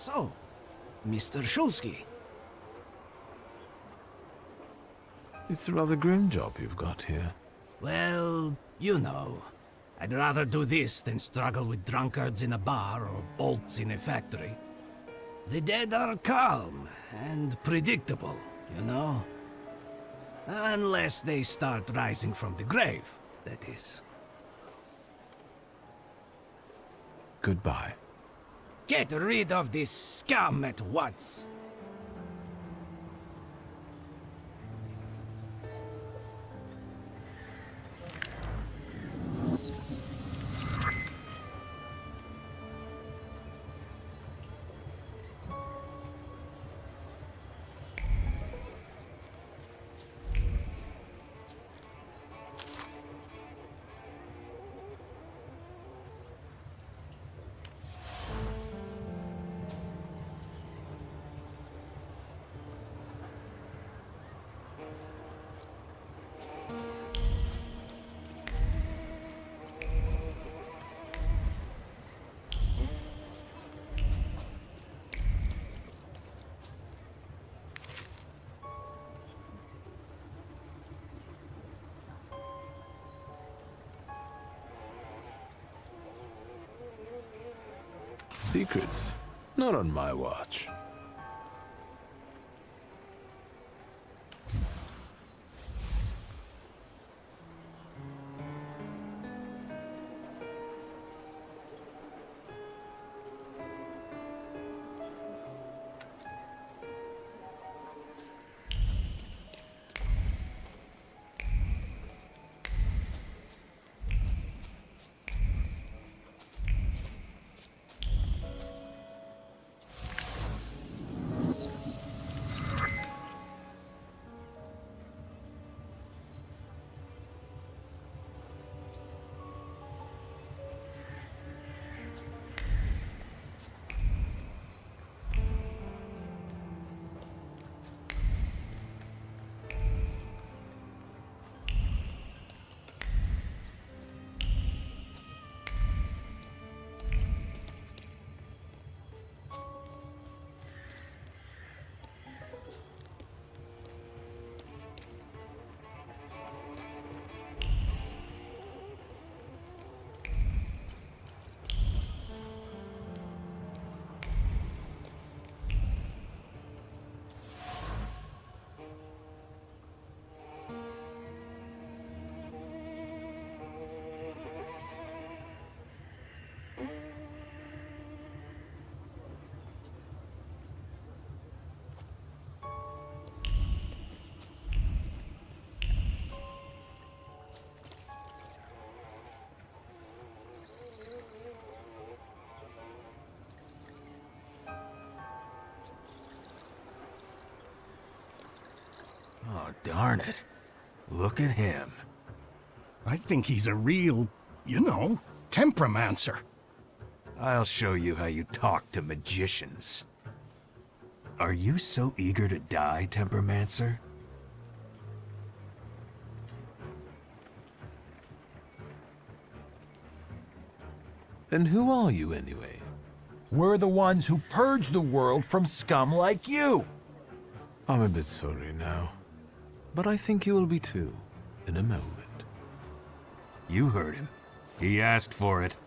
So, Mr. Shulsky. It's a rather grim job you've got here. Well, you know. I'd rather do this than struggle with drunkards in a bar or bolts in a factory. The dead are calm and predictable, you know? Unless they start rising from the grave, that is. Goodbye. Get rid of this scum at once. Secrets? Not on my watch. Oh, darn it. Look at him. I think he's a real, you know, temperamencer. I'll show you how you talk to magicians. Are you so eager to die, Tempermancer? And who are you, anyway? We're the ones who purge the world from scum like you. I'm a bit sorry now. But I think you will be too, in a moment. You heard him. He asked for it.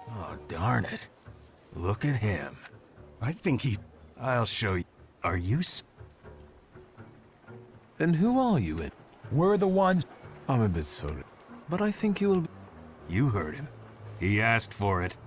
Oh, darn it. Look at him. I think he's... I'll show you. Are you And who are you in? We're the ones. I'm a bit sorry, but I think you will be... You heard him. He asked for it.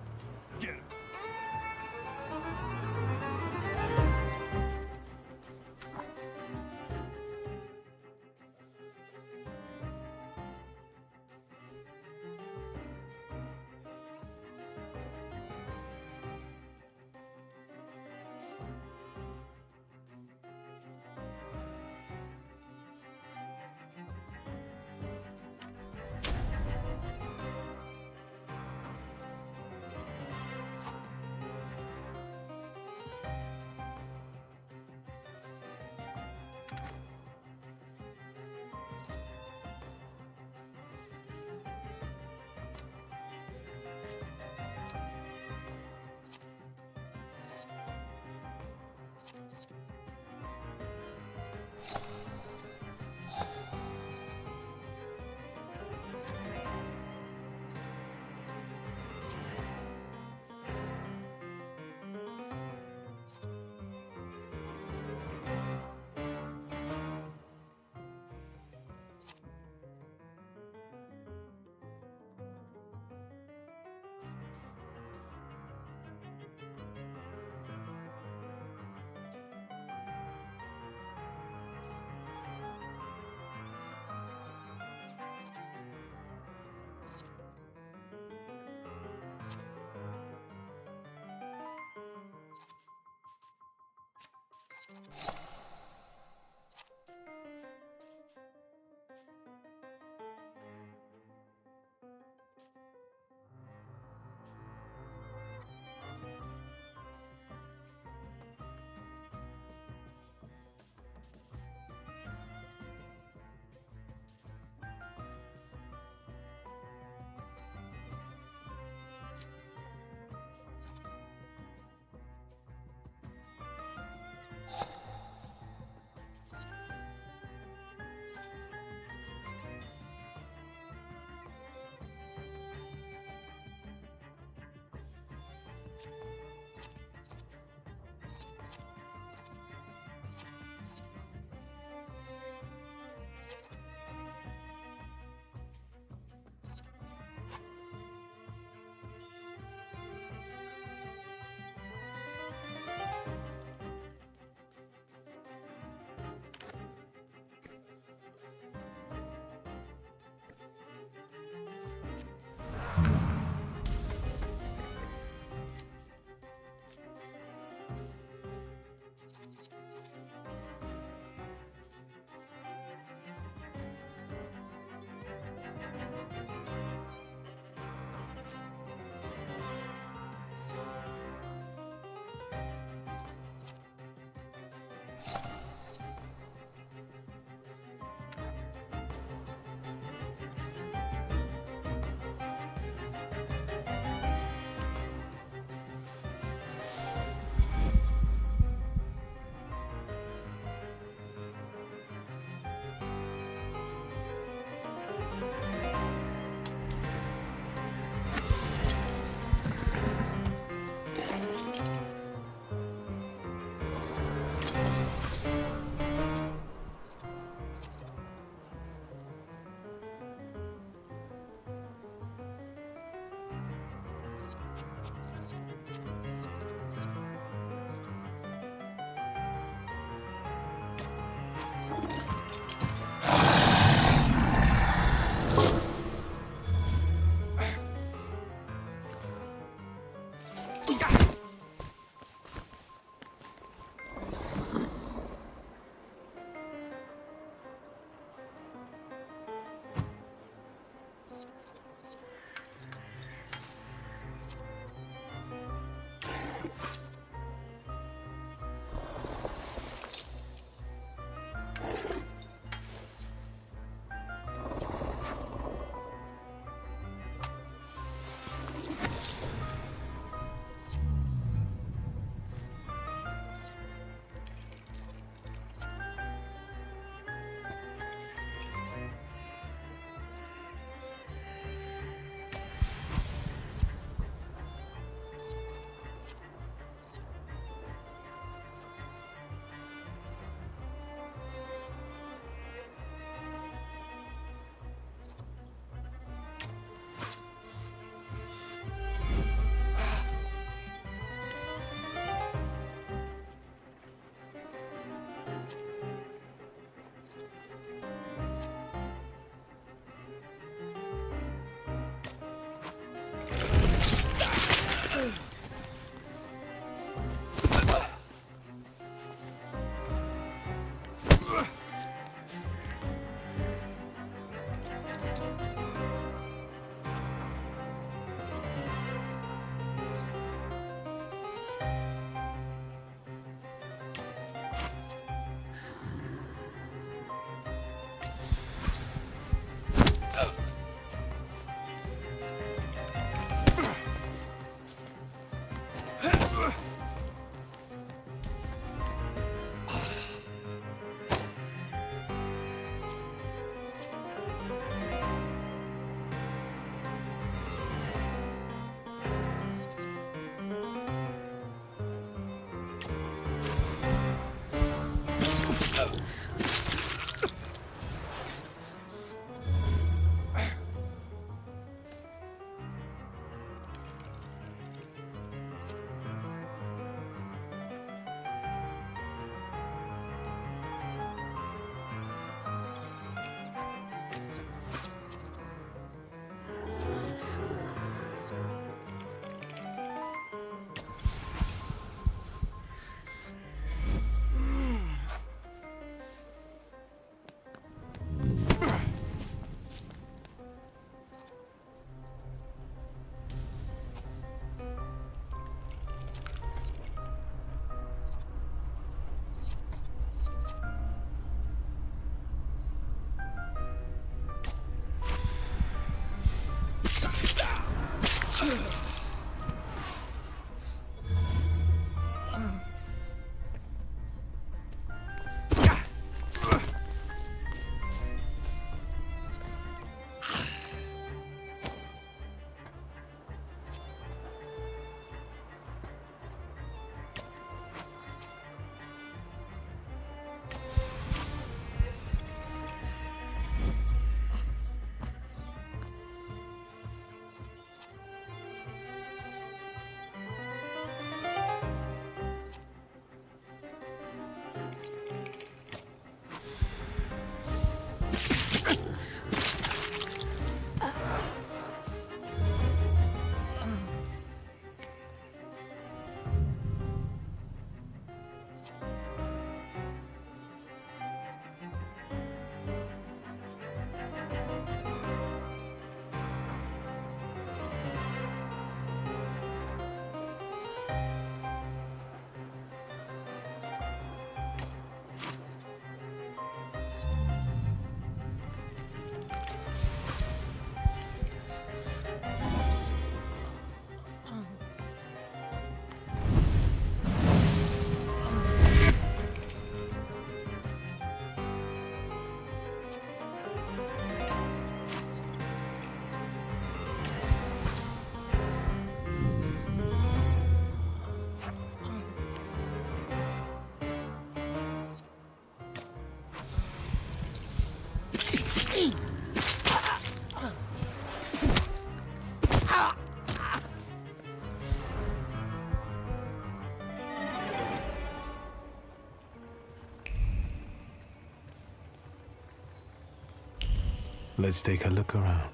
Let's take a look around.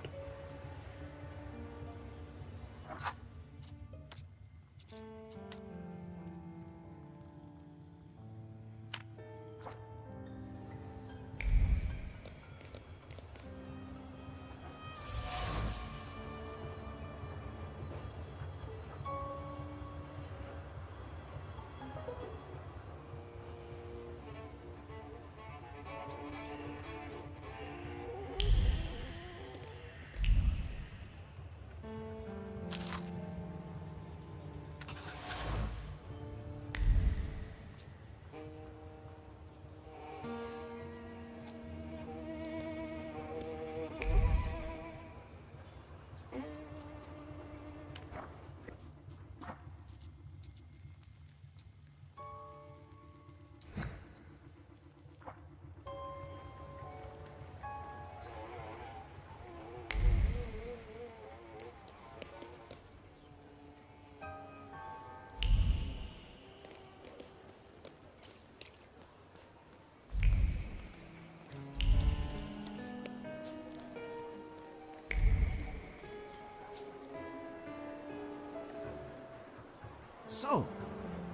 So,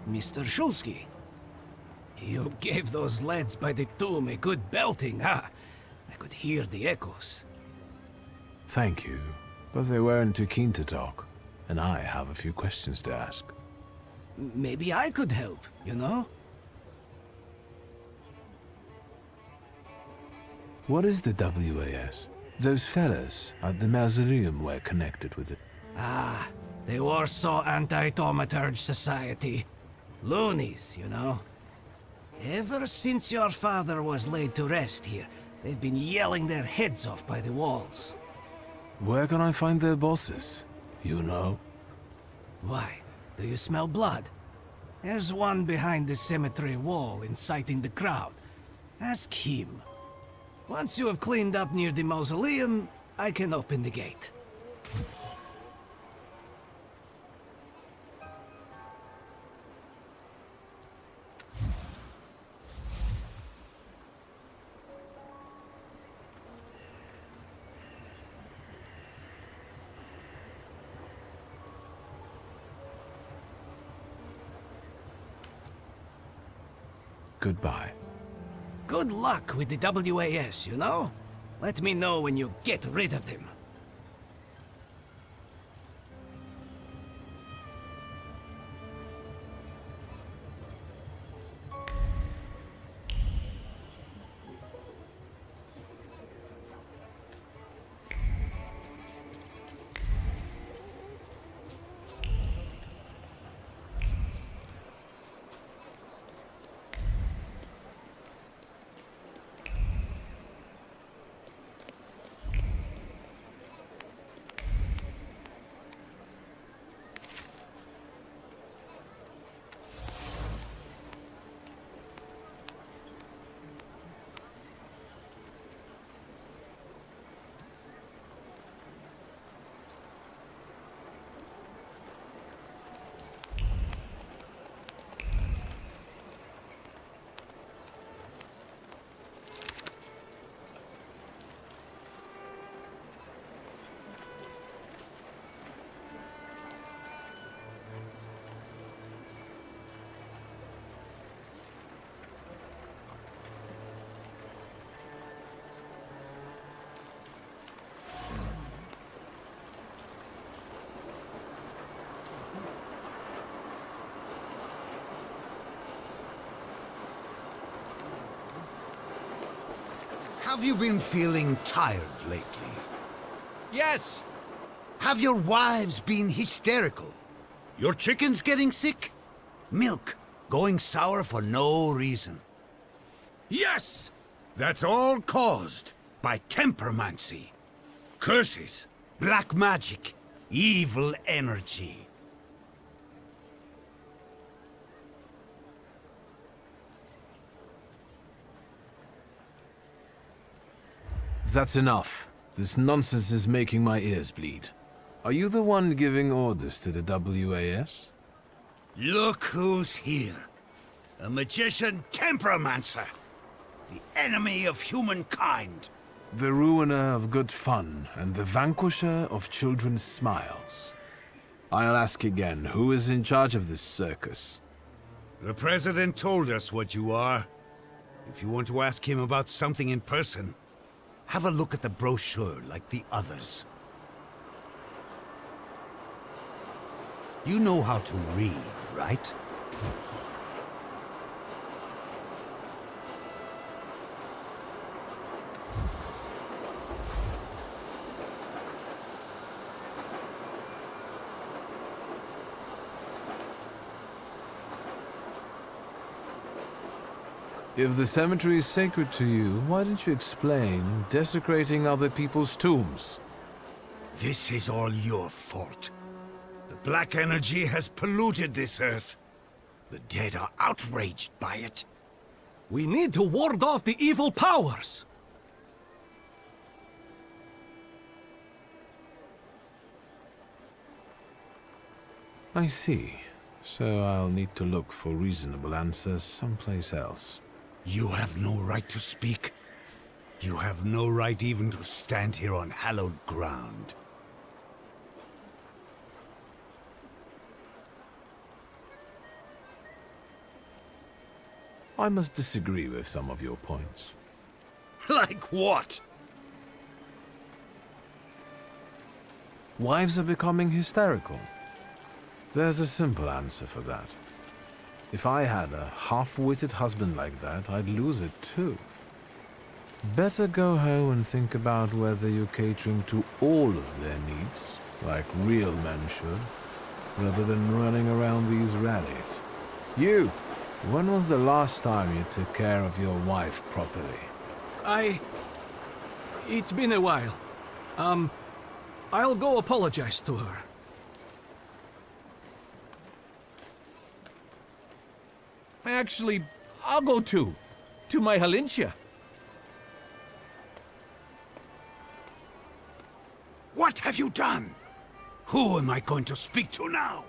Mr. Shulsky, you gave those lads by the tomb a good belting, huh? I could hear the echoes. Thank you, but they weren't too keen to talk, and I have a few questions to ask. Maybe I could help, you know? What is the WAS? Those fellas at the mausoleum were connected with it. Ah, the Warsaw Anti-Thaumaturge Society. Loonies, you know. Ever since your father was laid to rest here, they've been yelling their heads off by the walls. Where can I find their bosses? You know? Why? Do you smell blood? There's one behind the cemetery wall inciting the crowd. Ask him. Once you have cleaned up near the mausoleum, I can open the gate. Goodbye. Good luck with the WAS, you know? Let me know when you get rid of them. Have you been feeling tired lately? Yes! Have your wives been hysterical? Your chickens getting sick? Milk going sour for no reason? Yes! That's all caused by tempermancy. Curses, black magic, evil energy. That's enough. This nonsense is making my ears bleed. Are you the one giving orders to the WAS? Look who's here. A magician temperomancer. The enemy of humankind. The ruiner of good fun and the vanquisher of children's smiles. I'll ask again, who is in charge of this circus? The President told us what you are. If you want to ask him about something in person, have a look at the brochure like the others. You know how to read, right? If the cemetery is sacred to you, why didn't you explain desecrating other people's tombs? This is all your fault. The black energy has polluted this earth. The dead are outraged by it. We need to ward off the evil powers! I see. So I'll need to look for reasonable answers someplace else. You have no right to speak. You have no right even to stand here on hallowed ground. I must disagree with some of your points. Like what? Wives are becoming hysterical. There's a simple answer for that. If I had a half-witted husband like that, I'd lose it too. Better go home and think about whether you're catering to all of their needs, like real men should, rather than running around these rallies. You! When was the last time you took care of your wife properly? It's been a while. I'll go apologize to her. Actually, I'll go too. To my Halincia. What have you done? Who am I going to speak to now?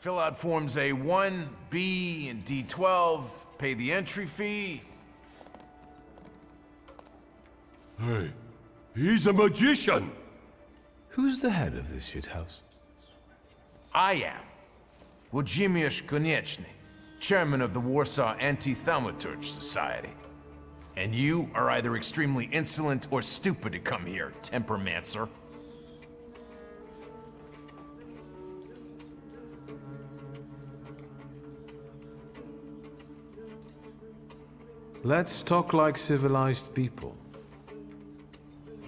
Fill out forms A1, B, and D12, pay the entry fee. Hey, he's a magician! Who's the head of this shithouse? I am. Włodzimierz Konieczny, chairman of the Warsaw Anti-Thaumaturge Society. And you are either extremely insolent or stupid to come here, tempermancer. Let's talk like civilized people.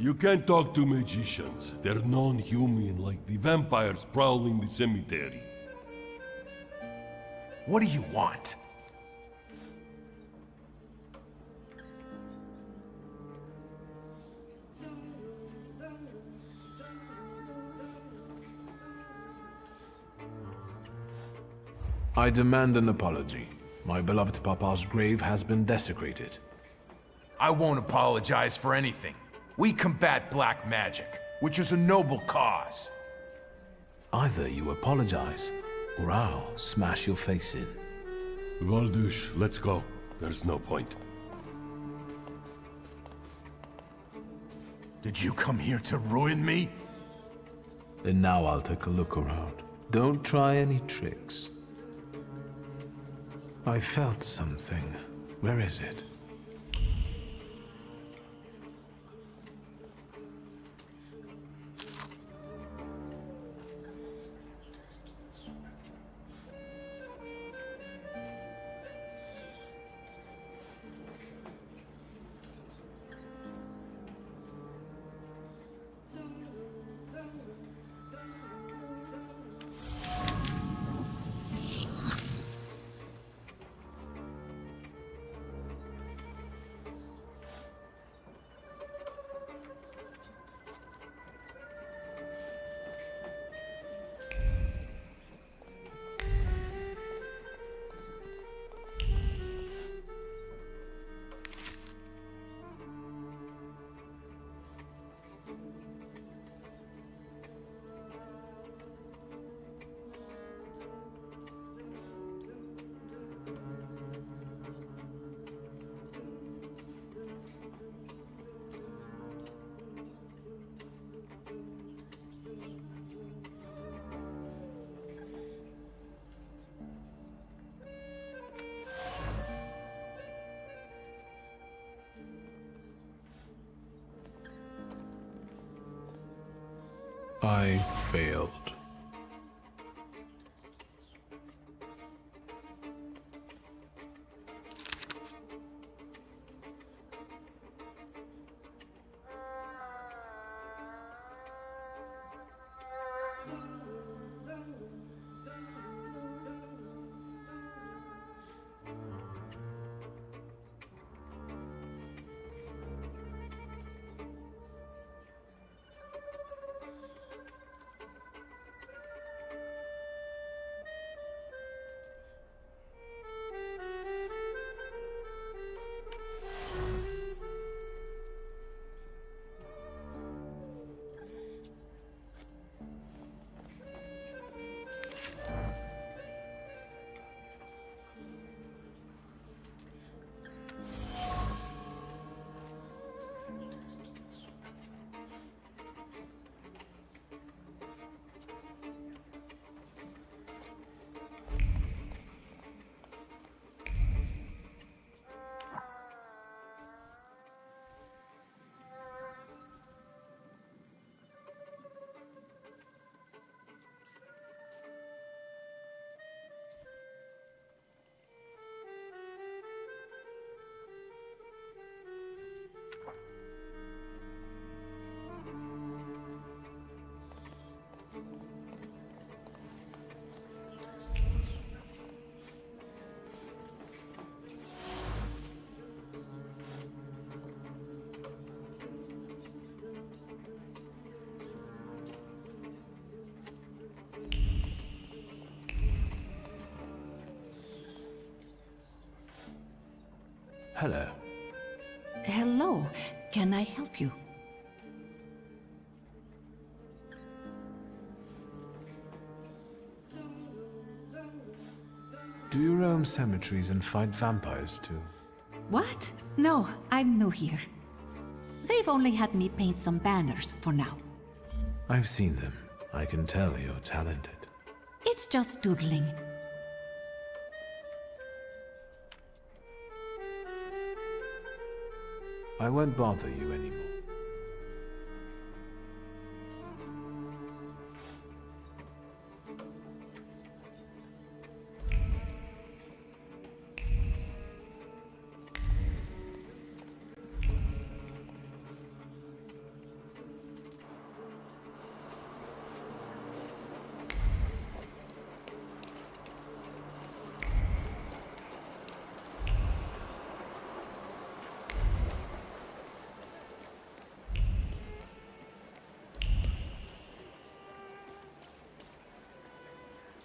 You can't talk to magicians. They're non-human, like the vampires prowling the cemetery. What do you want? I demand an apology. My beloved Papa's grave has been desecrated. I won't apologize for anything. We combat black magic, which is a noble cause. Either you apologize, or I'll smash your face in. Valdush, let's go. There's no point. Did you come here to ruin me? And now I'll take a look around. Don't try any tricks. I felt something. Where is it? I failed. Hello. Hello. Can I help you? Do you roam cemeteries and fight vampires too? What? No, I'm new here. They've only had me paint some banners for now. I've seen them. I can tell you're talented. It's just doodling. I won't bother you anymore.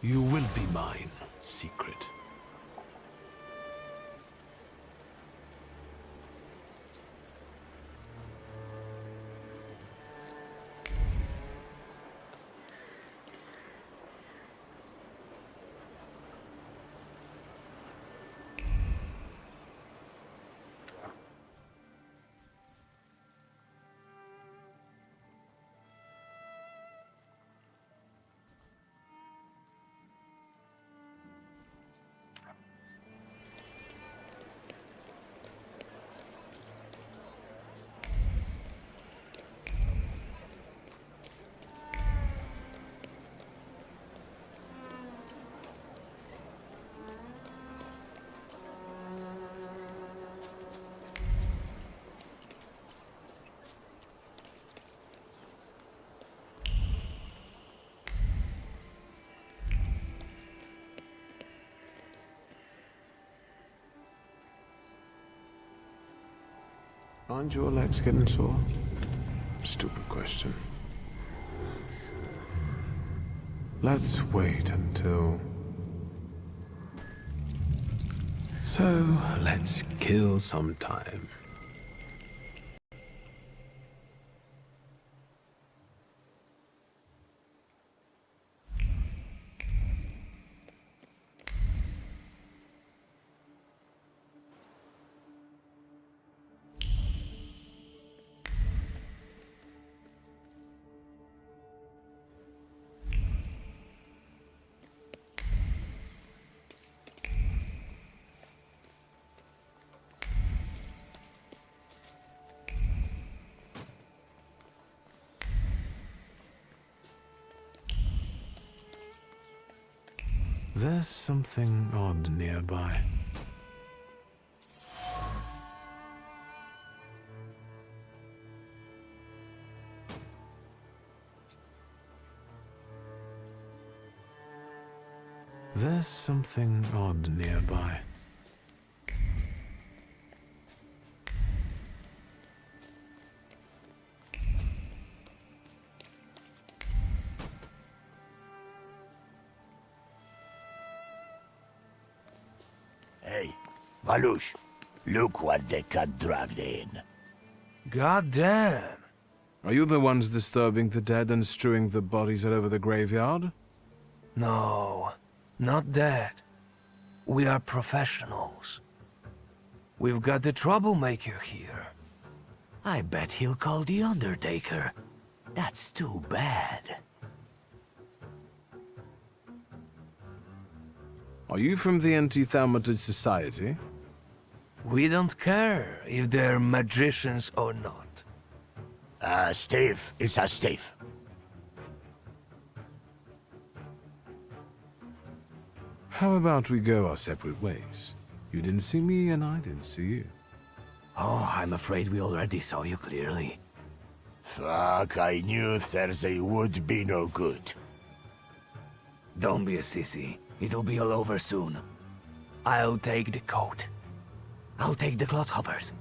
You will be mine, secret. Aren't your legs getting sore? Stupid question. Let's wait until... So, let's kill some time. There's something odd nearby. There's something odd nearby. Hey, Valush, look what they got dragged in. God damn. Are you the ones disturbing the dead and strewing the bodies all over the graveyard? No, not that. We are professionals. We've got the troublemaker here. I bet he'll call the Undertaker. That's too bad. Are you from the Anti-Thaumaturge Society? We don't care if they're magicians or not. Steve is a Steve. How about we go our separate ways? You didn't see me and I didn't see you. Oh, I'm afraid we already saw you clearly. Fuck, I knew Thursday would be no good. Don't be a sissy. It'll be all over soon. I'll take the coat. I'll take the clodhoppers.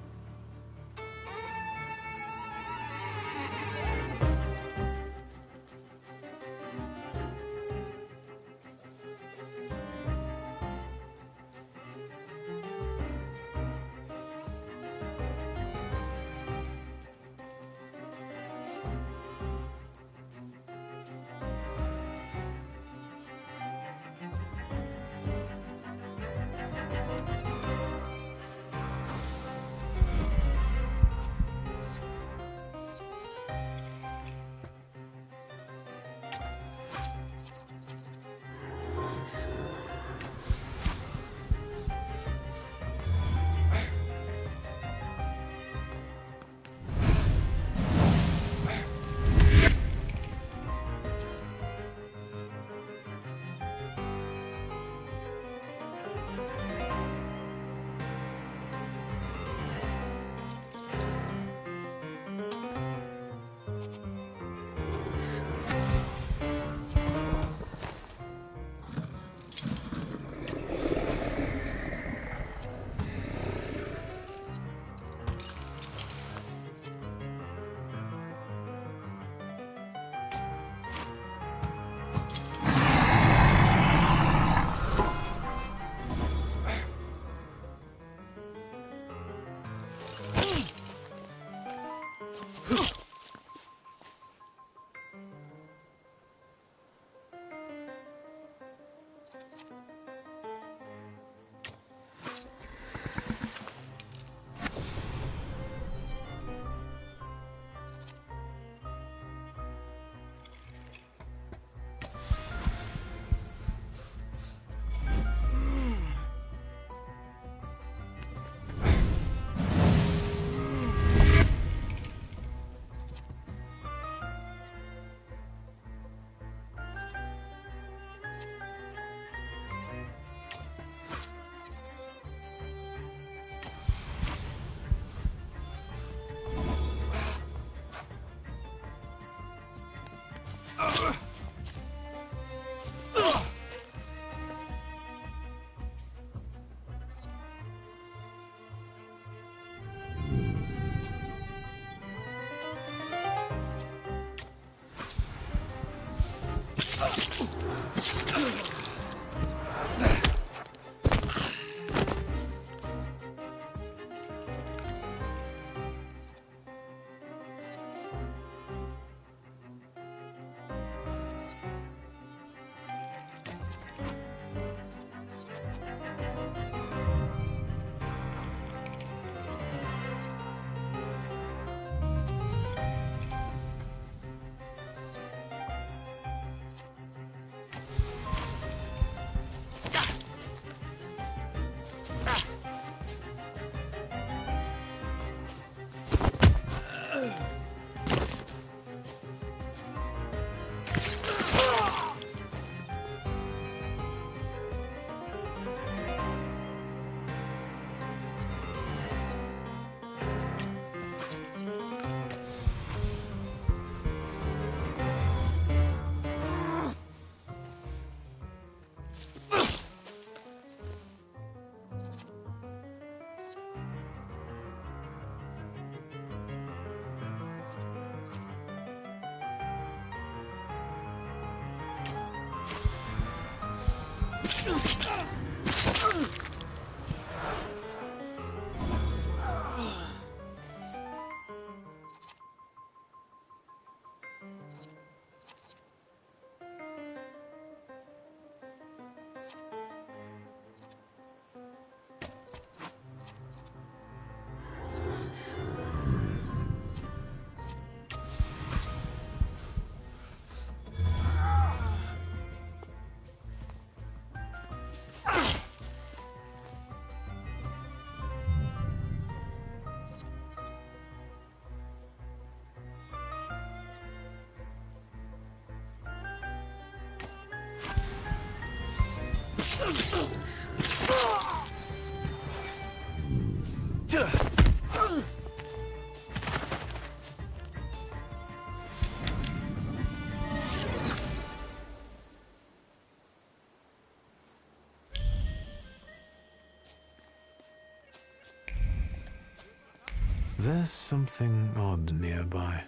There's something odd nearby.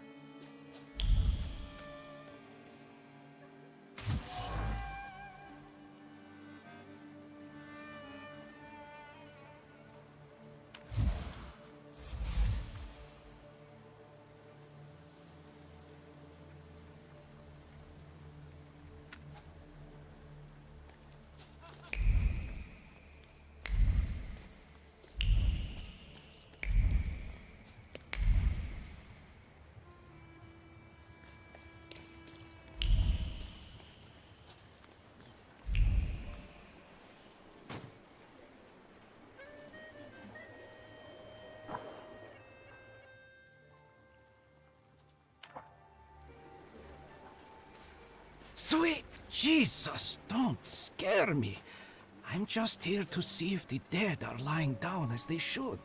Sweet Jesus, don't scare me. I'm just here to see if the dead are lying down as they should.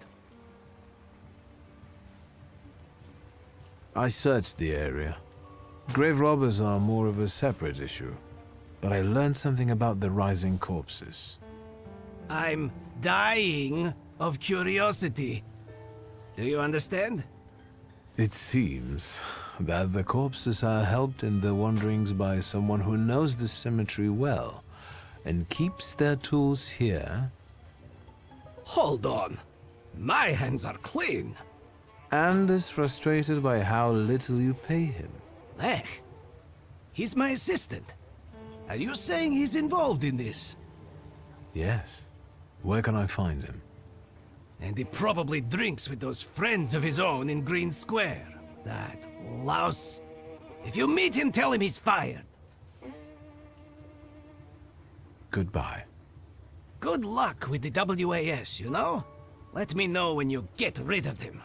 I searched the area. Grave robbers are more of a separate issue, but I learned something about the rising corpses. I'm dying of curiosity. Do you understand? It seems that the corpses are helped in their wanderings by someone who knows the cemetery well and keeps their tools here. Hold on. My hands are clean. And is frustrated by how little you pay him. Lech. He's my assistant. Are you saying he's involved in this? Yes. Where can I find him? And he probably drinks with those friends of his own in Green Square. That louse. If you meet him, tell him he's fired. Goodbye. Good luck with the WAS, you know? Let me know when you get rid of them.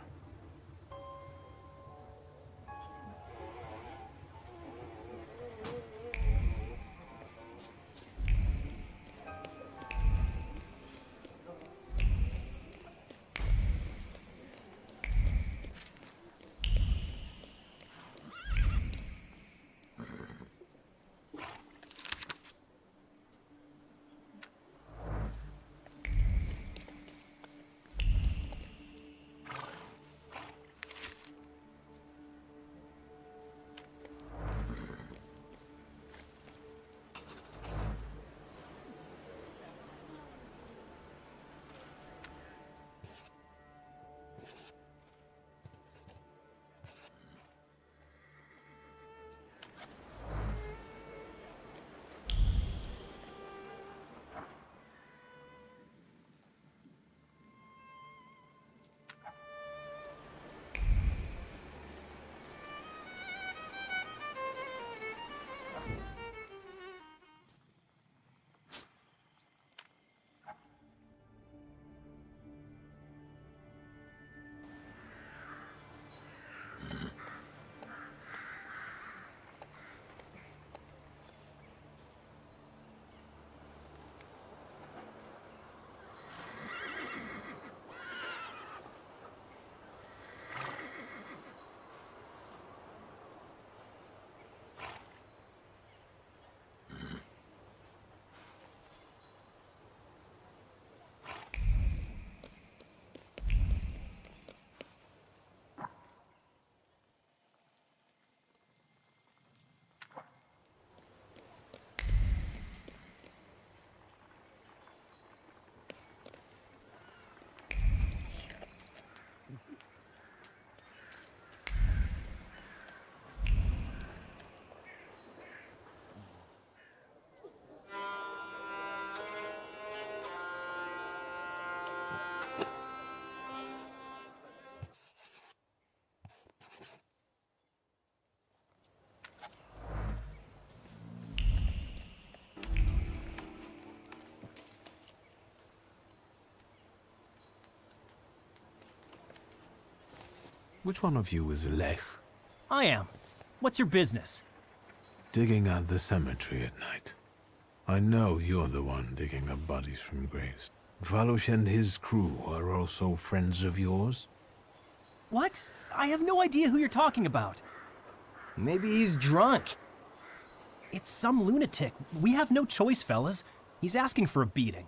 Which one of you is Lech? I am. What's your business? Digging at the cemetery at night. I know you're the one digging up bodies from graves. Valush and his crew are also friends of yours? What? I have no idea who you're talking about. Maybe he's drunk. It's some lunatic. We have no choice, fellas. He's asking for a beating.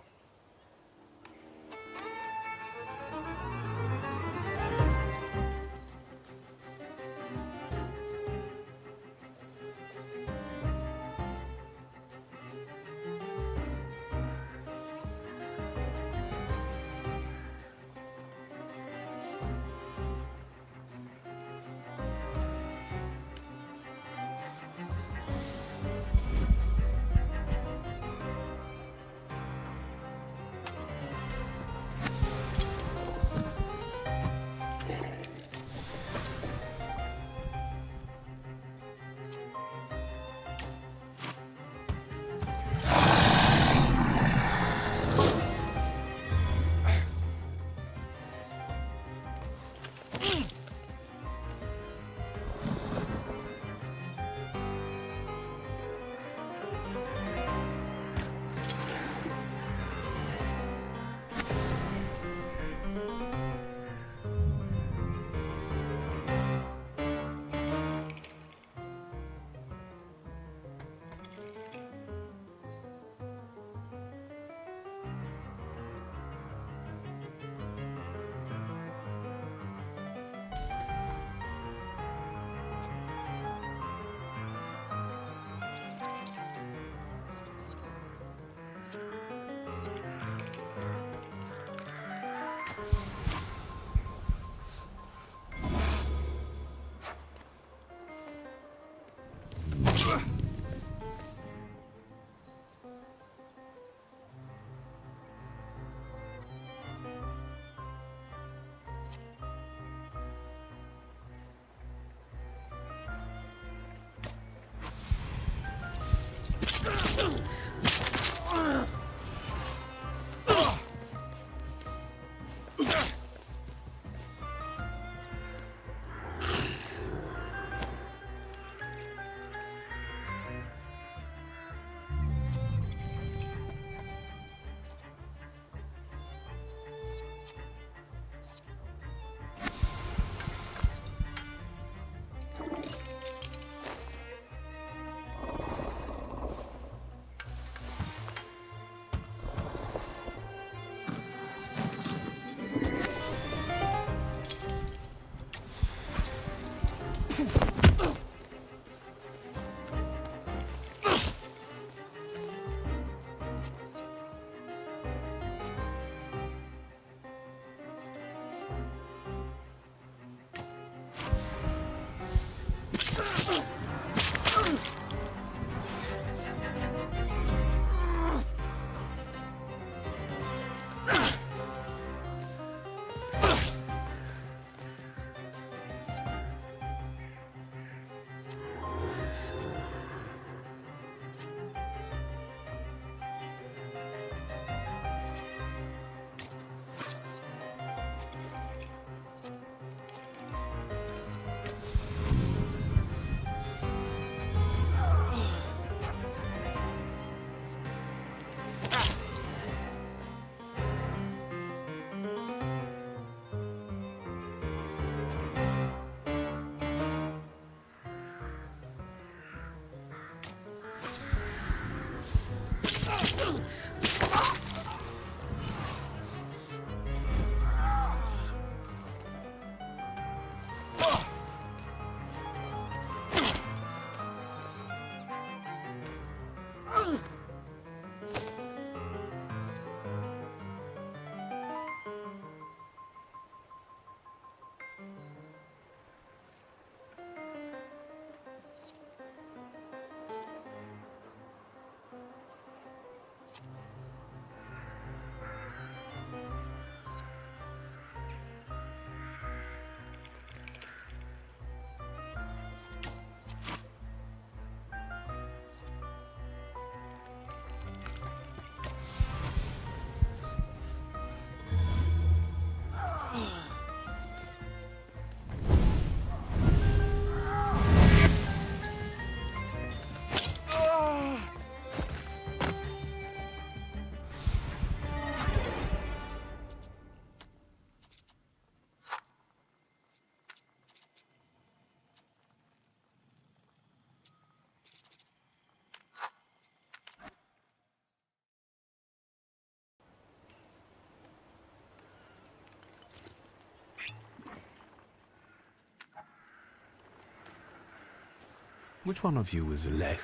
Which one of you is Lech?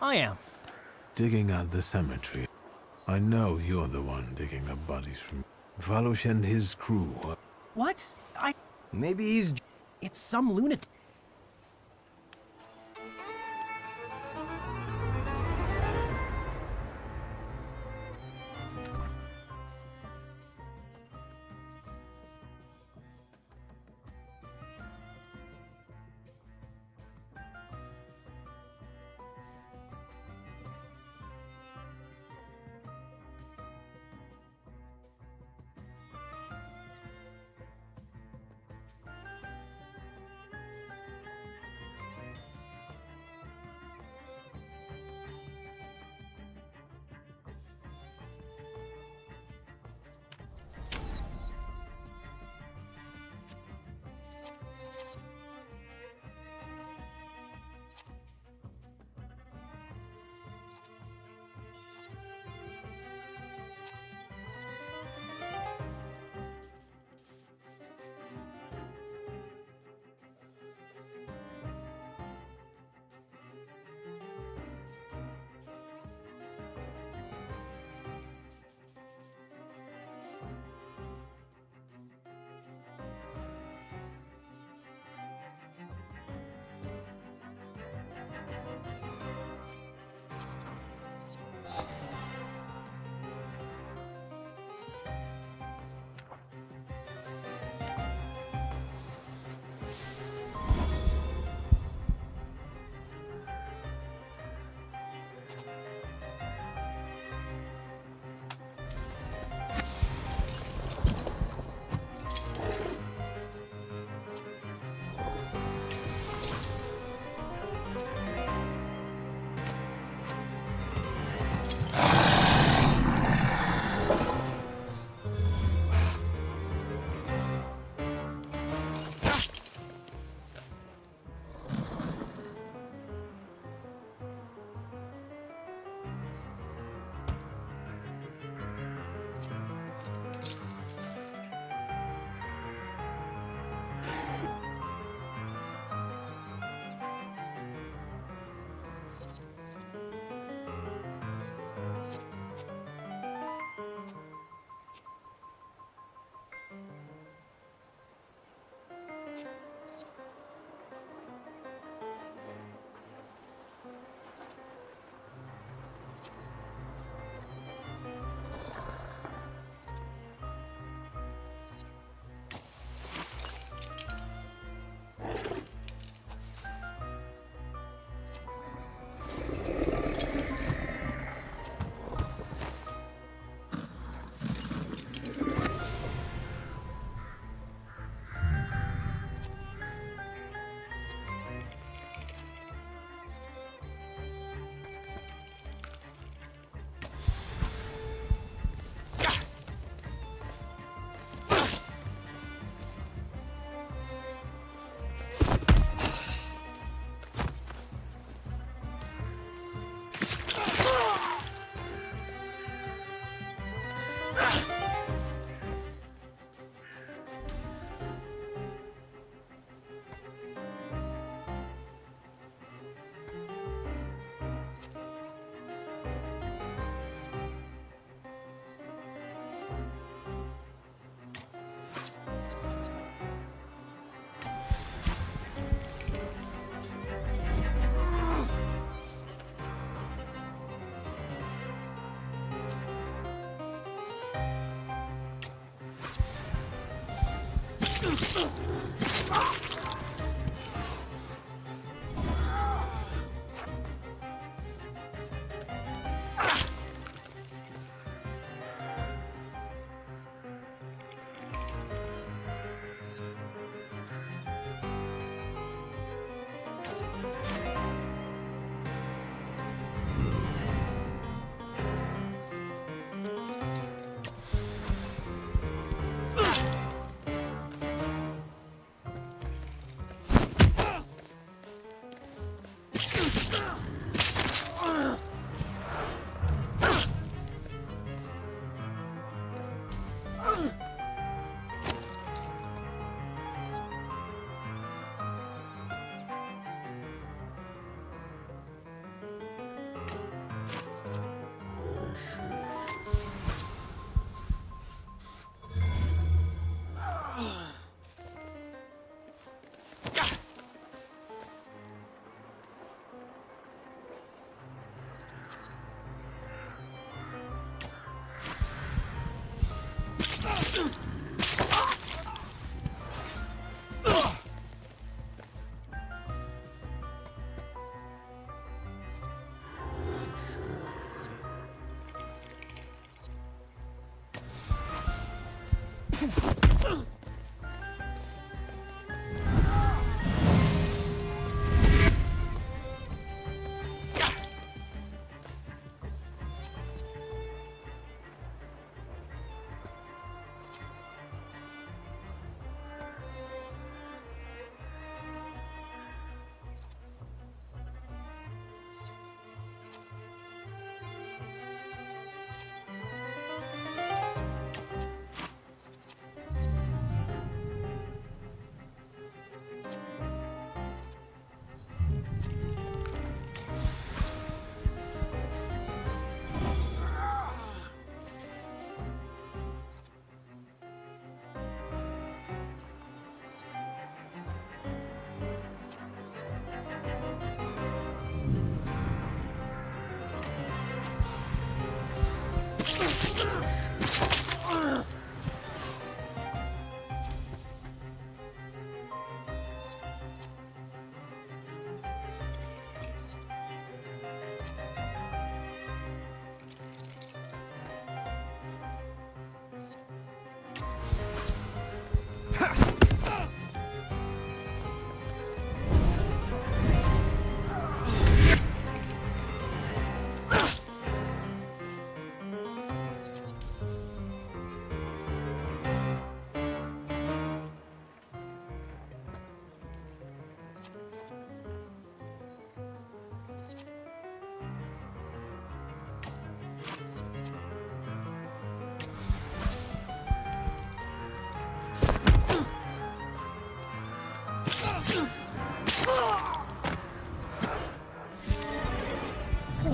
I am. Digging at the cemetery. I know you're the one digging up bodies from Valush and his crew. What? Maybe he's... It's some lunatic.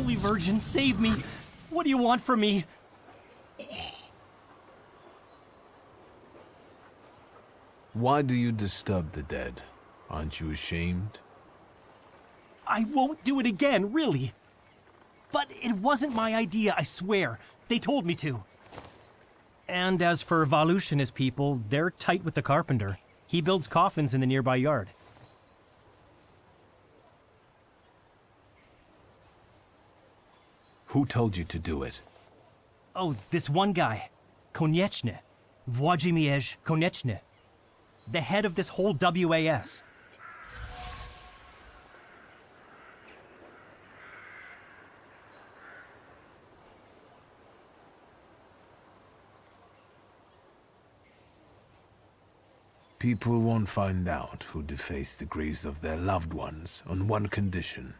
Holy Virgin, save me! What do you want from me? Why do you disturb the dead? Aren't you ashamed? I won't do it again, really. But it wasn't my idea, I swear. They told me to. And as for Valush and his people, they're tight with the carpenter. He builds coffins in the nearby yard. Who told you to do it? Oh, this one guy. Konieczny. Włodzimierz Konieczny. The head of this whole WAS. People won't find out who defaced the graves of their loved ones on one condition.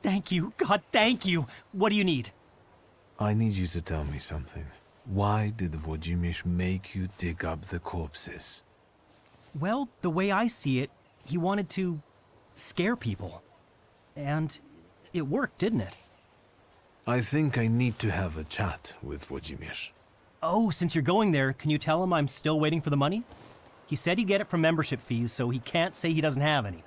Thank you. God, thank you. What do you need? I need you to tell me something. Why did Włodzimierz make you dig up the corpses? Well, the way I see it, he wanted to scare people. And it worked, didn't it? I think I need to have a chat with Włodzimierz. Oh, since you're going there, can you tell him I'm still waiting for the money? He said he'd get it from membership fees, so he can't say he doesn't have any.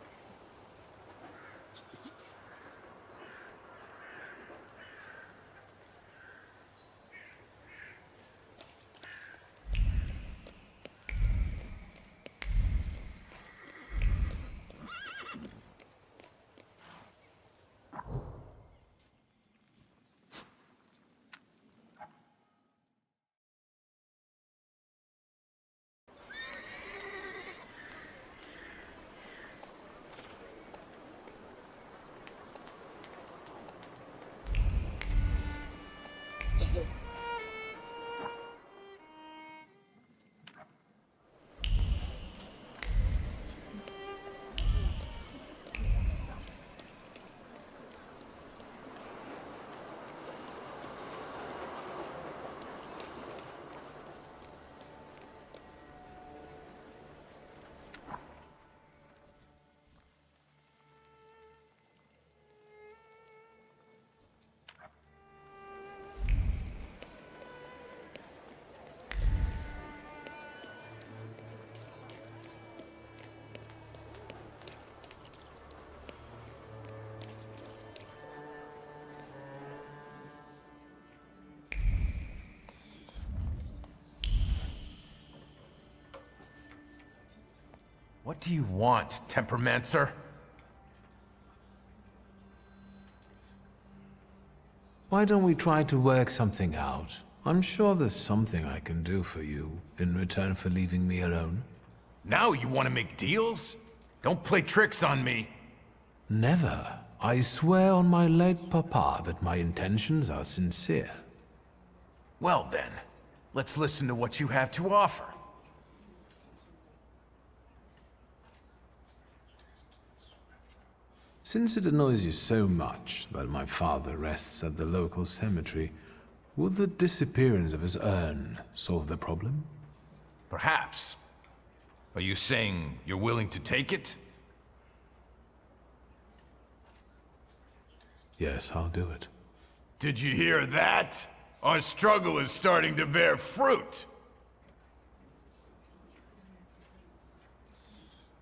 What do you want, Tempermancer? Why don't we try to work something out? I'm sure there's something I can do for you in return for leaving me alone. Now you want to make deals? Don't play tricks on me. Never. I swear on my late papa that my intentions are sincere. Well then, let's listen to what you have to offer. Since it annoys you so much that my father rests at the local cemetery, would the disappearance of his urn solve the problem? Perhaps. Are you saying you're willing to take it? Yes, I'll do it. Did you hear that? Our struggle is starting to bear fruit.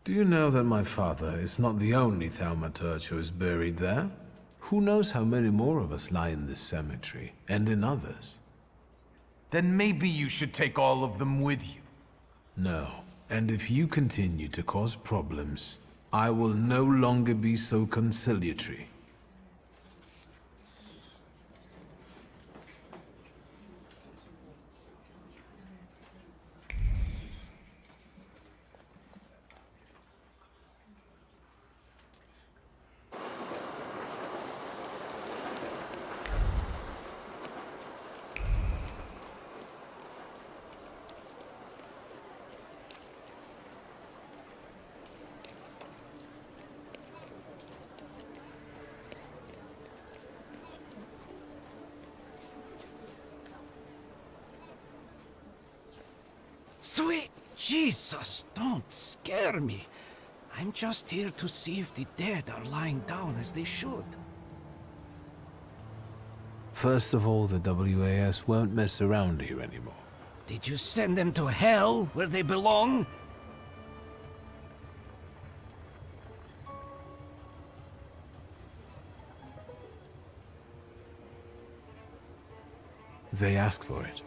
Do you know that my father is not the only Thaumaturge who is buried there? Who knows how many more of us lie in this cemetery, and in others? Then maybe you should take all of them with you. No. And if you continue to cause problems, I will no longer be so conciliatory. Sweet Jesus, don't scare me. I'm just here to see if the dead are lying down as they should. First of all, the WAS won't mess around here anymore. Did you send them to hell, where they belong? They asked for it.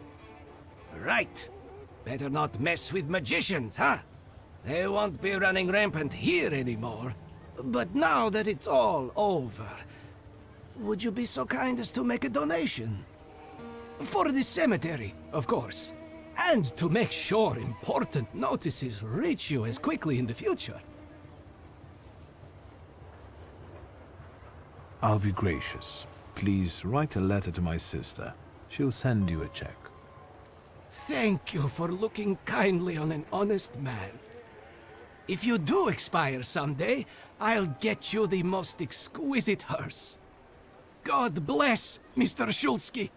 Right. Better not mess with magicians, huh? They won't be running rampant here anymore. But now that it's all over, would you be so kind as to make a donation? For the cemetery, of course. And to make sure important notices reach you as quickly in the future. I'll be gracious. Please write a letter to my sister. She'll send you a check. Thank you for looking kindly on an honest man. If you do expire someday, I'll get you the most exquisite hearse. God bless, Mr. Shulsky.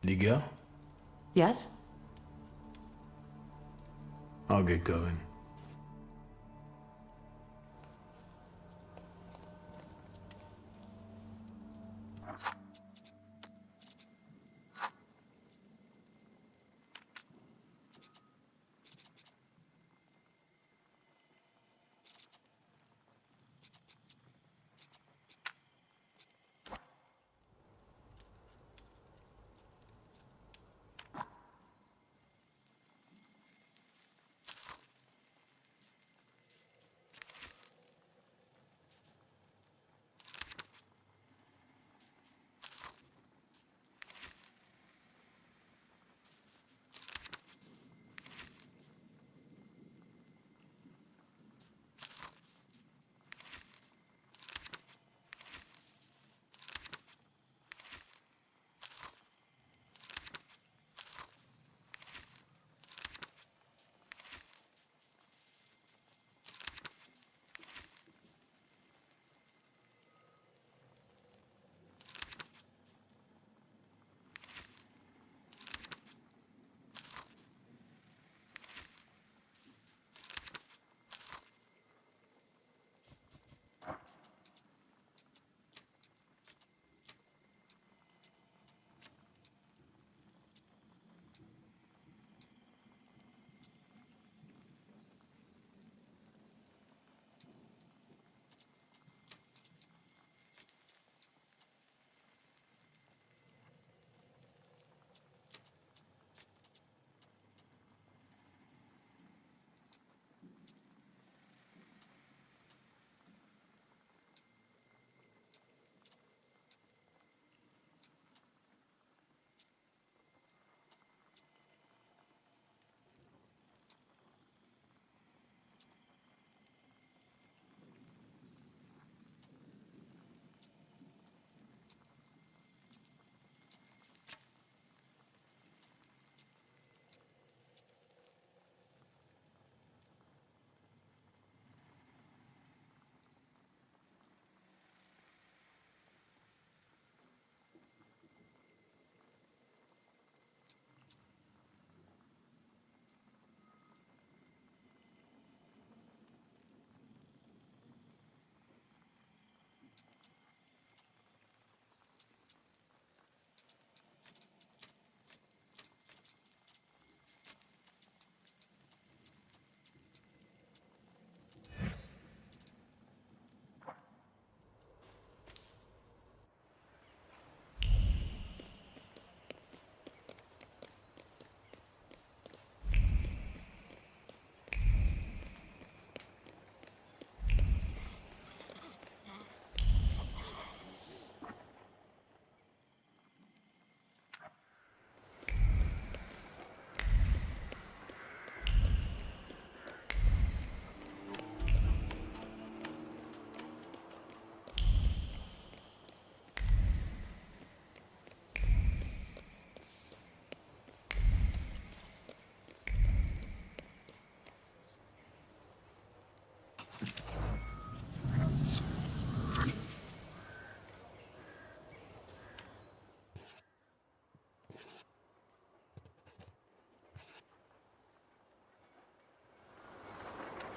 Liga? Yes? I'll get going.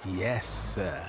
Yes, sir.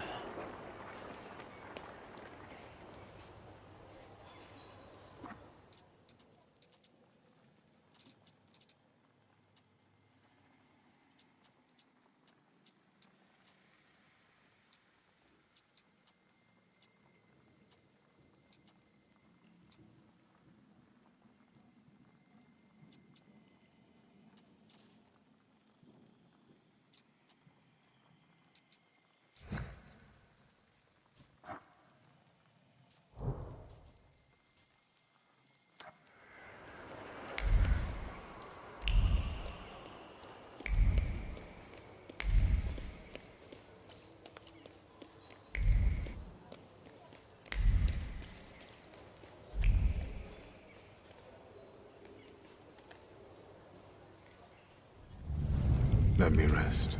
Let me rest.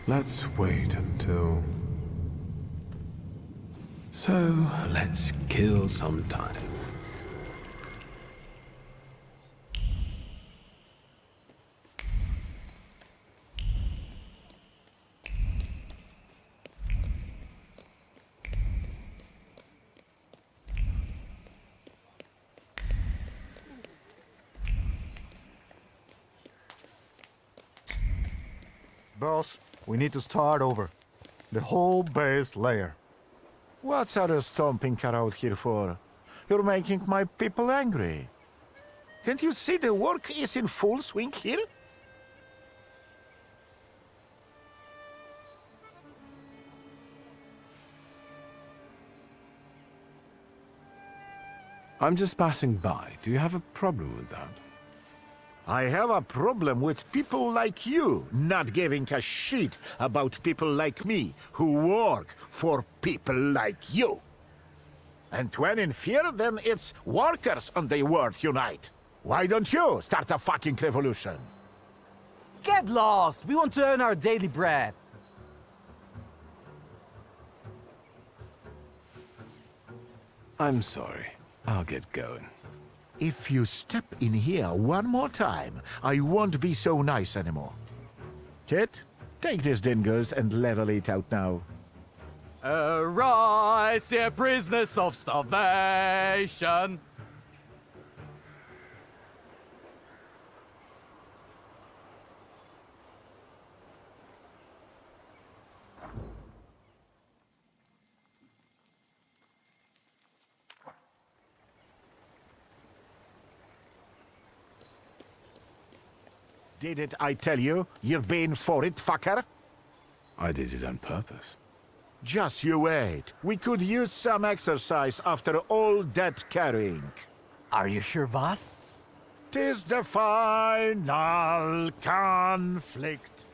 Let's wait until... So, let's kill some time. Boss, we need to start over. The whole base layer. What's our stomping car out here for? You're making my people angry. Can't you see the work is in full swing here? I'm just passing by. Do you have a problem with that? I have a problem with people like you not giving a shit about people like me who work for people like you. And when in fear, then it's workers on the world unite. Why don't you start a fucking revolution? Get lost! We want to earn our daily bread. I'm sorry. I'll get going. If you step in here one more time, I won't be so nice anymore. Kit, take these dingoes and level it out now. Arise, ye prisoners of starvation! Didn't I tell you? You're paying for it, fucker? I did it on purpose. Just you wait. We could use some exercise after all that carrying. Are you sure, boss? 'Tis the final conflict.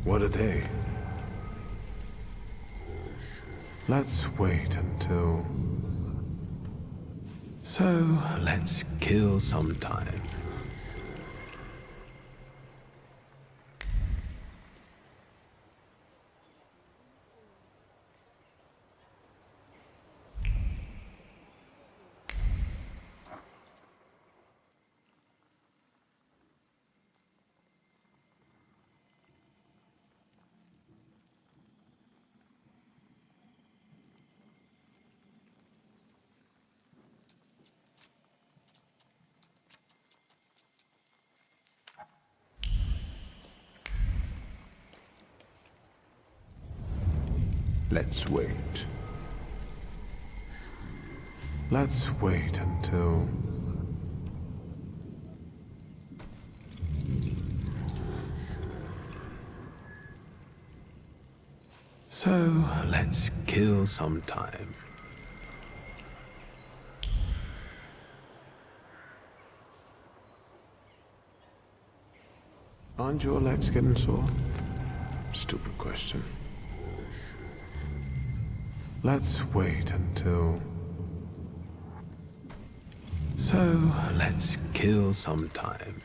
What a day. Let's wait until... So, let's kill some time. Let's wait. Let's wait until... So, let's kill some time. Aren't your legs getting sore? Stupid question. Let's wait until... So, let's kill some time.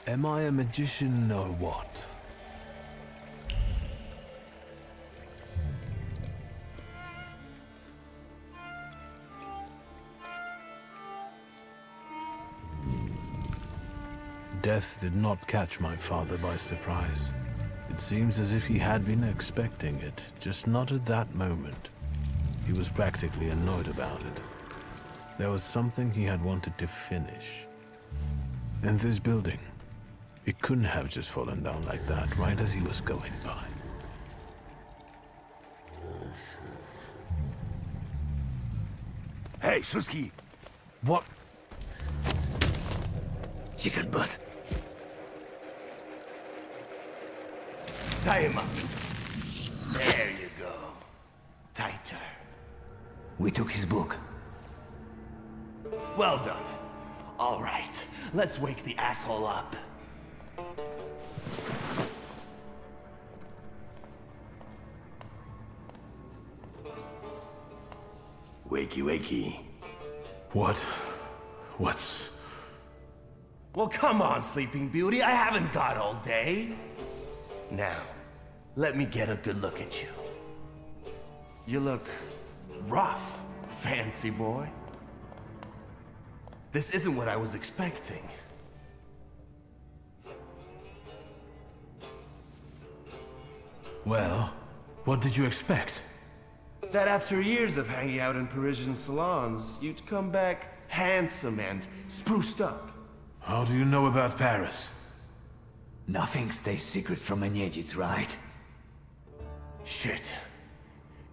Am I a magician or what? Death did not catch my father by surprise. It seems as if he had been expecting it, just not at that moment. He was practically annoyed about it. There was something he had wanted to finish. And this building, it couldn't have just fallen down like that right as he was going by. Hey, Suski! What? Chicken butt. Tie him up. There you go. Tighter. We took his book. Well done. All right, let's wake the asshole up. Wakey, wakey. What's... Well, come on, Sleeping Beauty. I haven't got all day. Now, let me get a good look at you. You look rough, fancy boy. This isn't what I was expecting. Well, what did you expect? That after years of hanging out in Parisian salons, you'd come back handsome and spruced up. How do you know about Paris? Nothing stays secret from a Neджиц, right? Shit.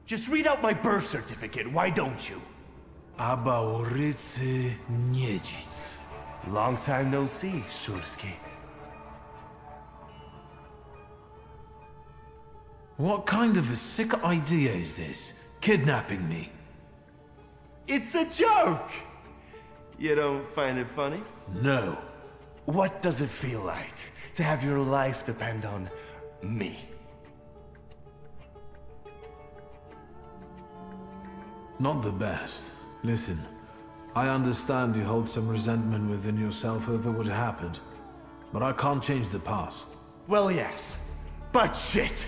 Just read out my birth certificate, why don't you? Абауриций Неджиц. Long time no see, Shursky. What kind of a sick idea is this? Kidnapping me? It's a joke! You don't find it funny? No. What does it feel like to have your life depend on me? Not the best. Listen, I understand you hold some resentment within yourself over what happened, but I can't change the past. Well, yes. But shit!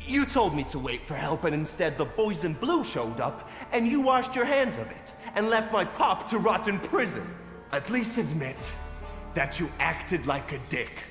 You told me to wait for help and instead the boys in blue showed up and you washed your hands of it and left my pop to rot in prison. At least admit that you acted like a dick.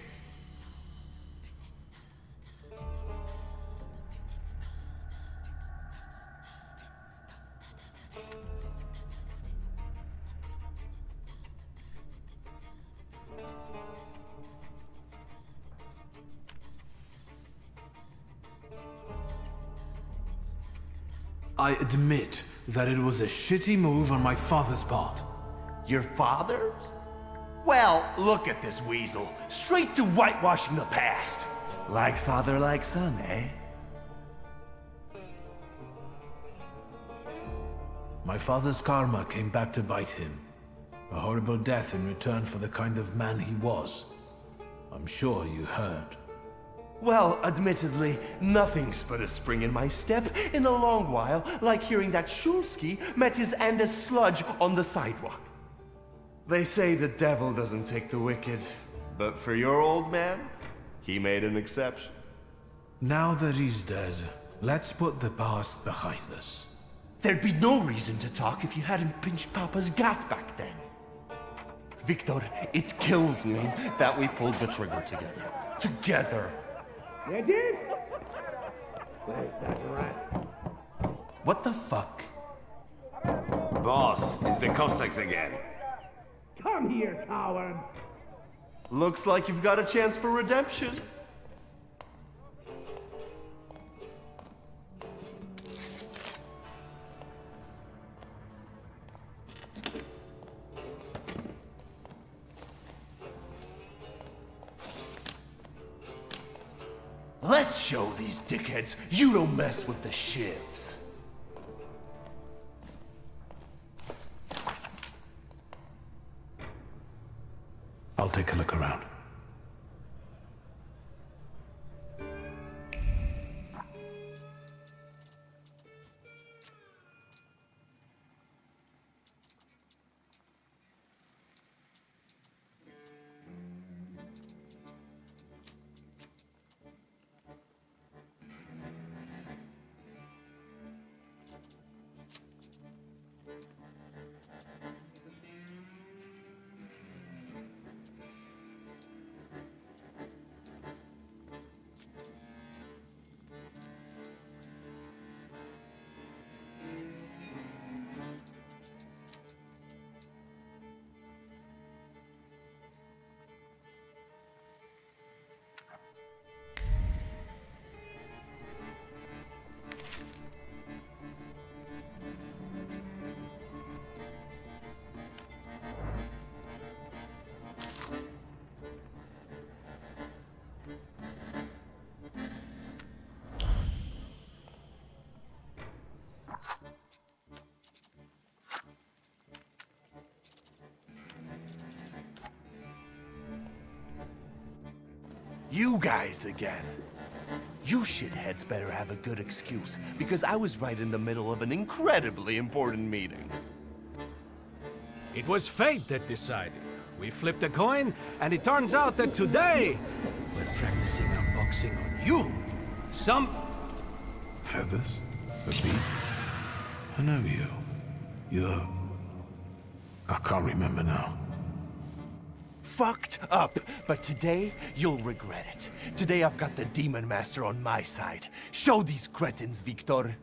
I admit that it was a shitty move on my father's part. Your father's? Well, look at this weasel. Straight to whitewashing the past. Like father, like son, eh? My father's karma came back to bite him. A horrible death in return for the kind of man he was. I'm sure you heard. Well, admittedly, nothing's put a spring in my step in a long while, like hearing that Shulsky met his end as sludge on the sidewalk. They say the devil doesn't take the wicked, but for your old man, he made an exception. Now that he's dead, let's put the past behind us. There'd be no reason to talk if you hadn't pinched Papa's gut back then. Victor, it kills me that we pulled the trigger together. Together. What the fuck? Boss, it's the Cossacks again. Come here, coward! Looks like you've got a chance for redemption. Let's show these dickheads you don't mess with the shivs. I'll take a look around. You guys again. You shitheads better have a good excuse, because I was right in the middle of an incredibly important meeting. It was fate that decided. We flipped a coin, and it turns out that today we're practicing our boxing on you. Some Feathers? A bee? I know you. You're... I can't remember now. Fucked up, but today you'll regret it. Today I've got the Demon Master on my side. Show these cretins, Victor.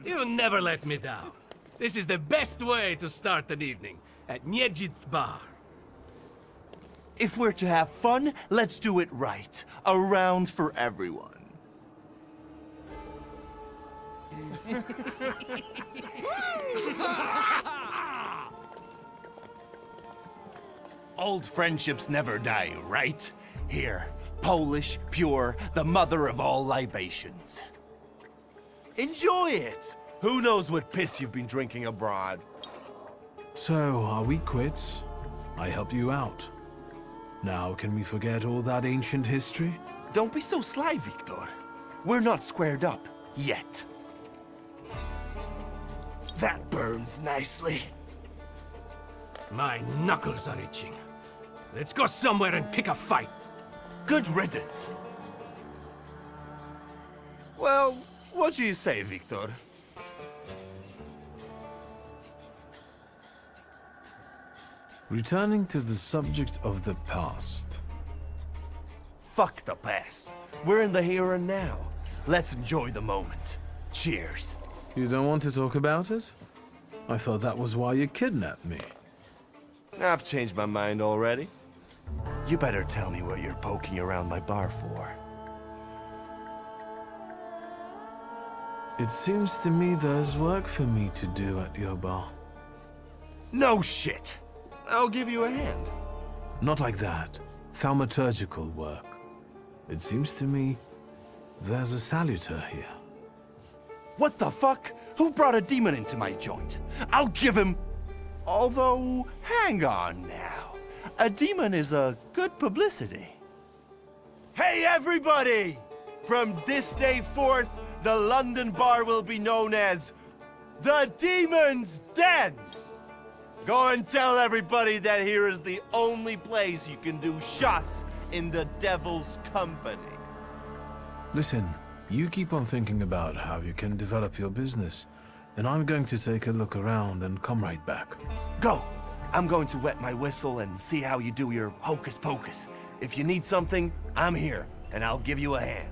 You never let me down. This is the best way to start an evening, at Neджиц bar. If we're to have fun, let's do it right. A round for everyone. Old friendships never die, right? Here, Polish, pure, the mother of all libations. Enjoy it! Who knows what piss you've been drinking abroad? So, are we quits? I helped you out. Now, can we forget all that ancient history? Don't be so sly, Victor. We're not squared up, yet. That burns nicely. My knuckles are itching. Let's go somewhere and pick a fight. Good riddance. Well, what do you say, Victor? Returning to the subject of the past. Fuck the past. We're in the here and now. Let's enjoy the moment. Cheers. You don't want to talk about it? I thought that was why you kidnapped me. I've changed my mind already. You better tell me what you're poking around my bar for. It seems to me there's work for me to do at your bar. No shit! I'll give you a hand. Not like that. Thaumaturgical work. It seems to me there's a saluter here. What the fuck? Who brought a demon into my joint? I'll give him... Although, hang on now. A demon is a good publicity. Hey everybody! From this day forth, the London bar will be known as the Demon's Den! Go and tell everybody that here is the only place you can do shots in the devil's company. Listen, you keep on thinking about how you can develop your business, and I'm going to take a look around and come right back. Go! I'm going to wet my whistle and see how you do your hocus pocus. If you need something, I'm here, and I'll give you a hand.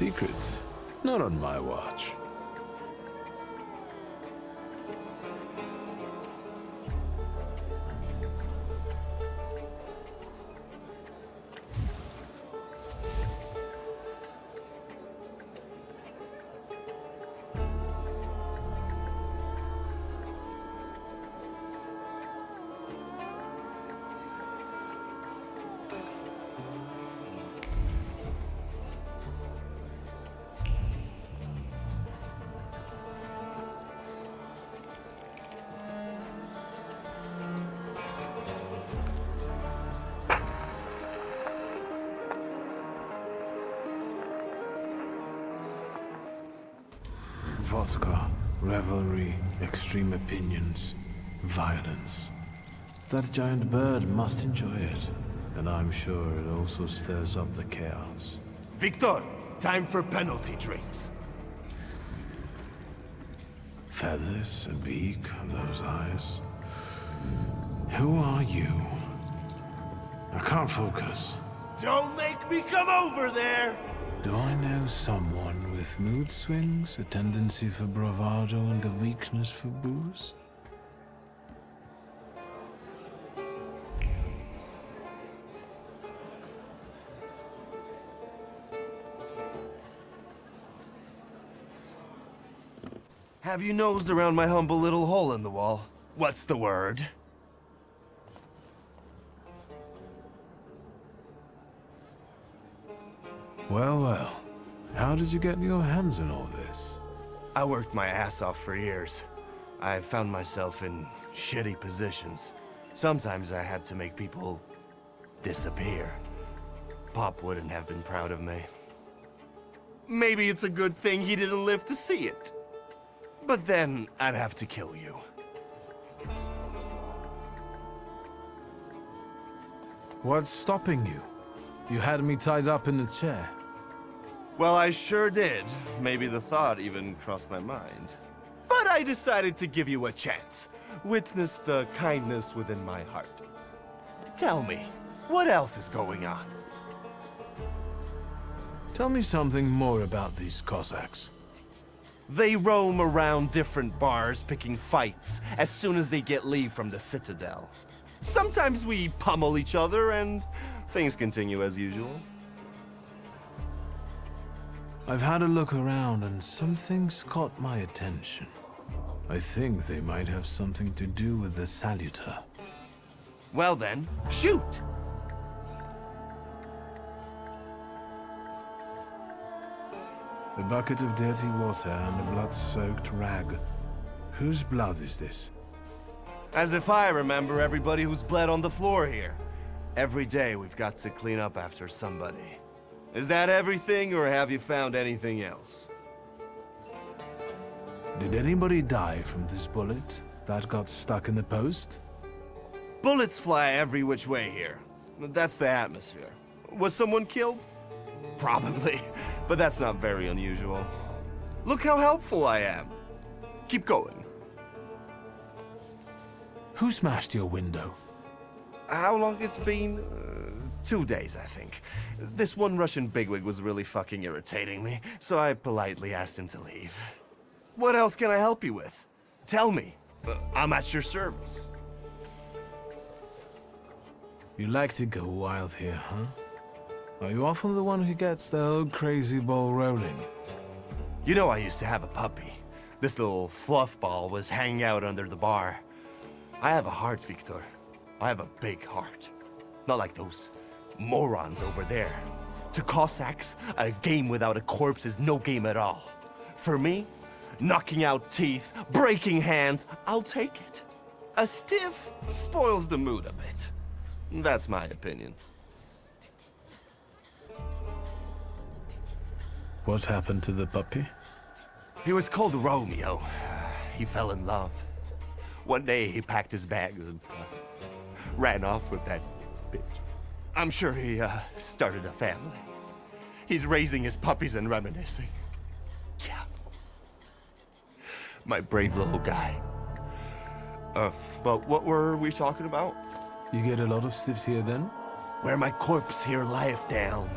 secrets. Not on my watch. Vodka, revelry, extreme opinions, violence. That giant bird must enjoy it, and I'm sure it also stirs up the chaos. Victor, time for penalty drinks. Feathers, a beak, those eyes. Who are you? I can't focus. Don't make me come over there! Do I know someone with mood swings, a tendency for bravado, and a weakness for booze? Have you nosed around my humble little hole in the wall? What's the word? Well, well. How did you get your hands on all this? I worked my ass off for years. I found myself in shitty positions. Sometimes I had to make people disappear. Pop wouldn't have been proud of me. Maybe it's a good thing he didn't live to see it. But then I'd have to kill you. What's stopping you? You had me tied up in a chair. Well, I sure did. Maybe the thought even crossed my mind. But I decided to give you a chance. Witness the kindness within my heart. Tell me, what else is going on? Tell me something more about these Cossacks. They roam around different bars picking fights as soon as they get leave from the Citadel. Sometimes we pummel each other and things continue as usual. I've had a look around and something's caught my attention. I think they might have something to do with the Saluter. Well then, shoot! A bucket of dirty water and a blood-soaked rag. Whose blood is this? As if I remember everybody who's bled on the floor here. Every day we've got to clean up after somebody. Is that everything, or have you found anything else? Did anybody die from this bullet that got stuck in the post? Bullets fly every which way here. That's the atmosphere. Was someone killed? Probably, but that's not very unusual. Look how helpful I am. Keep going. Who smashed your window? How long it's been? 2 days, I think. This one Russian bigwig was really fucking irritating me, so I politely asked him to leave. What else can I help you with? Tell me. I'm at your service. You like to go wild here, huh? Are you often the one who gets the whole crazy ball rolling? You know I used to have a puppy. This little fluff ball was hanging out under the bar. I have a heart, Victor. I have a big heart. Not like those morons over there. To Cossacks, a game without a corpse is no game at all. For me, knocking out teeth, breaking hands, I'll take it. A stiff spoils the mood a bit. That's my opinion. What happened to the puppy? He was called Romeo. He fell in love. One day he packed his bags and ran off with that bitch. I'm sure he started a family. He's raising his puppies and reminiscing. Yeah. My brave little guy. But what were we talking about? You get a lot of stiffs here then? Where my corpse here lieth down.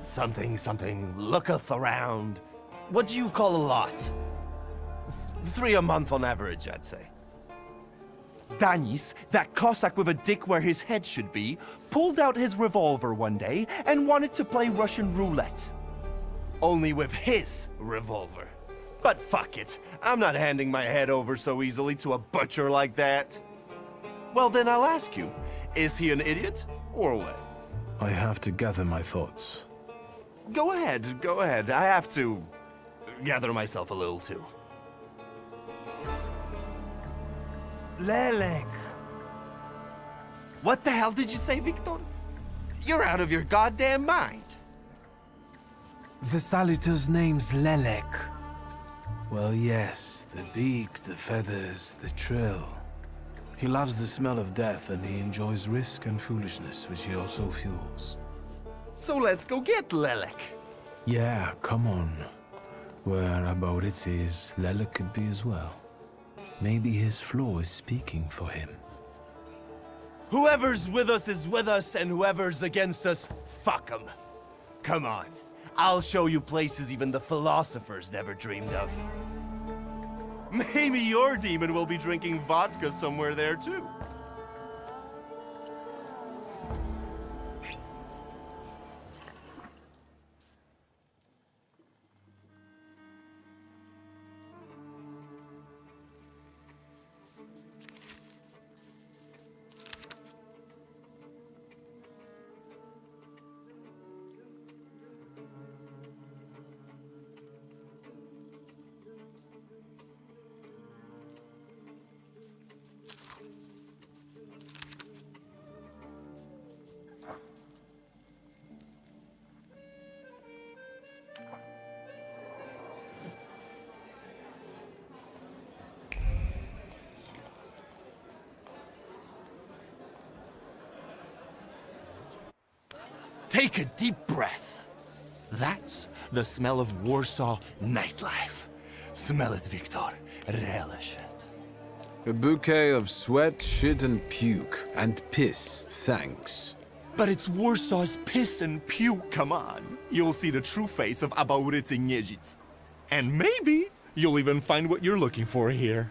something, looketh around. What do you call a lot? 3 a month on average, I'd say. Danis, that Cossack with a dick where his head should be, pulled out his revolver one day and wanted to play Russian roulette. Only with his revolver. But fuck it, I'm not handing my head over so easily to a butcher like that. Well then I'll ask you, is he an idiot, or what? I have to gather my thoughts. Go ahead, I have to gather myself a little too. Lelek. What the hell did you say, Victor? You're out of your goddamn mind. The Salutor's name's Lelek. Well, yes, the beak, the feathers, the trill. He loves the smell of death and he enjoys risk and foolishness, which he also fuels. So let's go get Lelek. Yeah, come on. Where Abauritzi is, Lelek could be as well. Maybe his flaw is speaking for him. Whoever's with us is with us, and whoever's against us, fuck 'em. Come on, I'll show you places even the philosophers never dreamed of. Maybe your demon will be drinking vodka somewhere there too. Take a deep breath. That's the smell of Warsaw nightlife. Smell it, Victor. Relish it. A bouquet of sweat, shit, and puke. And piss, thanks. But it's Warsaw's piss and puke, come on. You'll see the true face of Abauricii Neджиц. And maybe you'll even find what you're looking for here.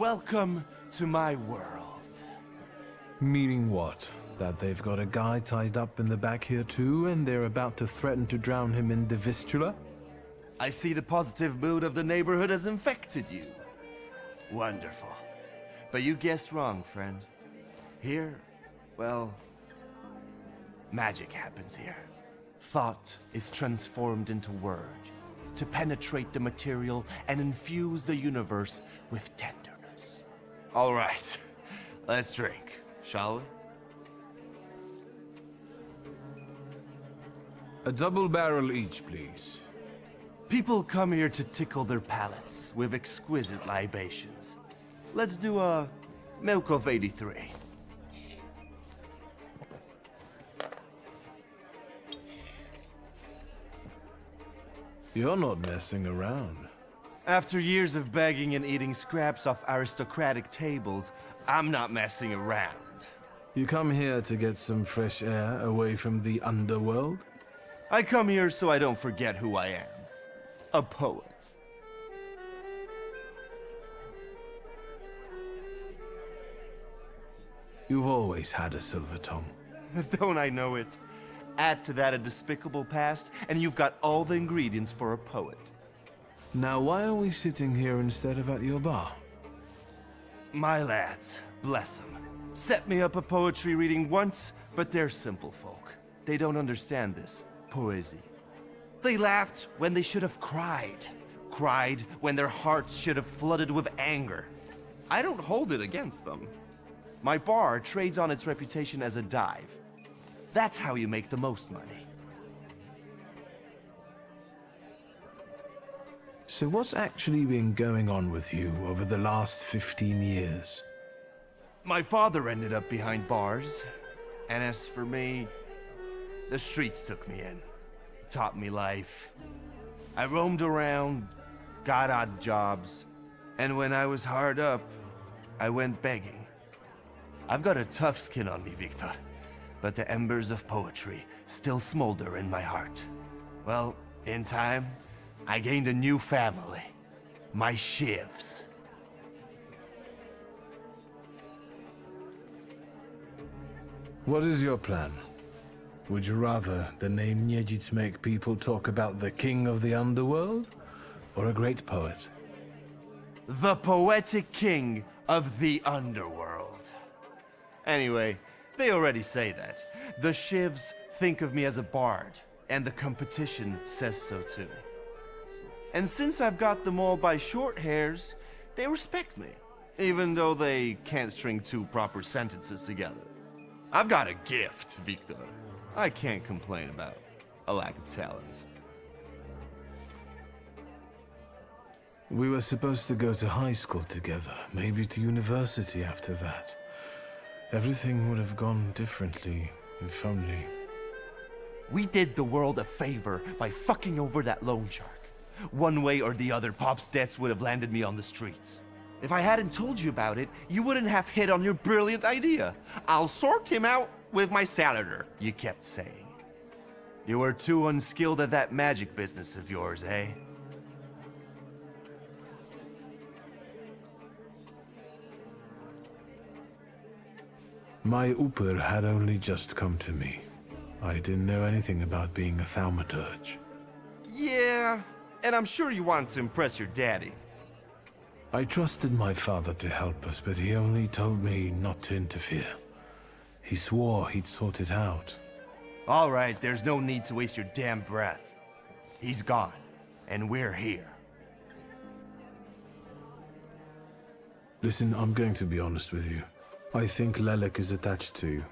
Welcome to my world. Meaning what? That they've got a guy tied up in the back here too, and they're about to threaten to drown him in the Vistula? I see the positive mood of the neighborhood has infected you. Wonderful. But you guessed wrong, friend. Here, well, magic happens here. Thought is transformed into word, to penetrate the material and infuse the universe with tenderness. All right, let's drink, shall we? A double barrel each, please. People come here to tickle their palates with exquisite libations. Let's do a milk of 83. You're not messing around. After years of begging and eating scraps off aristocratic tables, I'm not messing around. You come here to get some fresh air away from the underworld? I come here so I don't forget who I am. A poet. You've always had a silver tongue. Don't I know it? Add to that a despicable past, and you've got all the ingredients for a poet. Now why are we sitting here instead of at your bar? My lads, bless them, set me up a poetry reading once, but they're simple folk. They don't understand this poesy. They laughed when they should have cried. Cried when their hearts should have flooded with anger. I don't hold it against them. My bar trades on its reputation as a dive. That's how you make the most money. So what's actually been going on with you over the last 15 years? My father ended up behind bars, and as for me, the streets took me in, taught me life. I roamed around, got odd jobs, and when I was hard up, I went begging. I've got a tough skin on me, Victor, but the embers of poetry still smolder in my heart. Well, in time, I gained a new family, my shivs. What is your plan? Would you rather the name Neджиц make people talk about the king of the underworld, or a great poet? The poetic king of the underworld. Anyway, they already say that. The shivs think of me as a bard, and the competition says so too. And since I've got them all by short hairs, they respect me, even though they can't string two proper sentences together. I've got a gift, Victor. I can't complain about a lack of talent. We were supposed to go to high school together, maybe to university after that. Everything would have gone differently, if only. We did the world a favor by fucking over that loan shark. One way or the other, Pop's debts would have landed me on the streets. If I hadn't told you about it, you wouldn't have hit on your brilliant idea. I'll sort him out with my salader, you kept saying. You were too unskilled at that magic business of yours, eh? My Uper had only just come to me. I didn't know anything about being a Thaumaturge. Yeah, and I'm sure you wanted to impress your daddy. I trusted my father to help us, but he only told me not to interfere. He swore he'd sort it out. All right, there's no need to waste your damn breath. He's gone, and we're here. Listen, I'm going to be honest with you. I think Lelek is attached to you.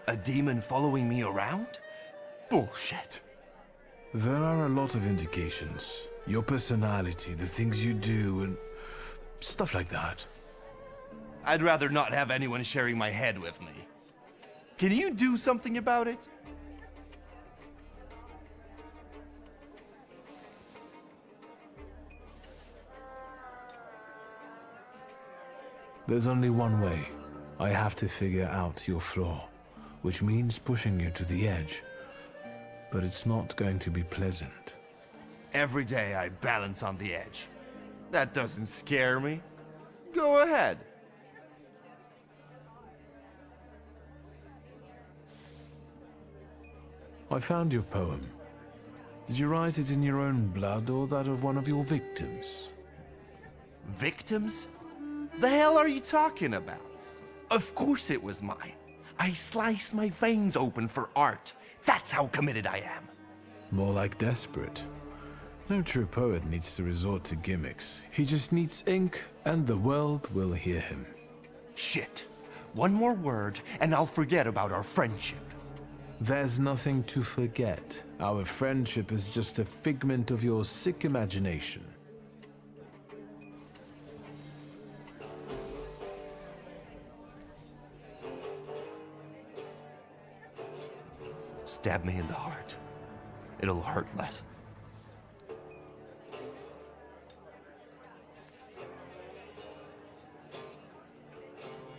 A demon following me around? Bullshit. There are a lot of indications. Your personality, the things you do, and stuff like that. I'd rather not have anyone sharing my head with me. Can you do something about it? There's only one way. I have to figure out your flaw, which means pushing you to the edge. But it's not going to be pleasant. Every day I balance on the edge. That doesn't scare me. Go ahead. I found your poem. Did you write it in your own blood or that of one of your victims? Victims? The hell are you talking about? Of course it was mine. I slice my veins open for art. That's how committed I am. More like desperate. No true poet needs to resort to gimmicks. He just needs ink, and the world will hear him. Shit. One more word, and I'll forget about our friendship. There's nothing to forget. Our friendship is just a figment of your sick imagination. Stab me in the heart. It'll hurt less.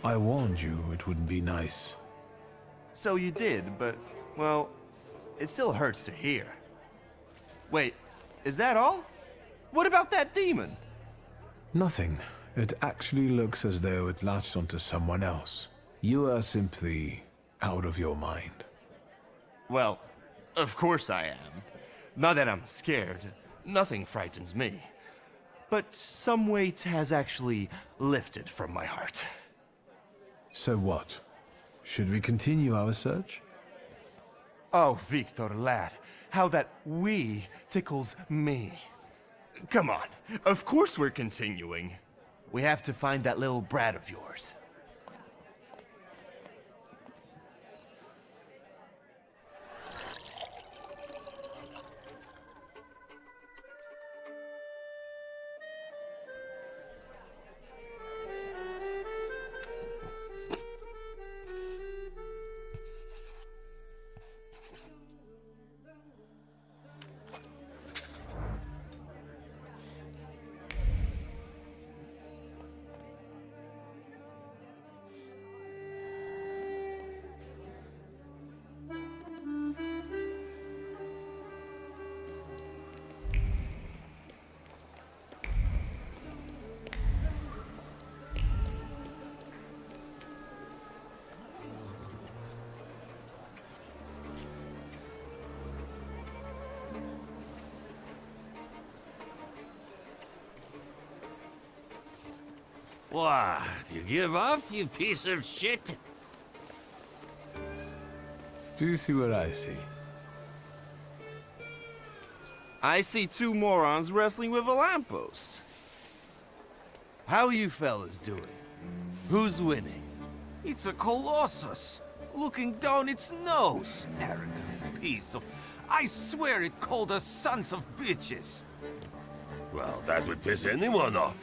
I warned you it wouldn't be nice. So you did, but, well, it still hurts to hear. Wait, is that all? What about that demon? Nothing. It actually looks as though it latched onto someone else. You are simply out of your mind. Well, of course I am. Not that I'm scared. Nothing frightens me. But some weight has actually lifted from my heart. So what? Should we continue our search? Oh, Victor, lad, how that "we" tickles me. Come on, of course we're continuing. We have to find that little brat of yours. What? You give up, you piece of shit? Do you see what I see? I see two morons wrestling with a lamppost. How you fellas doing? Who's winning? It's a colossus, looking down its nose. Arrogant piece of... I swear it called us sons of bitches. Well, that would piss anyone off.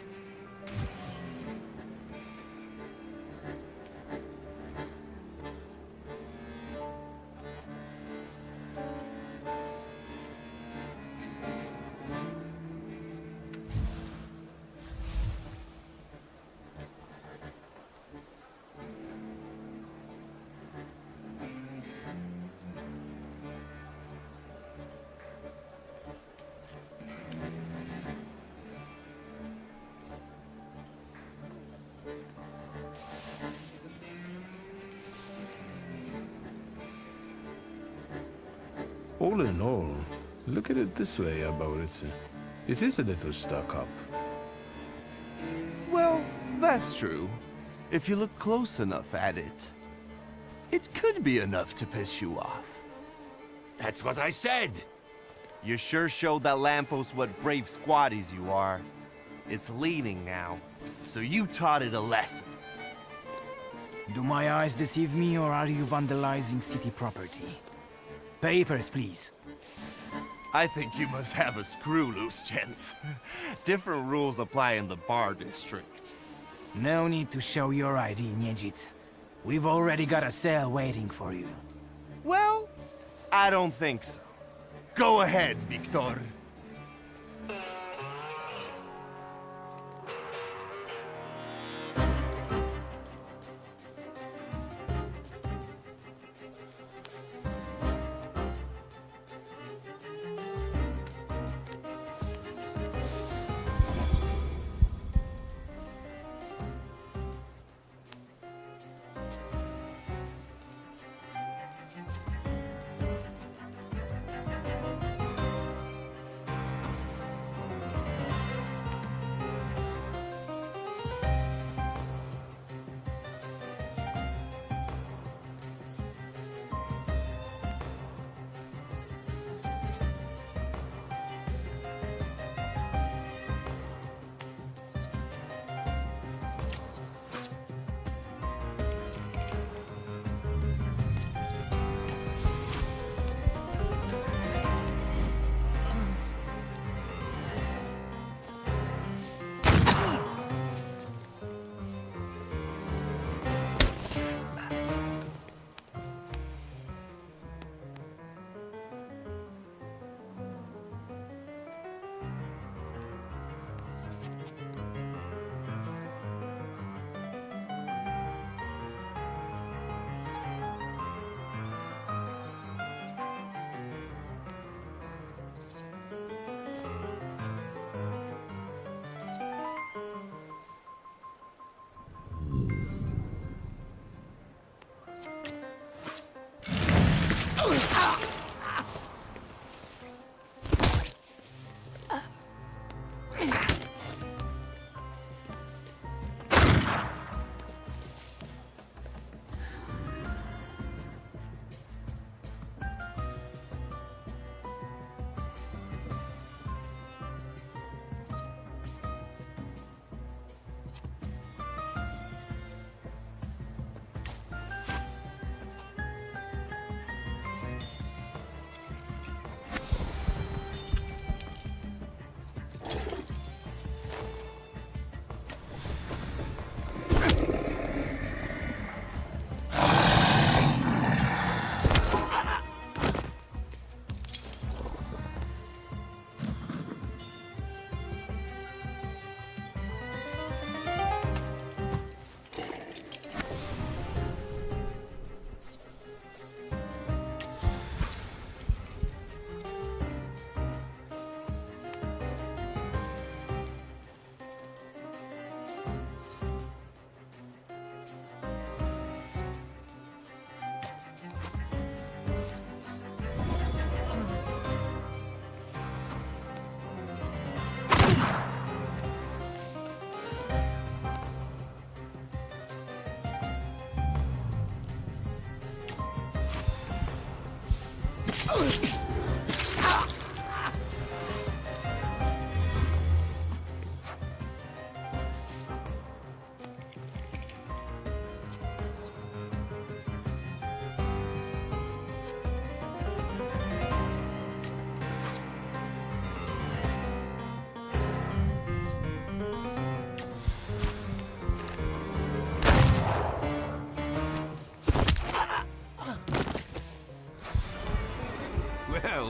All in all, look at it this way, Abauricii. It is a little stuck up. Well, that's true. If you look close enough at it, it could be enough to piss you off. That's what I said. You sure showed that lamppost what brave squatties you are. It's leaning now, so you taught it a lesson. Do my eyes deceive me, or are you vandalizing city property? Papers, please. I think you must have a screw loose, gents. Different rules apply in the bar district. No need to show your ID, Neджиц. We've already got a cell waiting for you. Well, I don't think so. Go ahead, Victor.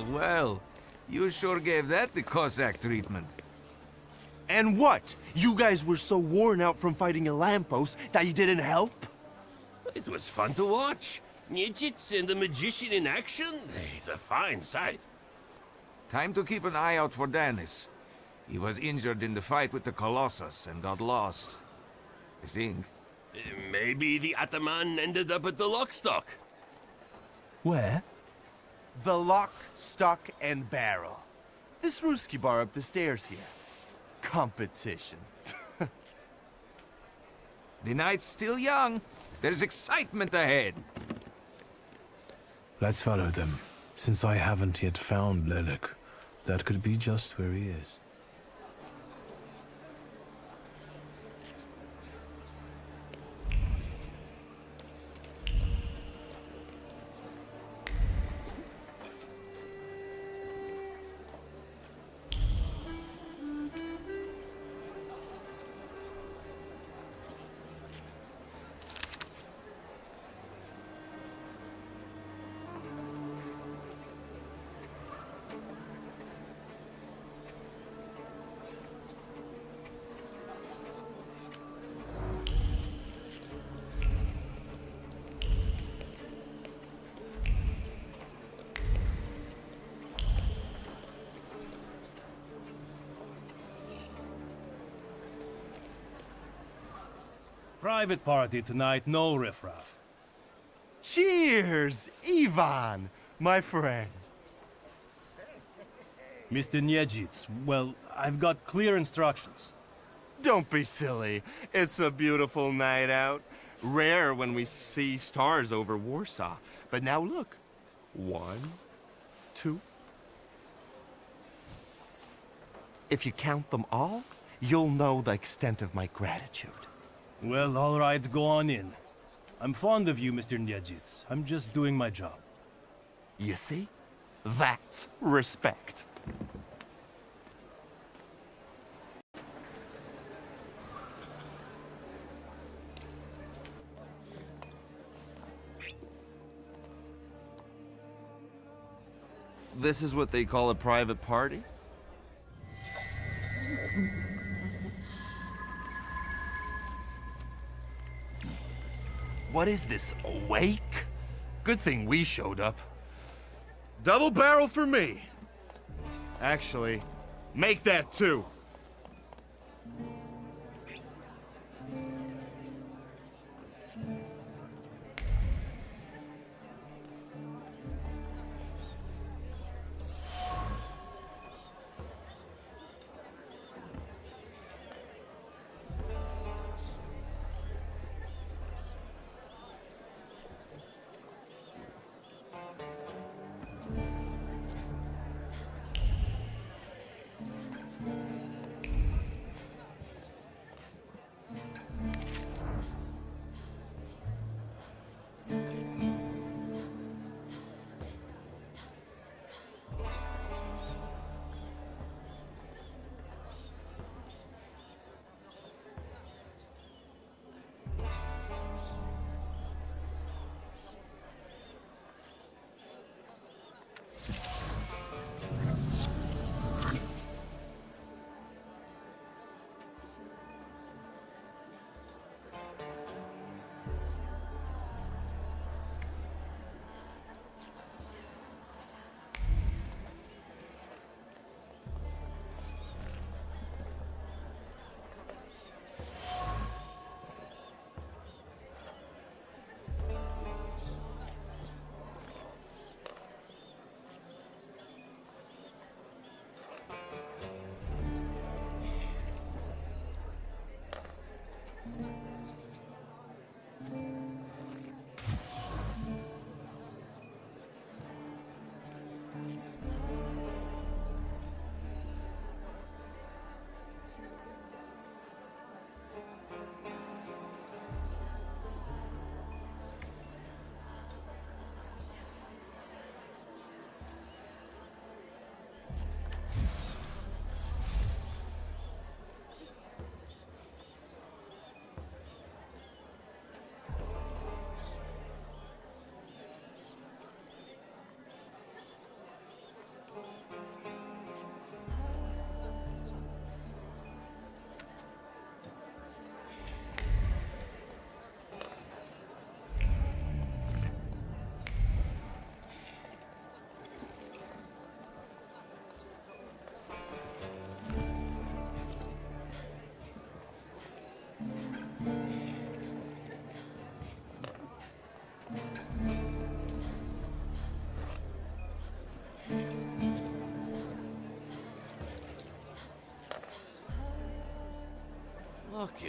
Well, you sure gave that the Cossack treatment. And what? You guys were so worn out from fighting a lamppost that you didn't help? It was fun to watch. Neджиц and the magician in action, it's a fine sight. Time to keep an eye out for Danis. He was injured in the fight with the Colossus and got lost. I think. Maybe the Ataman ended up at the Lockstock. Where? The Lock, Stock, and Barrel. This Ruski bar up the stairs here. Competition. The night's still young. There's excitement ahead. Let's follow them. Since I haven't yet found Lelek, that could be just where he is. Private party tonight, no riffraff. Cheers, Ivan, my friend. Mr. Neджиц, well, I've got clear instructions. Don't be silly. It's a beautiful night out. Rare when we see stars over Warsaw. But now look. 1, 2. If you count them all, you'll know the extent of my gratitude. Well, all right, go on in. I'm fond of you, Mr. Neджиц. I'm just doing my job. You see? That's respect. This is what they call a private party? What is this, a wake? Good thing we showed up. Double barrel for me. Actually, make that 2.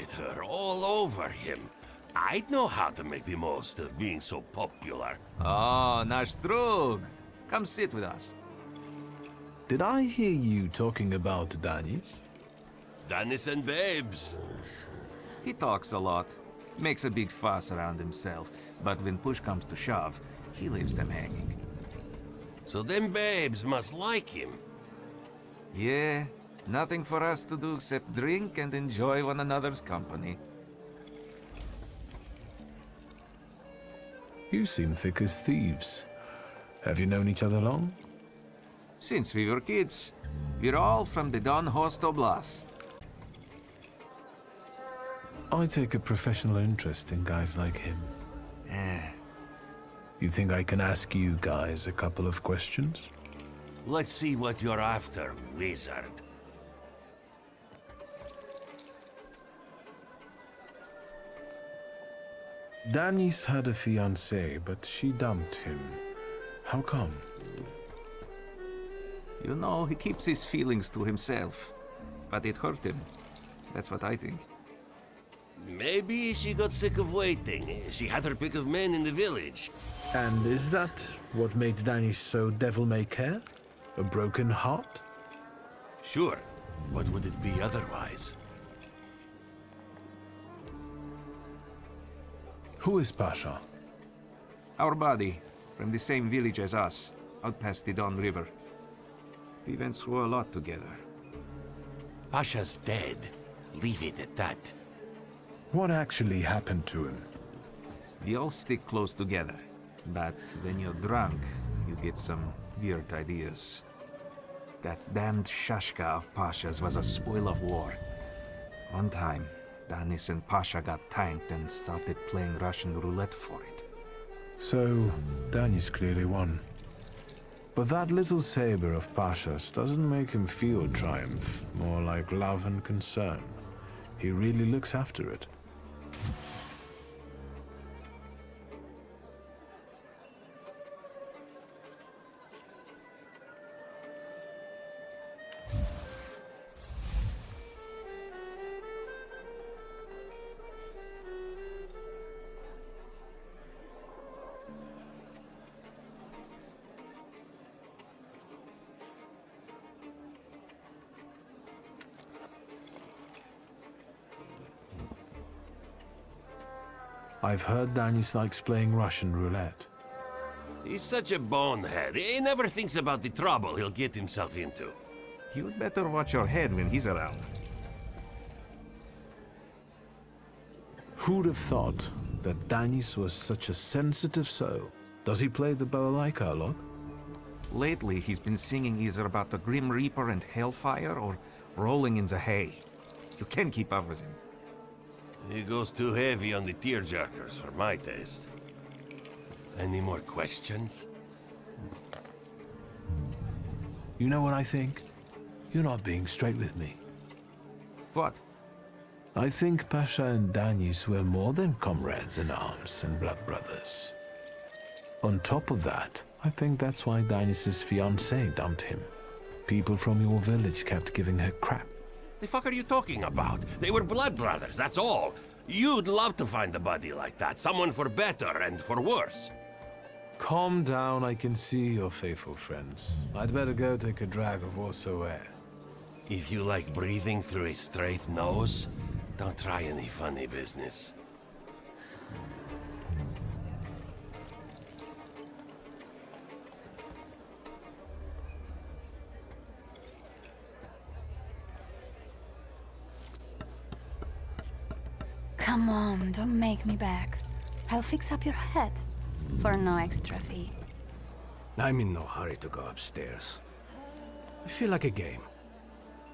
at her, all over him. I'd know how to make the most of being so popular. Oh, nasz drug. Come sit with us. Did I hear you talking about Danis? Danis and babes. He talks a lot, makes a big fuss around himself, but when push comes to shove, he leaves them hanging. So them babes must like him. Yeah, nothing for us to do except drink and enjoy one another's company. You seem thick as thieves. Have you known each other long? Since we were kids, we're all from the Don Host Oblast. I take a professional interest in guys like him. You think I can ask you guys a couple of questions? Let's see what you're after, wizard. Danis had a fiancée, but she dumped him. How come? You know, he keeps his feelings to himself. But it hurt him. That's what I think. Maybe she got sick of waiting. She had her pick of men in the village. And is that what made Danis so devil-may-care? A broken heart? Sure. What would it be otherwise? Who is Pasha? Our buddy, from the same village as us, out past the Don River. We went through a lot together. Pasha's dead. Leave it at that. What actually happened to him? We all stick close together. But when you're drunk, you get some weird ideas. That damned Shashka of Pasha's was a spoil of war. One time, Danis and Pasha got tanked and started playing Russian roulette for it. So, Danis clearly won. But that little saber of Pasha's doesn't make him feel triumph, more like love and concern. He really looks after it. I've heard Danis likes playing Russian roulette. He's such a bonehead. He never thinks about the trouble he'll get himself into. You'd better watch your head when he's around. Who'd have thought that Danis was such a sensitive soul? Does he play the balalaika a lot? Lately, he's been singing either about the Grim Reaper and Hellfire or rolling in the hay. You can't keep up with him. He goes too heavy on the tearjerkers for my taste. Any more questions? You know what I think? You're not being straight with me. What? I think Pasha and Danis were more than comrades in arms and blood brothers. On top of that, I think that's why Danis' fiancée dumped him. People from your village kept giving her crap. The fuck are you talking about? They were blood brothers, that's all. You'd love to find a buddy like that. Someone for better and for worse. Calm down, I can see your faithful friends. I'd better go take a drag of Warsaw air. If you like breathing through a straight nose, don't try any funny business. Come on, don't make me beg. I'll fix up your head for no extra fee. I'm in no hurry to go upstairs. I feel like a game.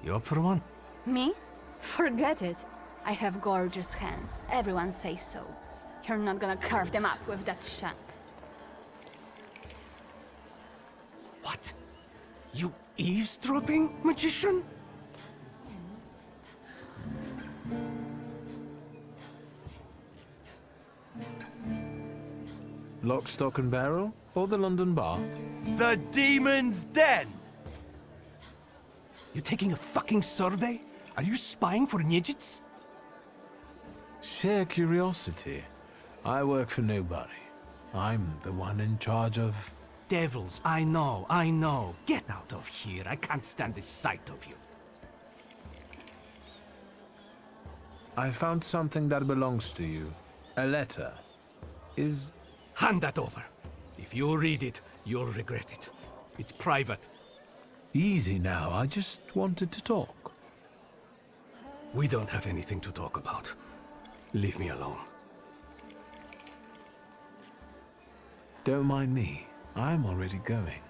You up for one? Me? Forget it. I have gorgeous hands. Everyone says so. You're not gonna carve them up with that shank. What? You eavesdropping, magician? Lock, stock and barrel? Or the London bar? The demon's den! You taking a fucking survey? Are you spying for Neджиц? Sheer curiosity. I work for nobody. I'm the one in charge of... Devils, I know. Get out of here. I can't stand the sight of you. I found something that belongs to you. A letter. Is... Hand that over. If you read it, you'll regret it. It's private. Easy now, I just wanted to talk. We don't have anything to talk about. Leave me alone. Don't mind me. I'm already going.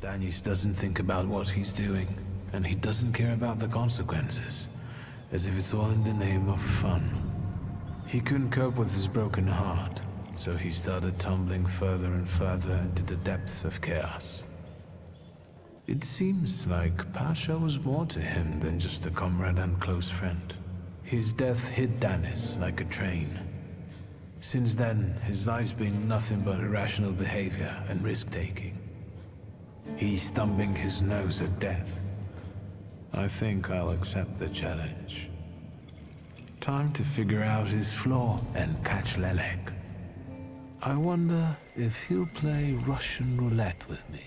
Danis doesn't think about what he's doing, and he doesn't care about the consequences, as if it's all in the name of fun. He couldn't cope with his broken heart, so he started tumbling further and further into the depths of chaos. It seems like Pasha was more to him than just a comrade and close friend. His death hit Danis like a train. Since then, his life's been nothing but irrational behavior and risk-taking. He's thumbing his nose at death. I think I'll accept the challenge. Time to figure out his flaw and catch Lelek. I wonder if he'll play Russian roulette with me.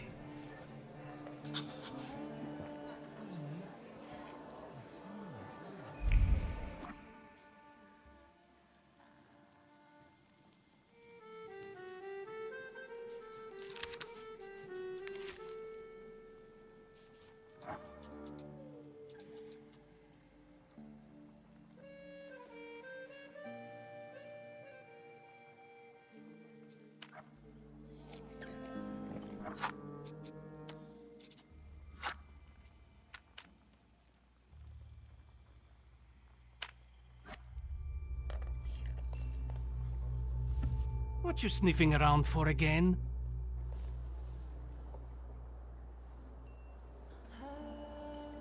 What you sniffing around for again?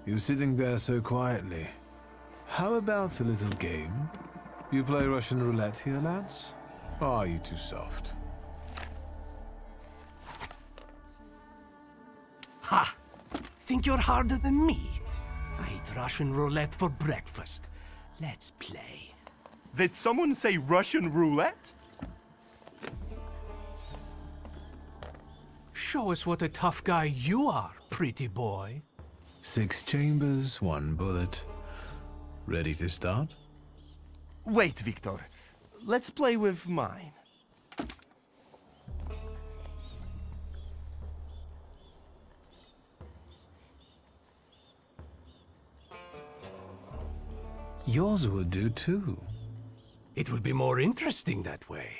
You're sitting there so quietly. How about a little game? You play Russian roulette here, lads? Or are you too soft? Ha! Think you're harder than me? I eat Russian roulette for breakfast. Let's play. Did someone say Russian roulette? Show us what a tough guy you are, pretty boy. 6 chambers, 1 bullet. Ready to start? Wait, Victor. Let's play with mine. Yours will do too. It will be more interesting that way.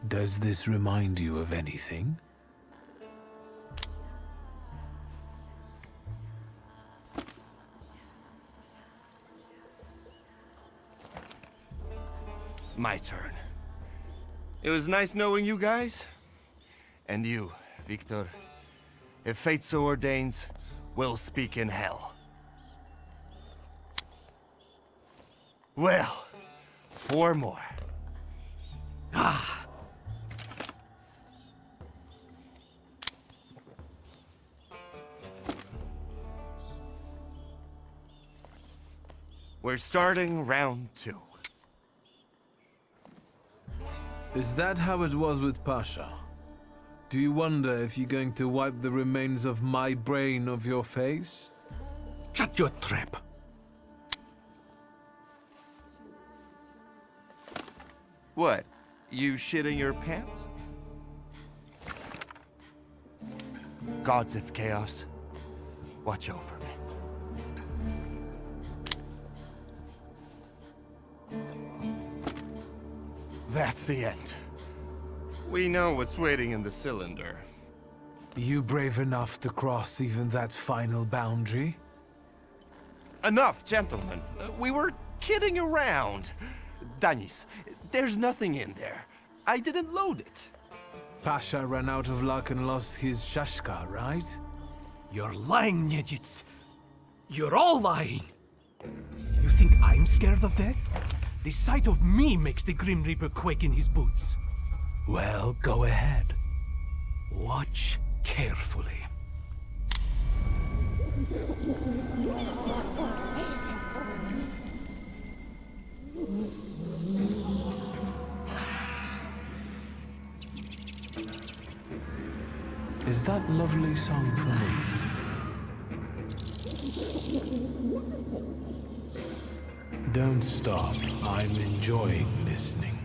Does this remind you of anything? My turn. It was nice knowing you guys. And you, Victor. If fate so ordains, we'll speak in hell. Well, 4 more. Ah! We're starting round 2. Is that how it was with Pasha? Do you wonder if you're going to wipe the remains of my brain off your face? Shut your trap! What? You shitting your pants? Gods of Chaos, watch over me. That's the end. We know what's waiting in the cylinder. You brave enough to cross even that final boundary? Enough, gentlemen. We were kidding around. Danis, there's nothing in there. I didn't load it. Pasha ran out of luck and lost his shashka, right? You're lying, Neджиц. You're all lying. You think I'm scared of death? The sight of me makes the Grim Reaper quake in his boots. Well, go ahead. Watch carefully. Is that lovely song for me? Don't stop. I'm enjoying listening.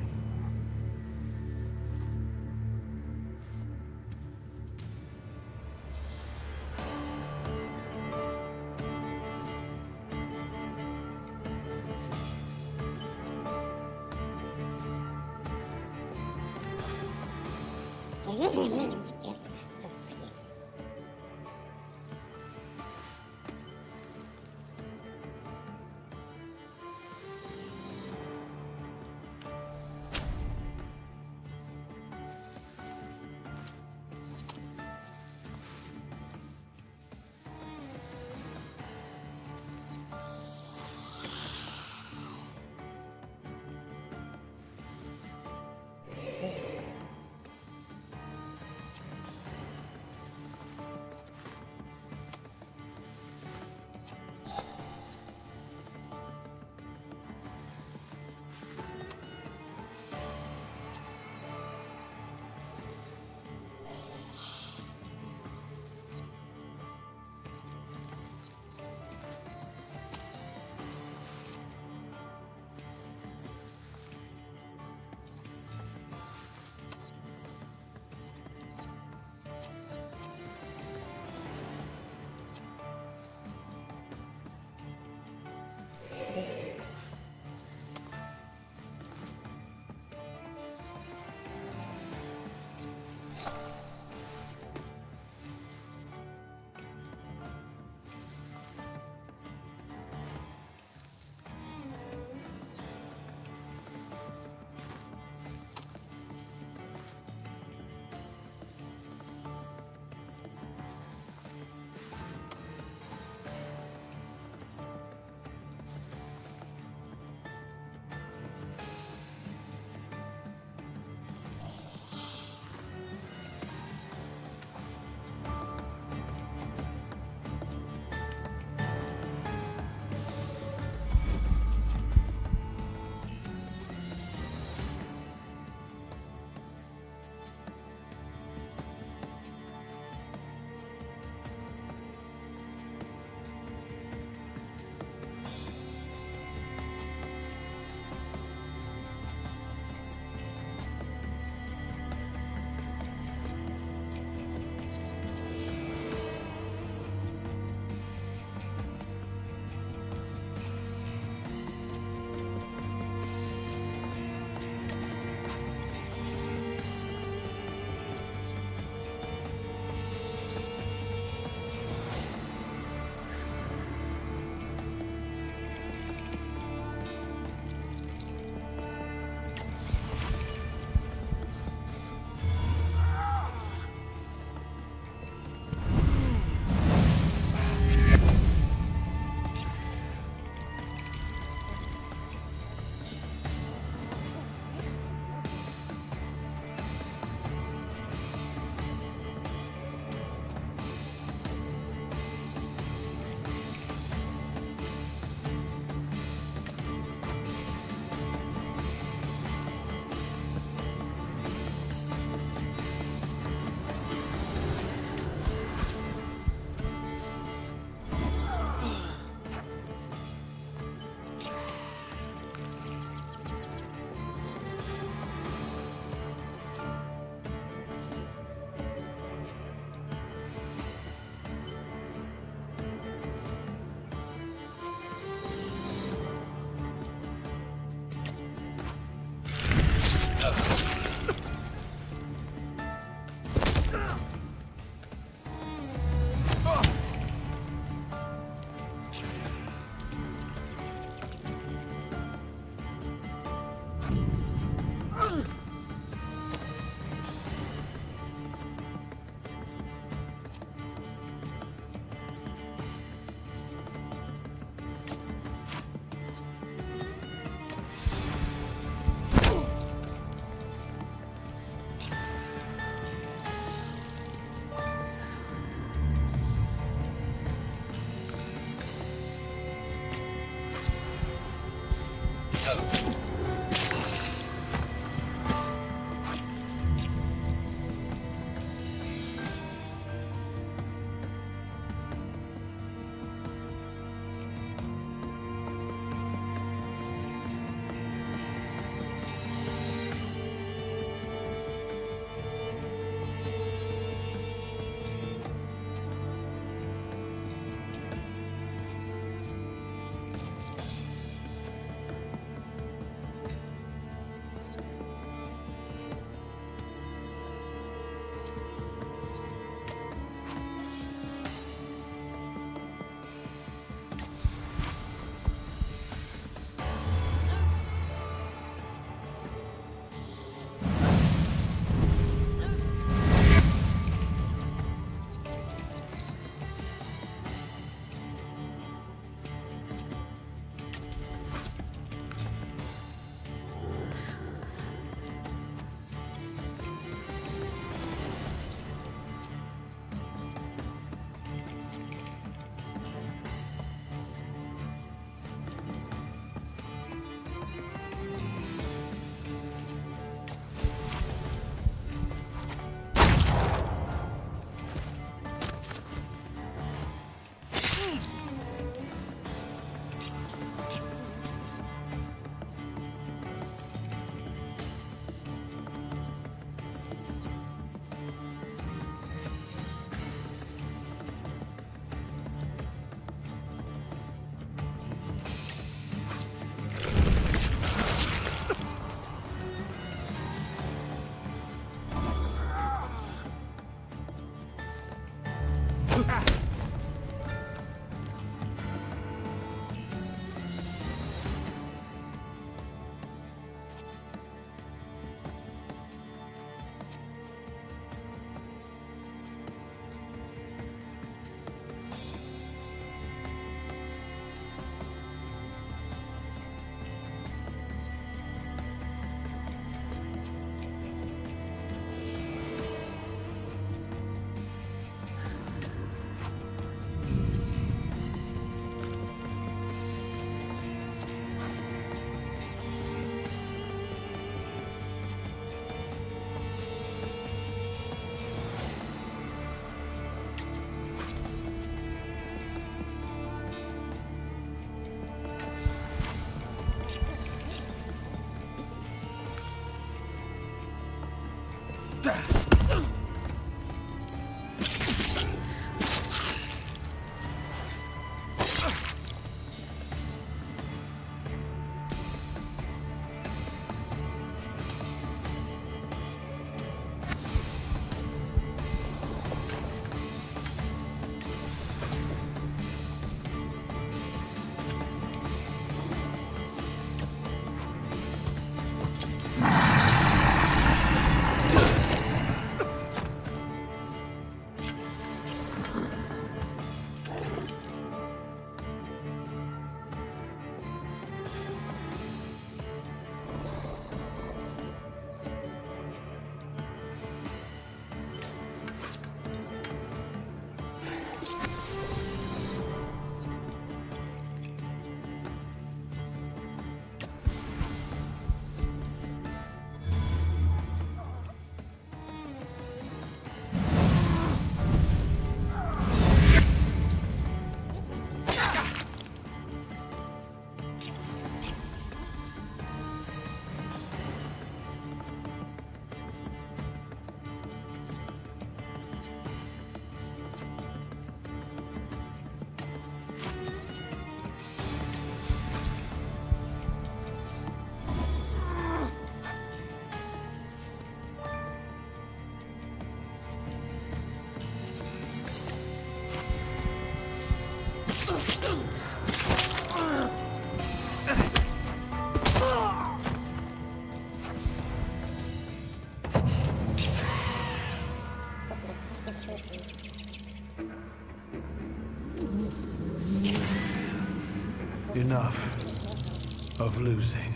Enough of losing.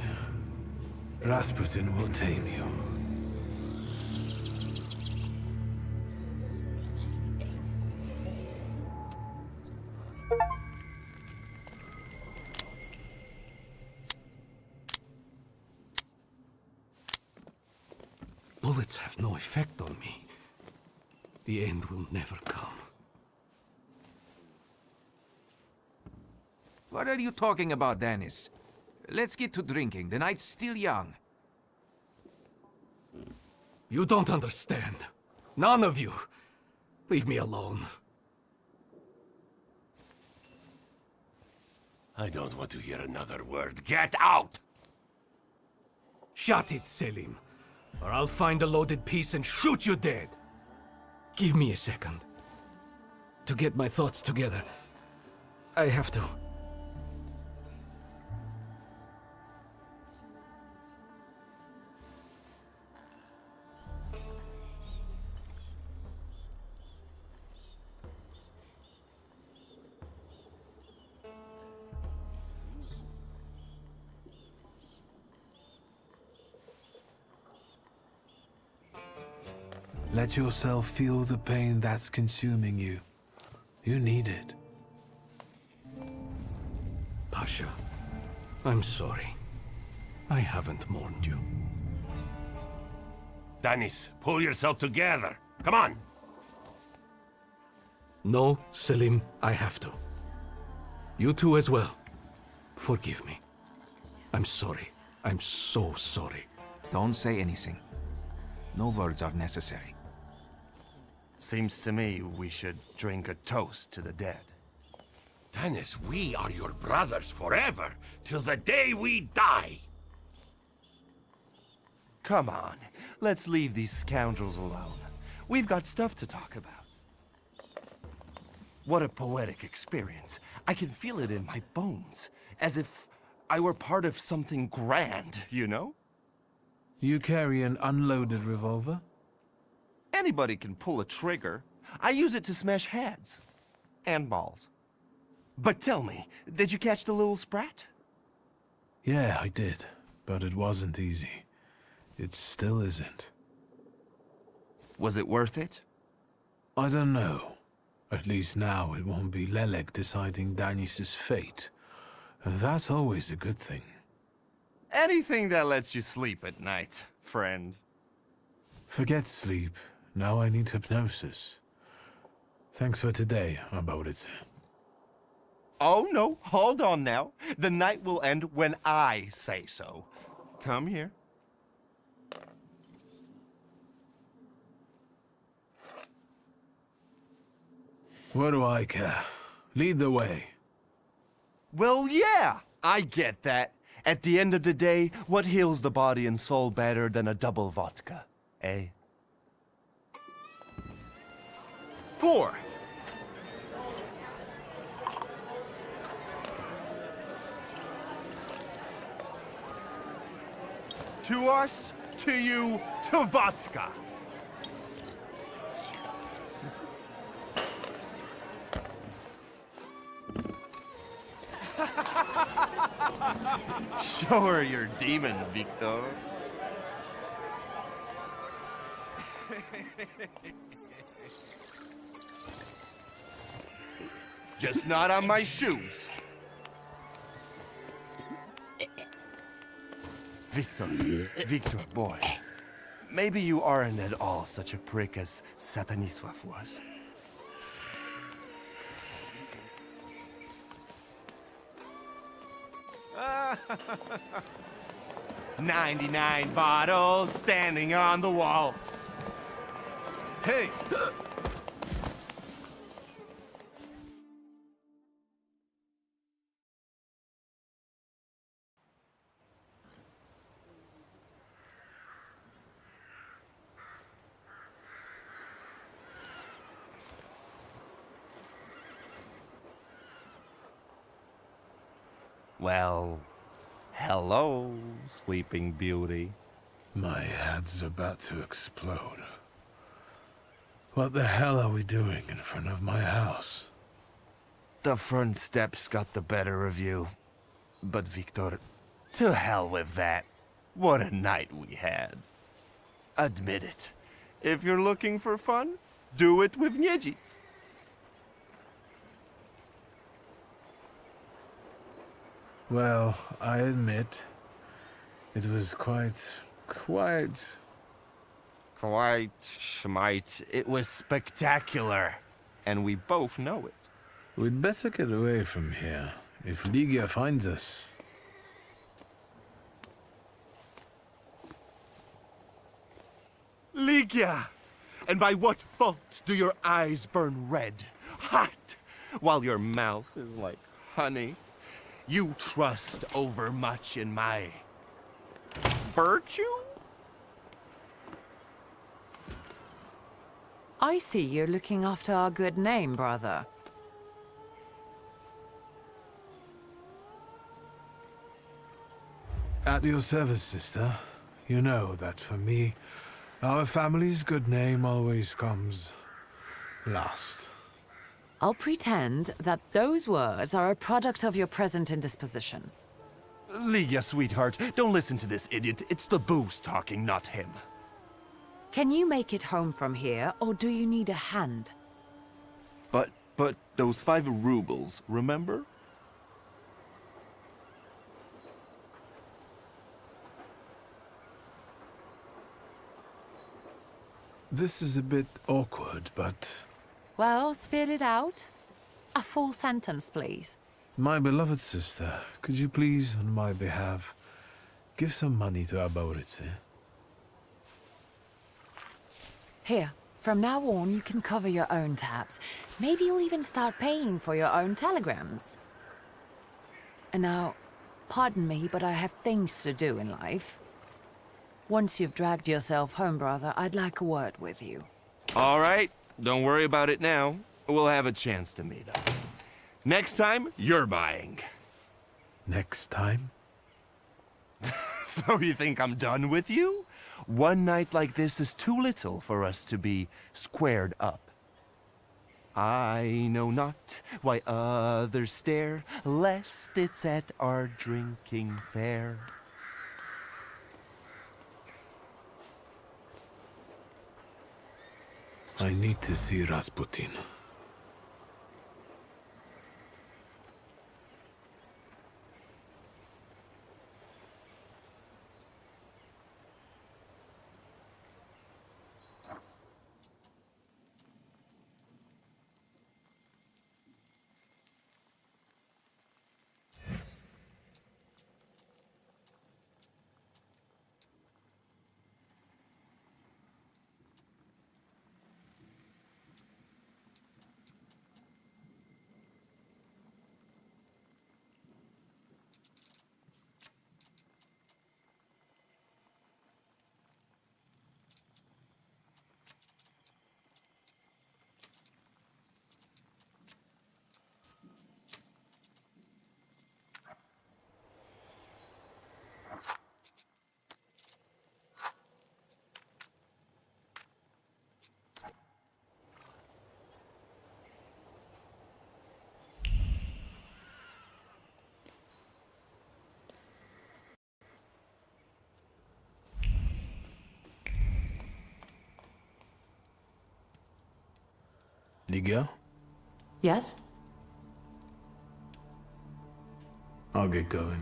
Rasputin will tame you. bullets have no effect on me, the end will never come. What are you talking about, Dennis? Let's get to drinking. The night's still young. You don't understand. None of you. Leave me alone. I don't want to hear another word. Get out! Shut it, Selim. Or I'll find a loaded piece and shoot you dead. Give me a second. To get my thoughts together. I have to. Let yourself feel the pain that's consuming you. You need it. Pasha, I'm sorry. I haven't mourned you. Dennis, pull yourself together. Come on! No, Selim, I have to. You too as well. Forgive me. I'm sorry. I'm so sorry. Don't say anything. No words are necessary. Seems to me we should drink a toast to the dead. Dennis, we are your brothers forever, till the day we die. Come on, let's leave these scoundrels alone. We've got stuff to talk about. What a poetic experience. I can feel it in my bones, as if I were part of something grand, you know? You carry an unloaded revolver? Anybody can pull a trigger. I use it to smash heads. And balls. But tell me, did you catch the little sprat? Yeah, I did. But it wasn't easy. It still isn't. Was it worth it? I don't know. At least now it won't be Lelek deciding Danis's fate. And that's always a good thing. Anything that lets you sleep at night, friend. Forget sleep. Now I need hypnosis. Thanks for today, Abauricii. Oh no, hold on now. The night will end when I say so. Come here. What do I care? Lead the way. Well, yeah, I get that. At the end of the day, what heals the body and soul better than a double vodka, eh? 4. To us, to you, to vodka. Show her your demon, Victor. Just not on my shoes. Victor, boy. Maybe you aren't at all such a prick as Satanisław was. 99 bottles standing on the wall. Hey! Well, hello, Sleeping Beauty. My head's about to explode. What the hell are we doing in front of my house? The front steps got the better of you. But Victor, to hell with that. What a night we had. Admit it. If you're looking for fun, do it with Neджиц. Well, I admit, it was quite... Quite, Schmite. It was spectacular. And we both know it. We'd better get away from here, if Ligia finds us. Ligia! And by what fault do your eyes burn red, hot, while your mouth is like honey? You trust overmuch in my virtue? I see you're looking after our good name, brother. At your service, sister. You know that for me, our family's good name always comes last. I'll pretend that those words are a product of your present indisposition. Ligia, sweetheart, don't listen to this idiot. It's the booze talking, not him. Can you make it home from here, or do you need a hand? But those 5 rubles, remember? This is a bit awkward, but... Well, spit it out. A full sentence, please. My beloved sister, could you please, on my behalf, give some money to Abauricii? Here, from now on, you can cover your own tabs. Maybe you'll even start paying for your own telegrams. And now, pardon me, but I have things to do in life. Once you've dragged yourself home, brother, I'd like a word with you. All right, don't worry about it now. We'll have a chance to meet up. Next time, you're buying. Next time? So you think I'm done with you? One night like this is too little for us to be squared up. I know not why others stare, lest it's at our drinking fair. I need to see Rasputin. Ligia? Yes? I'll get going.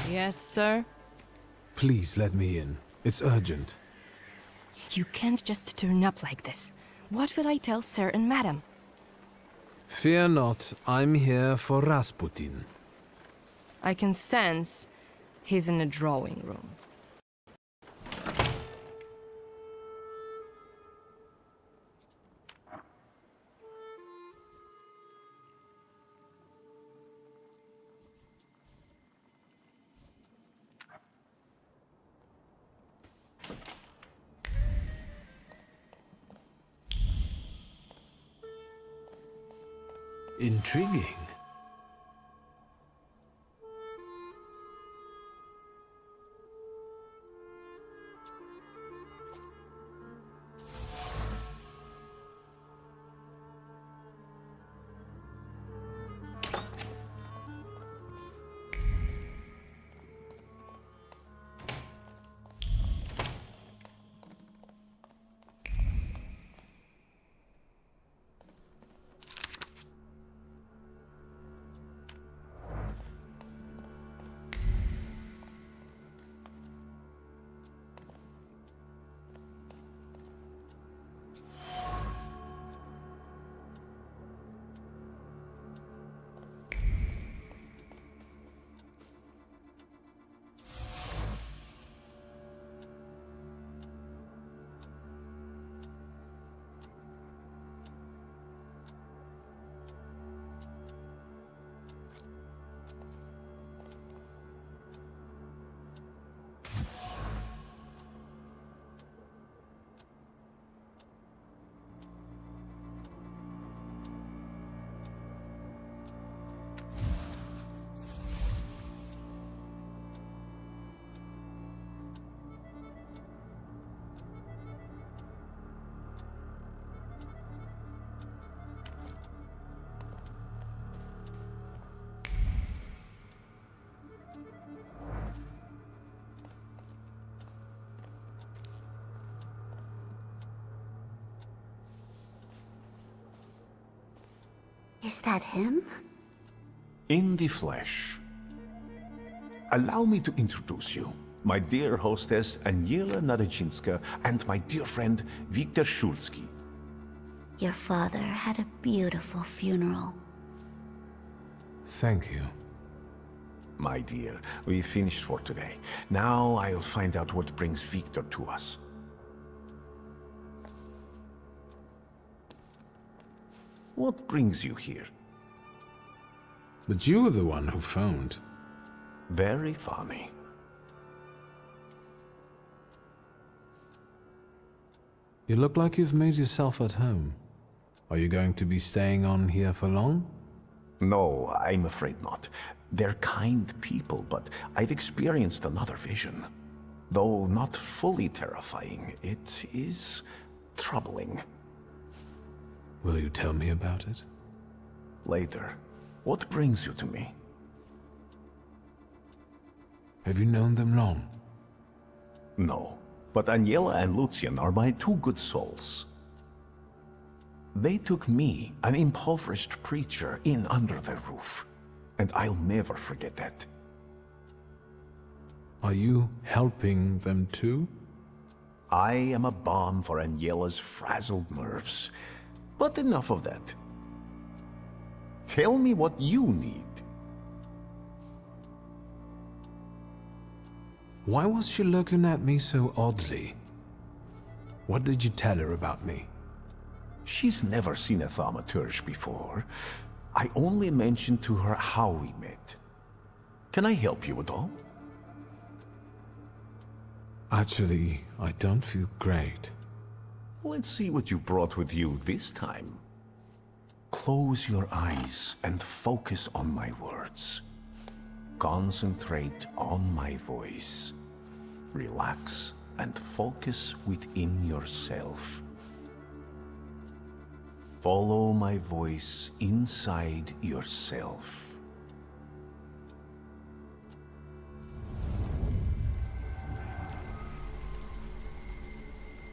Yes, sir? Please let me in. It's urgent. You can't just turn up like this. What will I tell sir and madam? Fear not, I'm here for Rasputin. I can sense he's in the drawing room. Intriguing. Is that him? In the flesh. Allow me to introduce you. My dear hostess, Aniela Nadezhinska, and my dear friend, Viktor Shulsky. Your father had a beautiful funeral. Thank you. My dear, we finished for today. Now I'll find out what brings Viktor to us. What brings you here? But you were the one who phoned. Very funny. You look like you've made yourself at home. Are you going to be staying on here for long? No, I'm afraid not. They're kind people, but I've experienced another vision. Though not fully terrifying, it is troubling. Will you tell me about it? Later. What brings you to me? Have you known them long? No, but Aniela and Lucian are my two good souls. They took me, an impoverished preacher, in under their roof, and I'll never forget that. Are you helping them too? I am a balm for Aniela's frazzled nerves. But enough of that. Tell me what you need. Why was she looking at me so oddly? What did you tell her about me? She's never seen a Thaumaturge before. I only mentioned to her how we met. Can I help you at all? Actually, I don't feel great. Let's see what you've brought with you this time. Close your eyes and focus on my words. Concentrate on my voice. Relax and focus within yourself. Follow my voice inside yourself.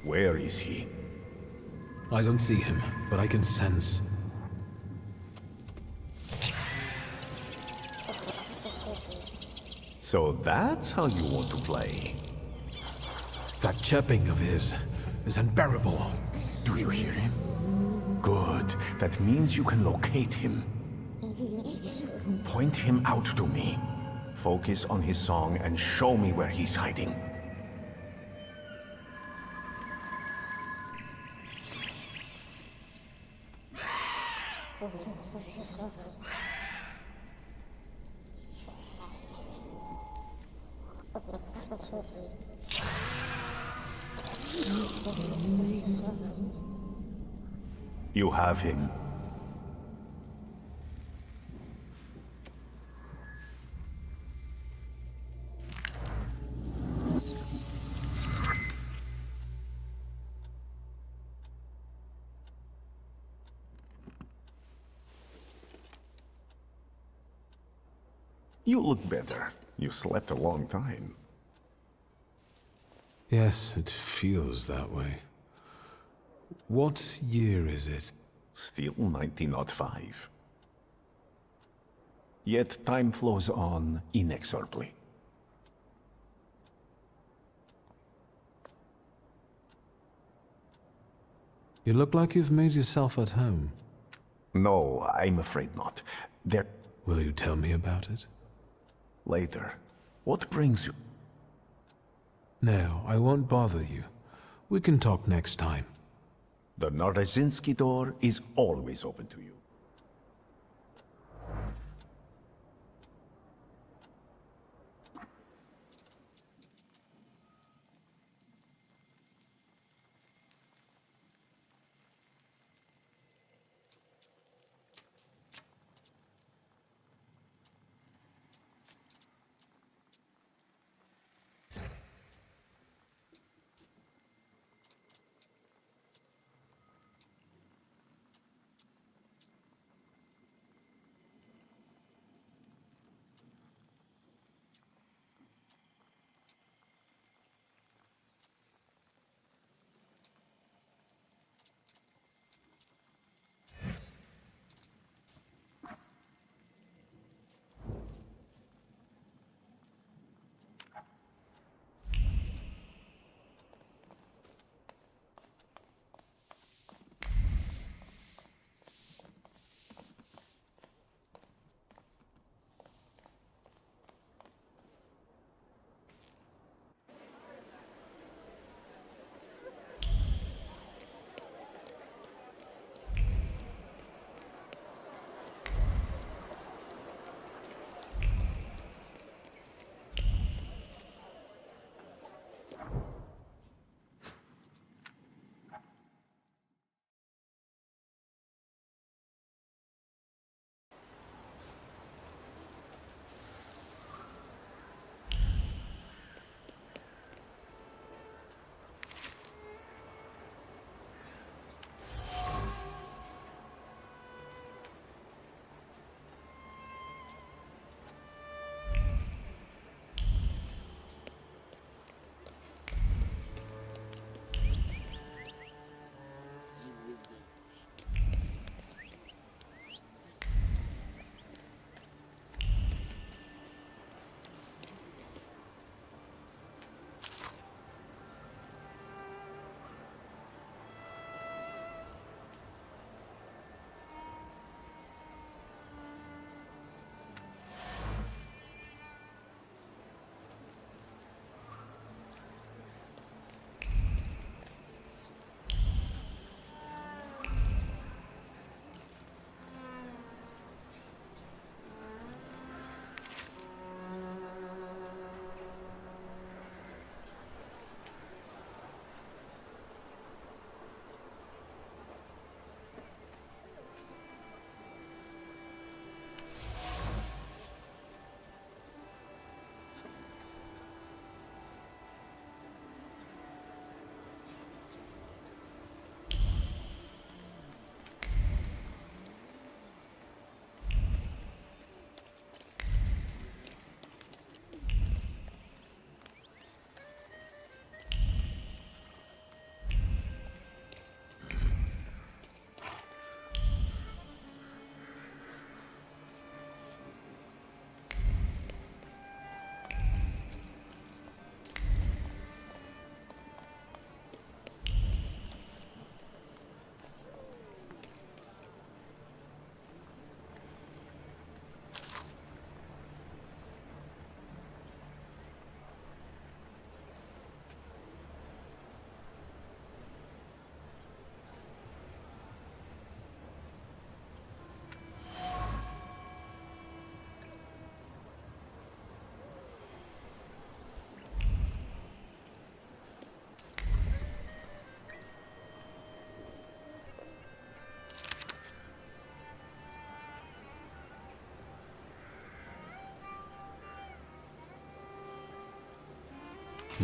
Where is he? I don't see him, but I can sense. So that's how you want to play. That chirping of his is unbearable. Do you hear him? Good. That means you can locate him. Point him out to me. Focus on his song and show me where he's hiding. You have him. You look better. You slept a long time. Yes, it feels that way. What year is it? Still 1905. Yet time flows on inexorably. You look like you've made yourself at home. No, I'm afraid not. There... Will you tell me about it? Later. What brings you? No, I won't bother you. We can talk next time. The Narazinski door is always open to you.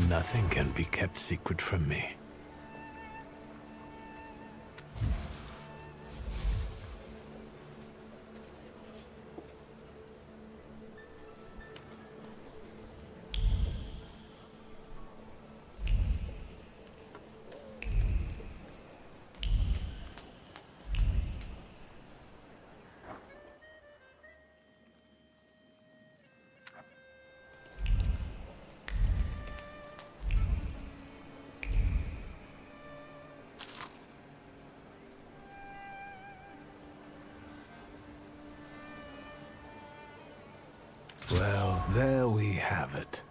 Nothing can be kept secret from me. Well, there we have it.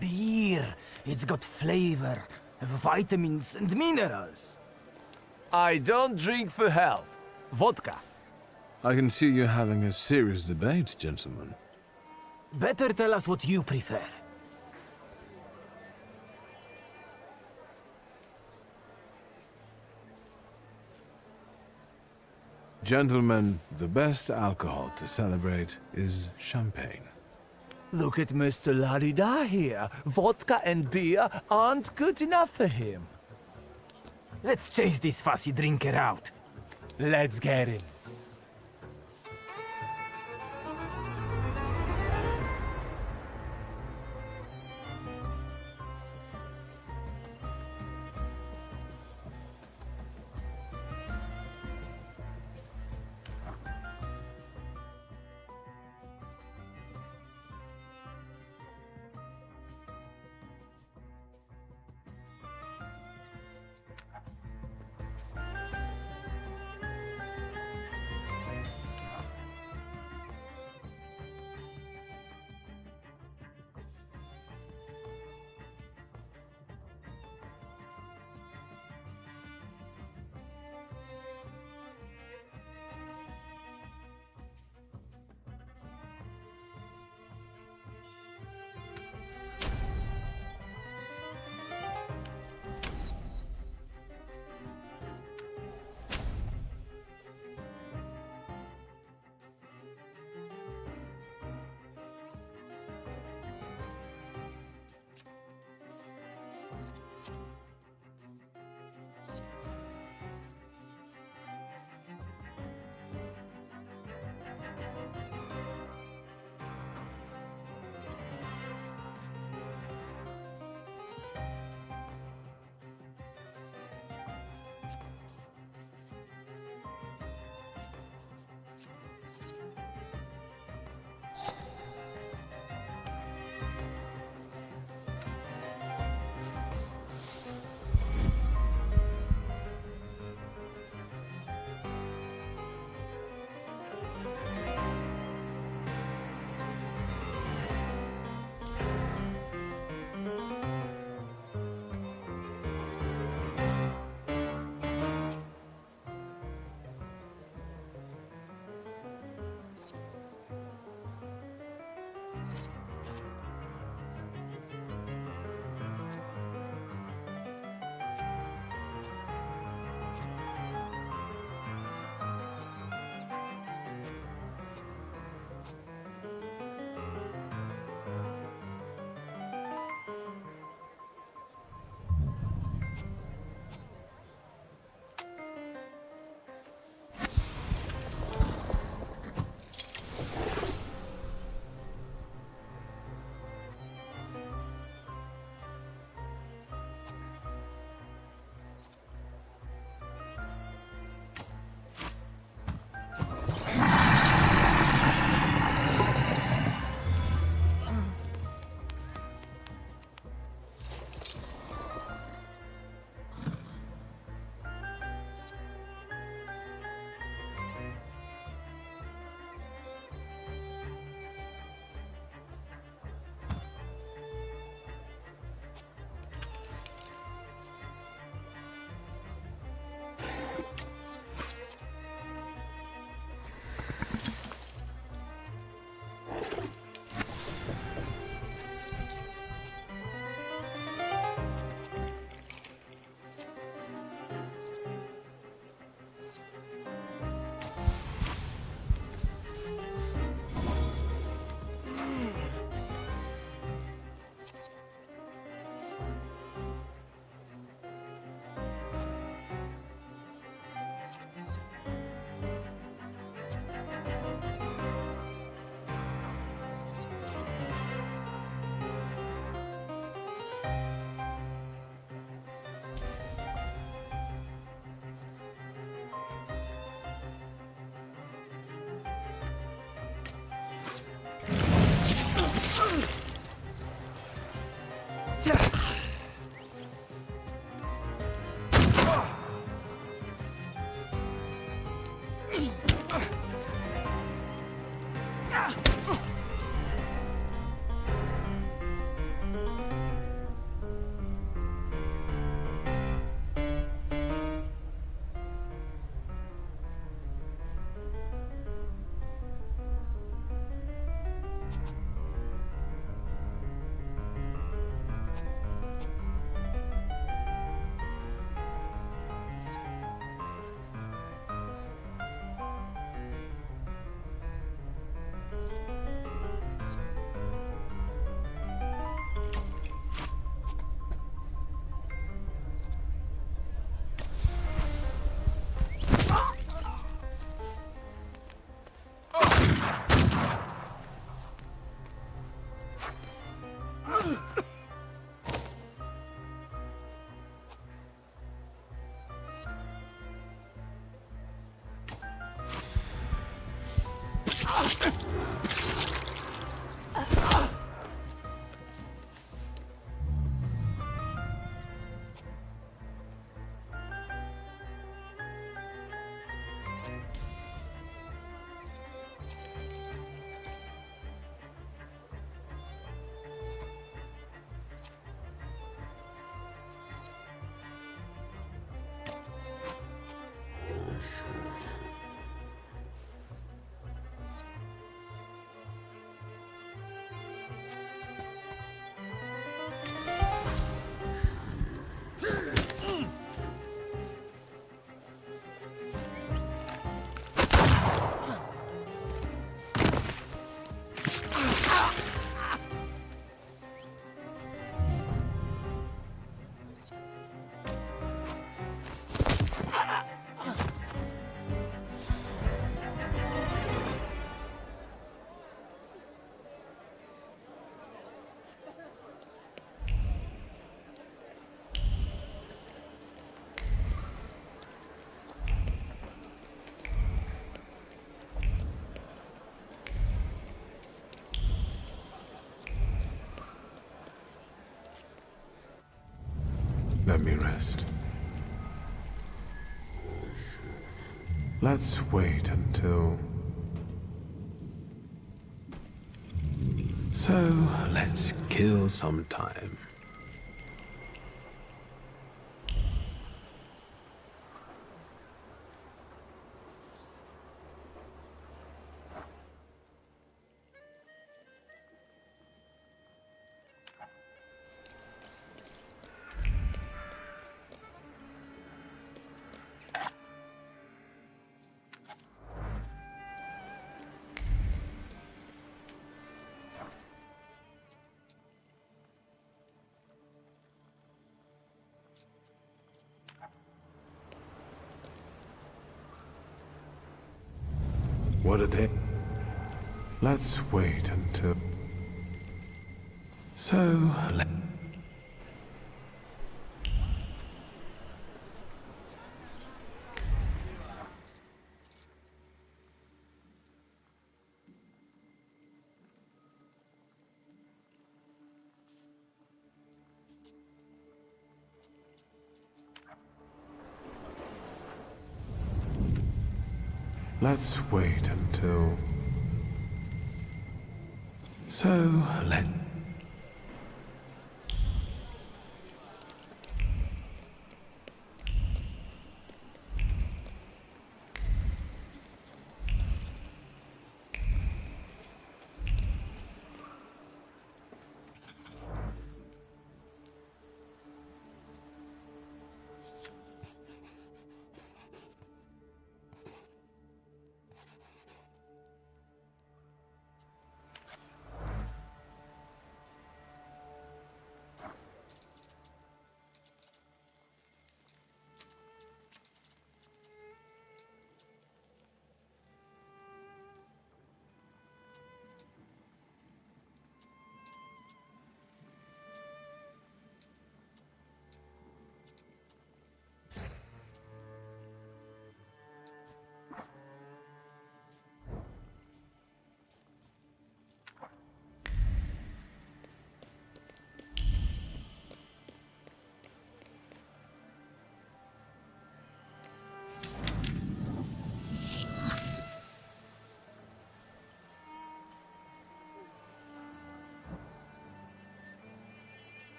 Beer. It's got flavor, vitamins and minerals. I don't drink for health. Vodka. I can see you're having a serious debate, gentlemen. Better tell us what you prefer. Gentlemen, the best alcohol to celebrate is champagne. Look at Mr. La-di-da here. Vodka and beer aren't good enough for him. Let's chase this fussy drinker out. Let's get him. Let me rest. Let's wait until... So, let's kill some time. What a day. Let's wait until... So, let's wait until... So, let...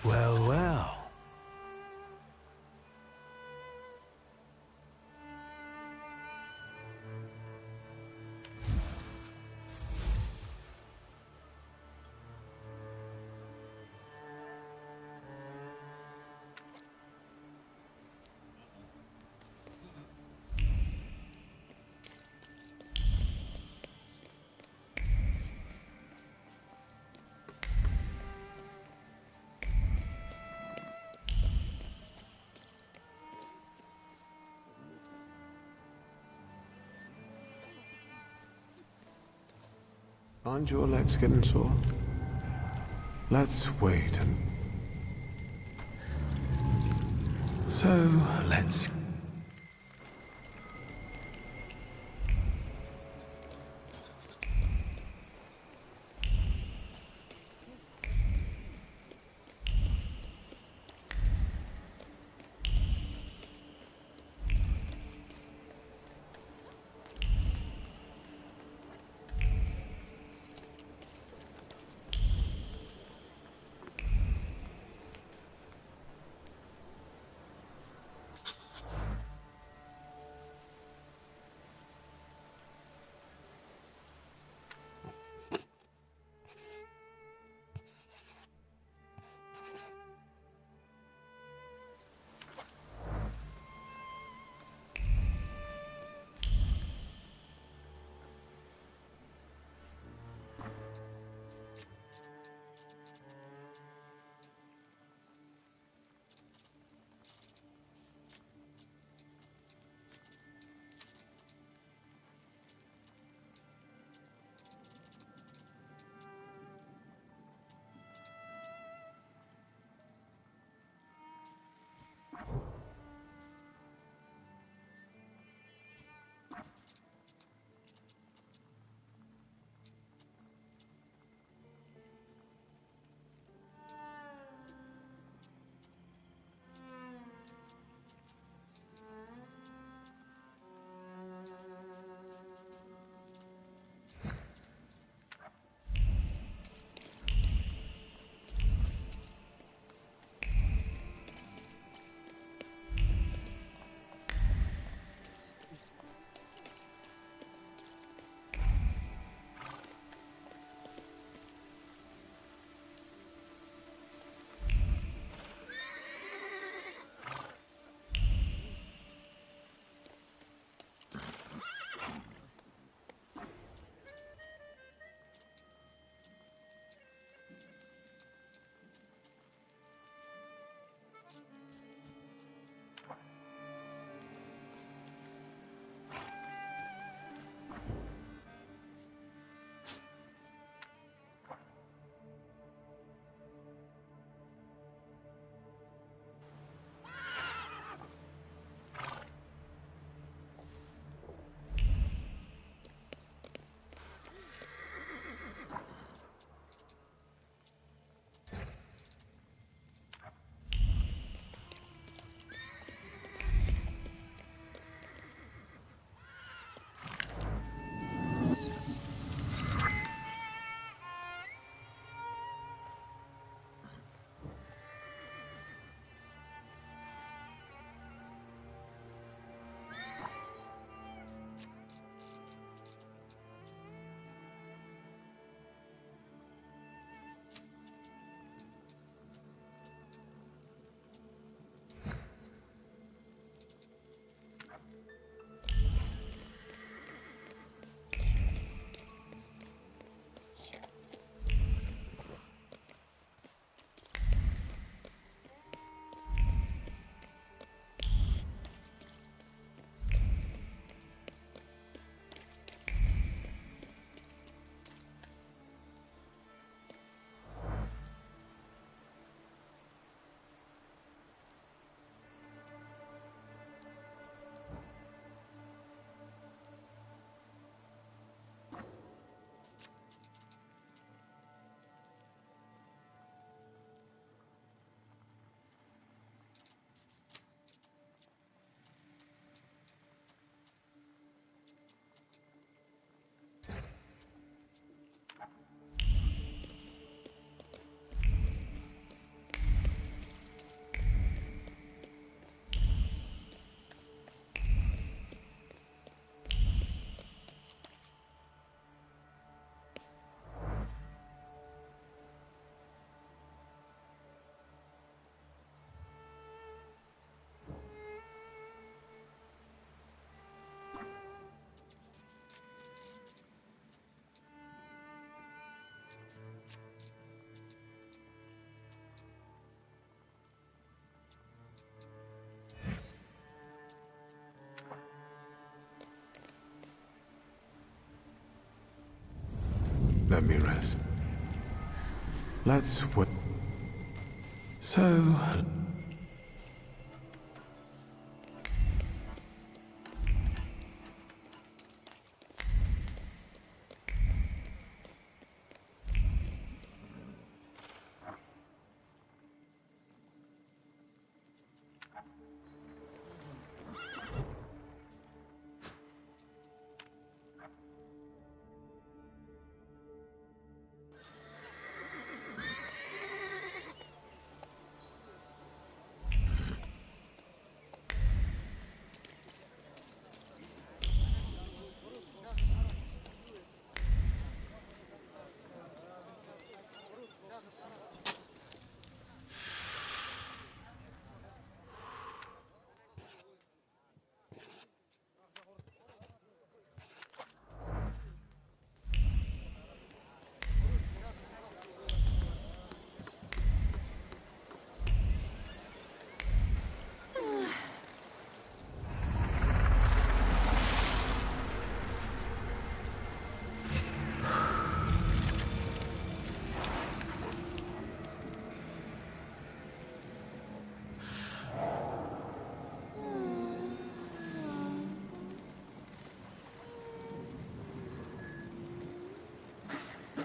Well, well. Aren't your legs getting sore? Let's wait and... So, let's... Let me rest. Let's wait. So...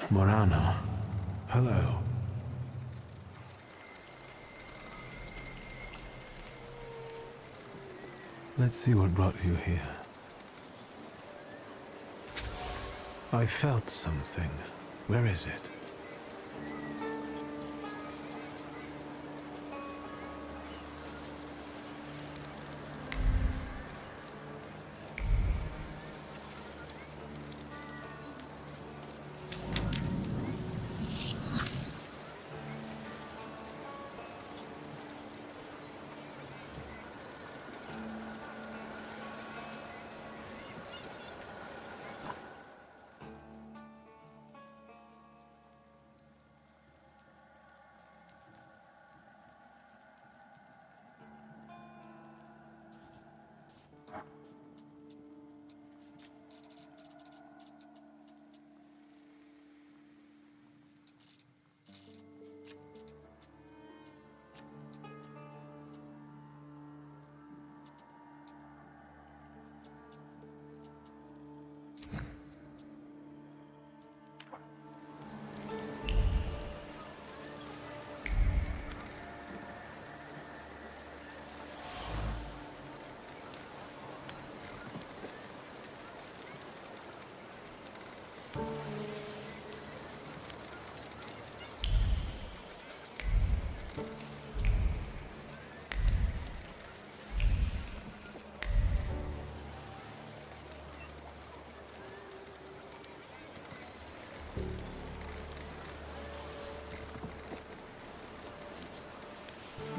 Morano. Hello. Let's see what brought you here. I felt something. Where is it?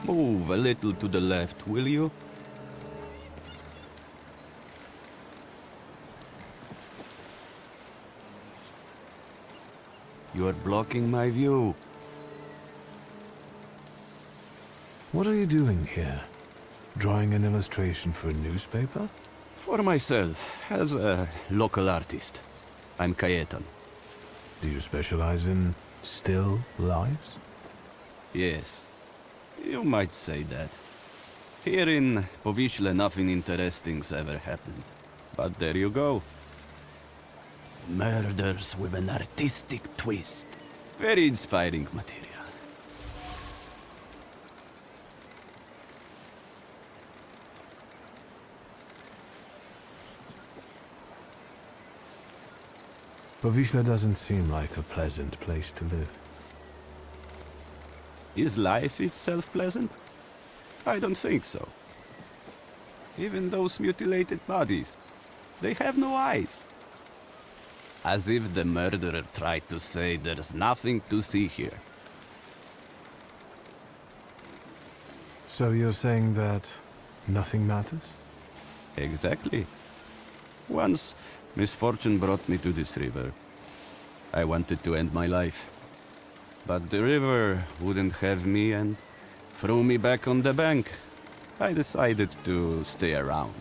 Move a little to the left, will you? You are blocking my view. What are you doing here? Drawing an illustration for a newspaper? For myself, as a local artist. I'm Cayetan. Do you specialize in still lives? Yes. You might say that. Here in Powiśle nothing interesting's ever happened. But there you go. Murders with an artistic twist. Very inspiring material. Powiśle doesn't seem like a pleasant place to live. Is life itself pleasant? I don't think so. Even those mutilated bodies, they have no eyes. As if the murderer tried to say there's nothing to see here. So you're saying that nothing matters? Exactly. Once, misfortune brought me to this river. I wanted to end my life. But the river wouldn't have me and threw me back on the bank. I decided to stay around.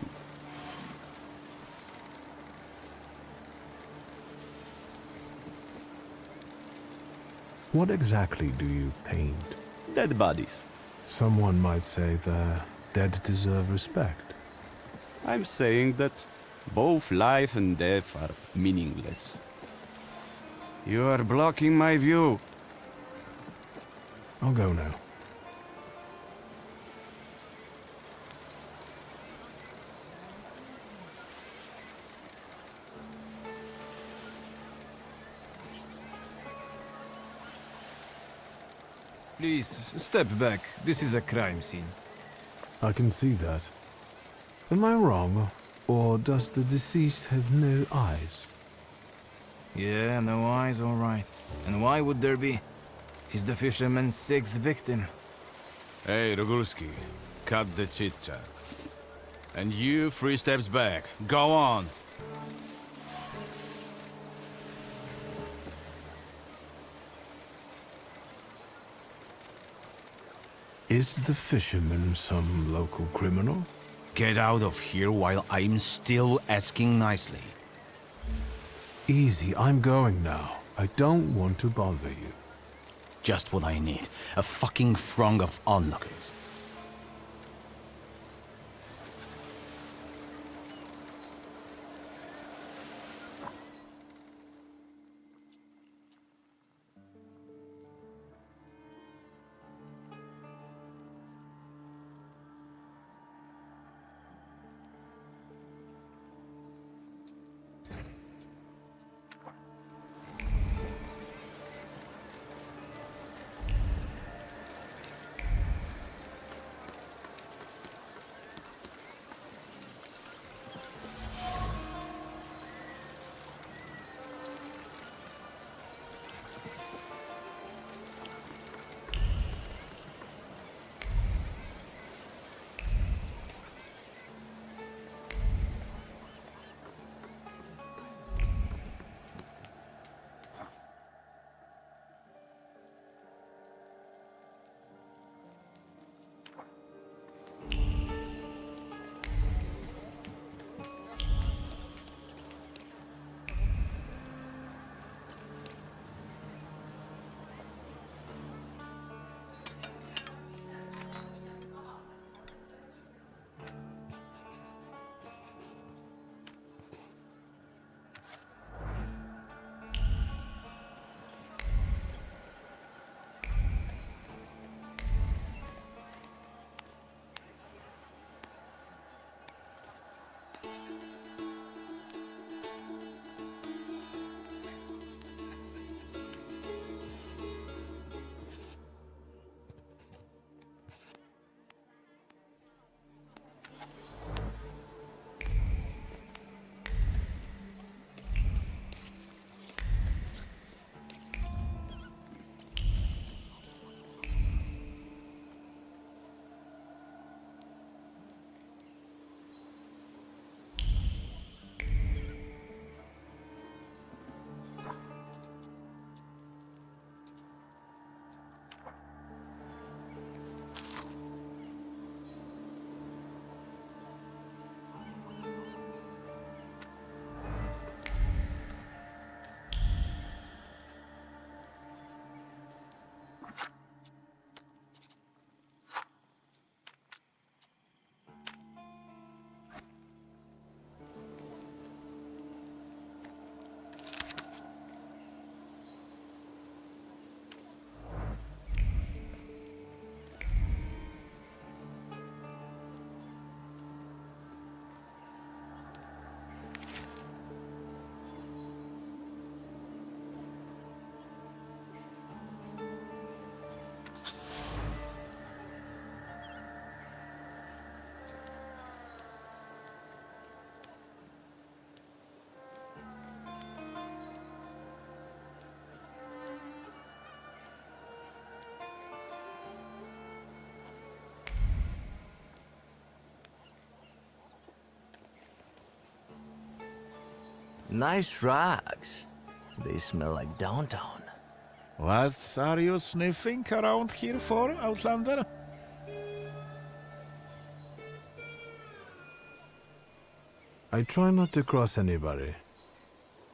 What exactly do you paint? Dead bodies. Someone might say the dead deserve respect. I'm saying that both life and death are meaningless. You are blocking my view. I'll go now. Please, step back. This is a crime scene. I can see that. Am I wrong, or does the deceased have no eyes? Yeah, no eyes, all right. And why would there be? He's the fisherman's sixth victim. Hey, Rogulski, cut the chit-chat. And you, 3 steps back. Go on. Is the fisherman some local criminal? Get out of here while I'm still asking nicely. Easy, I'm going now. I don't want to bother you. Just what I need. A fucking throng of onlookers. Nice rugs. They smell like downtown. What are you sniffing around here for, Outlander? I try not to cross anybody.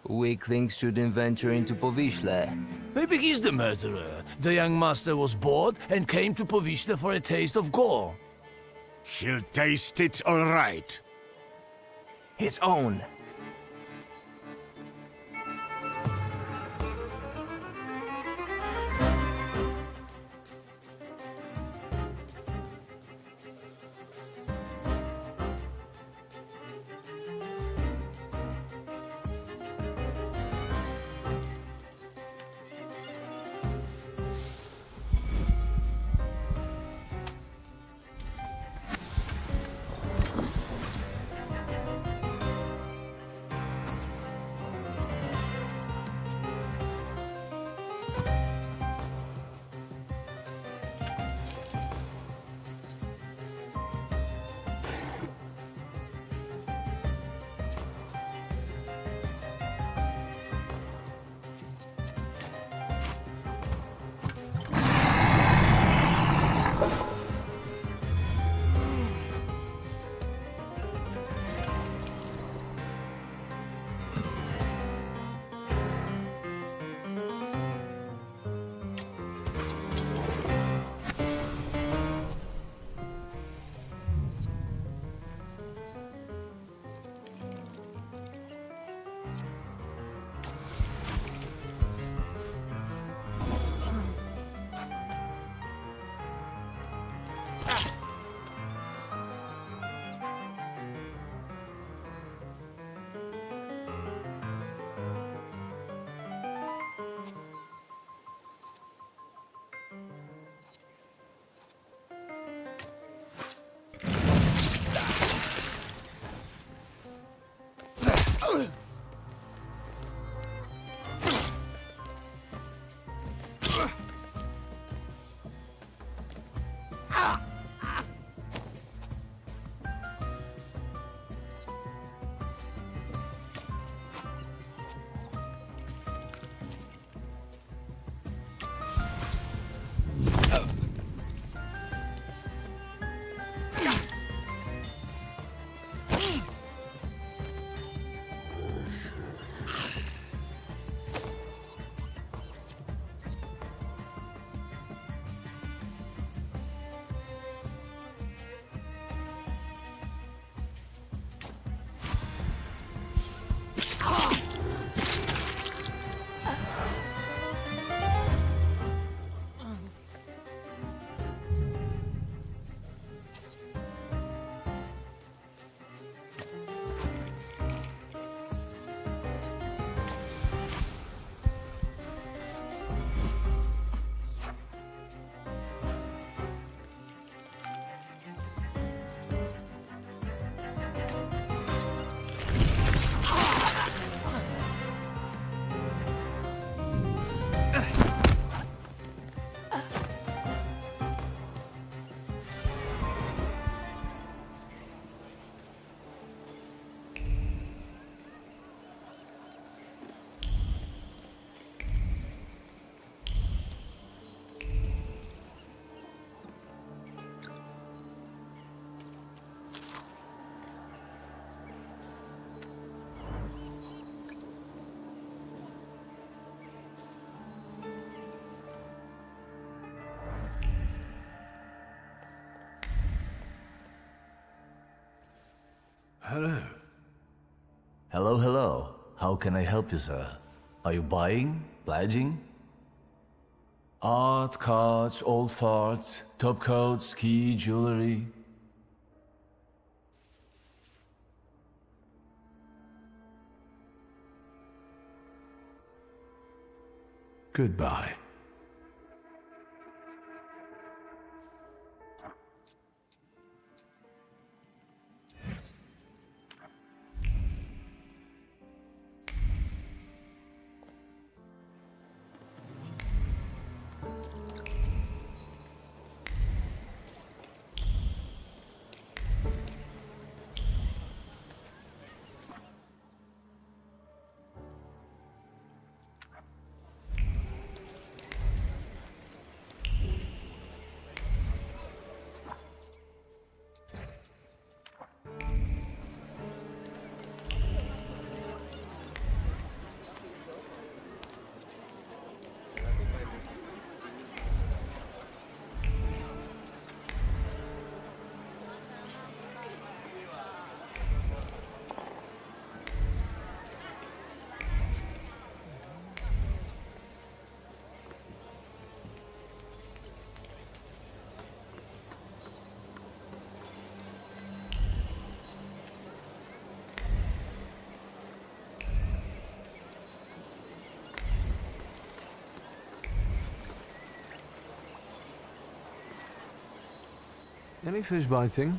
Weaklings shouldn't venture into Povishle. Maybe he's the murderer. The young master was bored and came to Povishle for a taste of gore. He'll taste it all right. His own. Hello. Hello, hello. How can I help you, sir? Are you buying? Pledging? Art, cards, old farts, top coats, ski, jewelry. Goodbye. Any fish biting?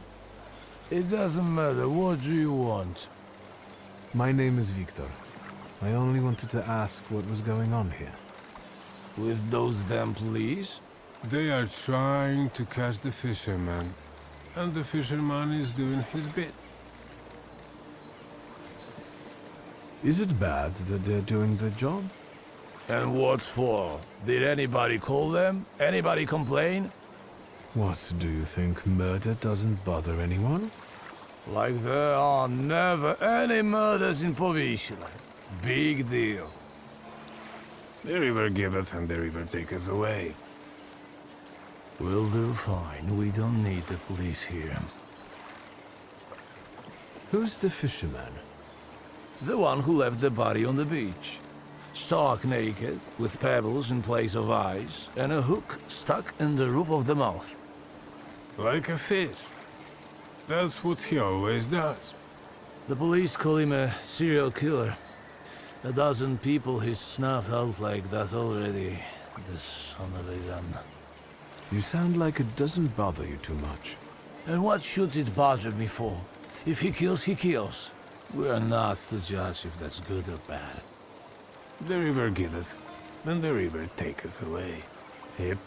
It doesn't matter. What do you want? My name is Victor. I only wanted to ask what was going on here. With those damn police? They are trying to catch the fisherman, and the fisherman is doing his bit. Is it bad that they're doing their job? And what for? Did anybody call them? Anybody complain? What, do you think murder doesn't bother anyone? Like there are never any murders in Povishla. Big deal. The river giveth and the river taketh away. We'll do fine. We don't need the police here. Who's the fisherman? The one who left the body on the beach. Stark naked, with pebbles in place of eyes, and a hook stuck in the roof of the mouth. Like a fish. That's what he always does. The police call him a serial killer. A dozen people he's snuffed out like that already. The son of a gun. You sound like it doesn't bother you too much. And what should it bother me for? If he kills, he kills. We're not to judge if that's good or bad. The river giveth, and the river taketh away. Yep.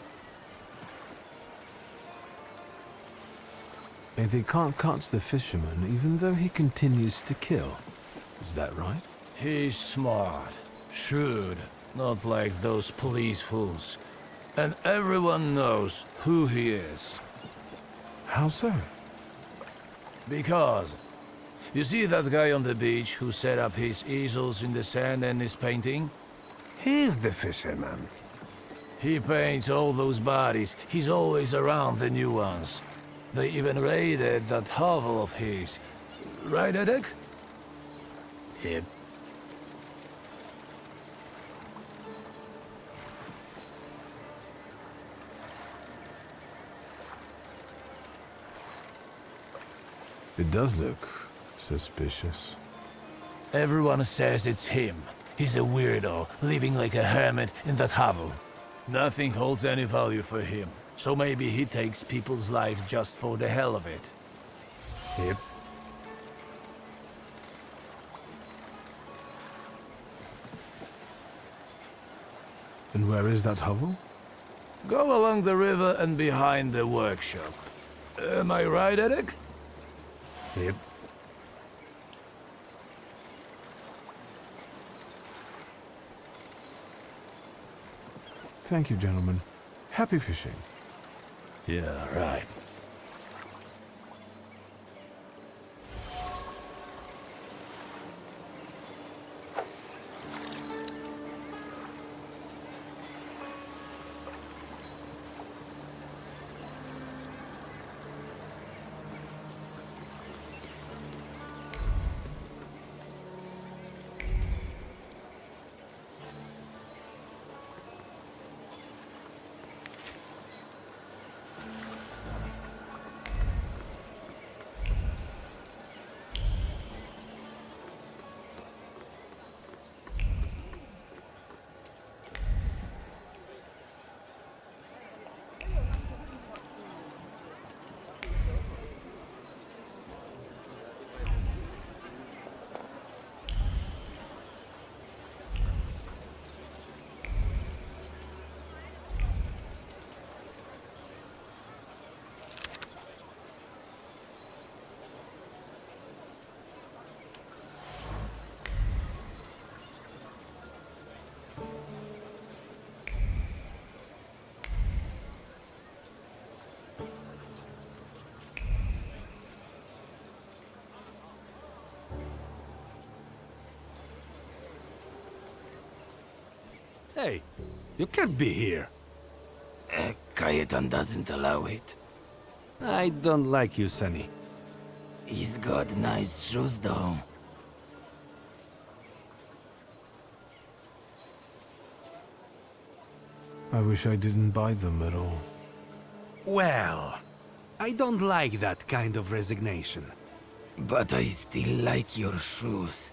And they can't catch the fisherman even though he continues to kill. Is that right? He's smart, shrewd, not like those police fools. And everyone knows who he is. How so? Because you see that guy on the beach who set up his easels in the sand and is painting? He's the fisherman. He paints all those bodies. He's always around the new ones. They even raided that hovel of his. Right, Edek? Yep. It does look suspicious. Everyone says it's him. He's a weirdo, living like a hermit in that hovel. Nothing holds any value for him, so maybe he takes people's lives just for the hell of it. Yep. And where is that hovel? Go along the river and behind the workshop. Am I right, Edek? Yep. Thank you, gentlemen. Happy fishing. Yeah, right. Hey, you can't be here. Cayetan doesn't allow it. I don't like you, Sonny. He's got nice shoes, though. I wish I didn't buy them at all. Well, I don't like that kind of resignation. But I still like your shoes.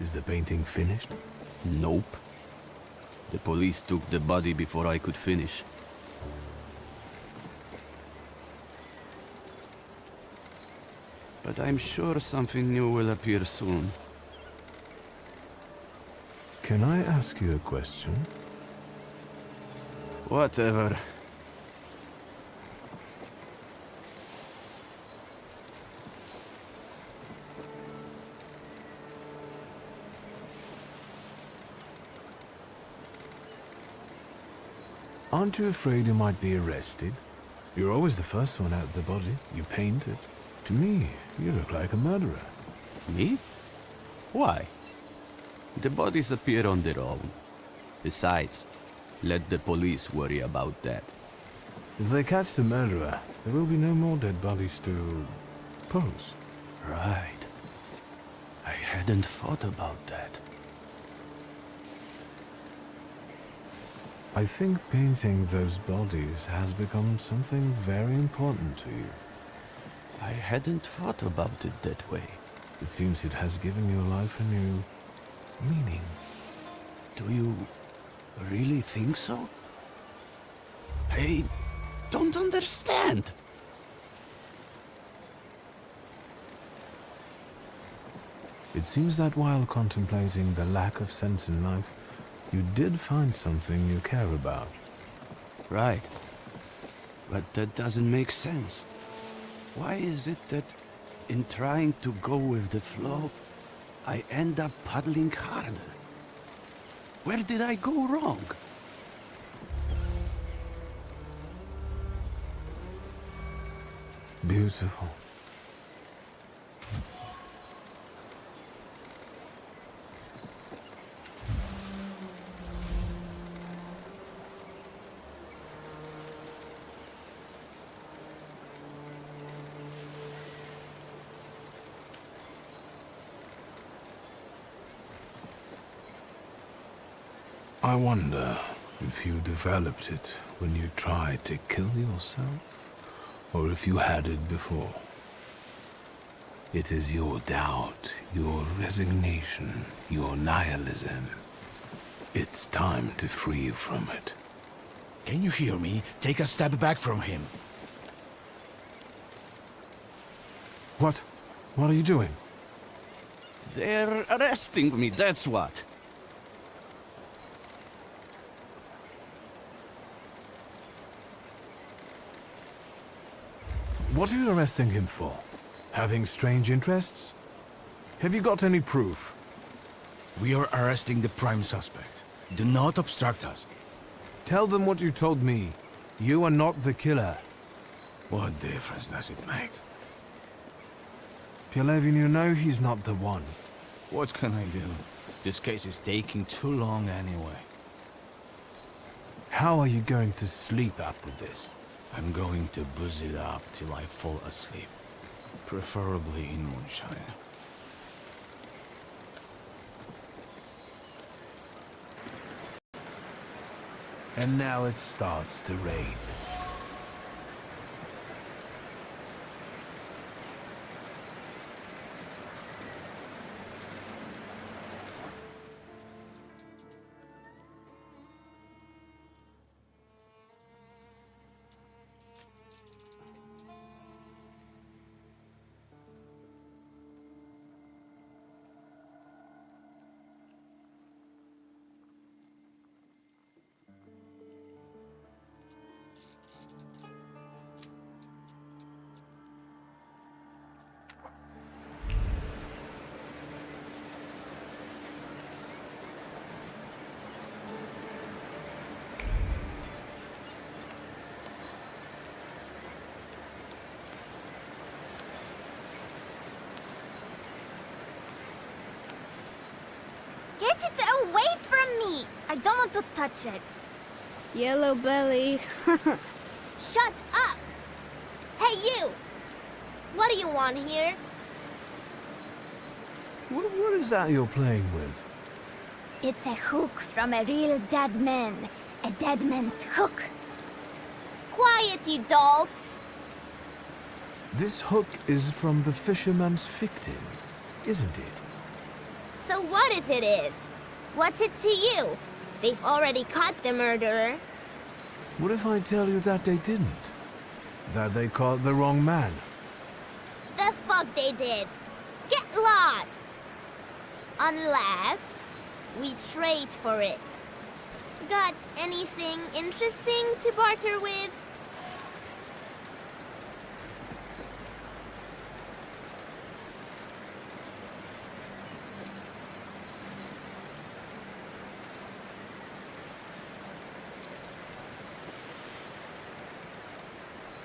Is the painting finished? Nope. The police took the body before I could finish. But I'm sure something new will appear soon. Can I ask you a question? Whatever. Aren't you afraid you might be arrested? You're always the first one out of the body. You paint it. To me, you look like a murderer. Me? Why? The bodies appear on their own. Besides, let the police worry about that. If they catch the murderer, there will be no more dead bodies to pose. Right. I hadn't thought about that. I think painting those bodies has become something very important to you. I hadn't thought about it that way. It seems it has given your life a new meaning. Do you really think so? I don't understand. It seems that while contemplating the lack of sense in life, you did find something you care about. Right. But that doesn't make sense. Why is it that in trying to go with the flow, I end up paddling harder? Where did I go wrong? Beautiful. I wonder if you developed it when you tried to kill yourself, or if you had it before. It is your doubt, your resignation, your nihilism. It's time to free you from it. Can you hear me? Take a step back from him. What? What are you doing? They're arresting me, that's what. What are you arresting him for? Having strange interests? Have you got any proof? We are arresting the prime suspect. Do not obstruct us. Tell them what you told me. You are not the killer. What difference does it make? Pelevin, you know he's not the one. What can I do? This case is taking too long anyway. How are you going to sleep after this? I'm going to booze it up till I fall asleep. Preferably in moonshine. And now it starts to rain. Get it away from me! I don't want to touch it. Yellow belly. Shut up! Hey, you! What do you want here? What is that you're playing with? It's a hook from a real dead man. A dead man's hook. Quiet, you dogs! This hook is from the fisherman's victim, isn't it? So what if it is? What's it to you? They've already caught the murderer. What if I tell you that they didn't? That they caught the wrong man? The fuck they did? Get lost! Unless we trade for it. Got anything interesting to barter with?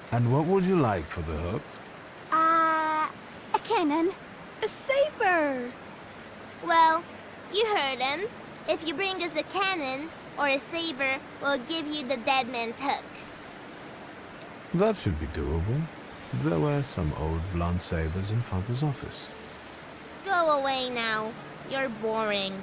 And what would you like for the hook? A cannon. A saber! Well, you heard him. If you bring us a cannon or a saber, we'll give you the dead man's hook. That should be doable. There were some old blunt sabers in Father's office. Go away now. You're boring.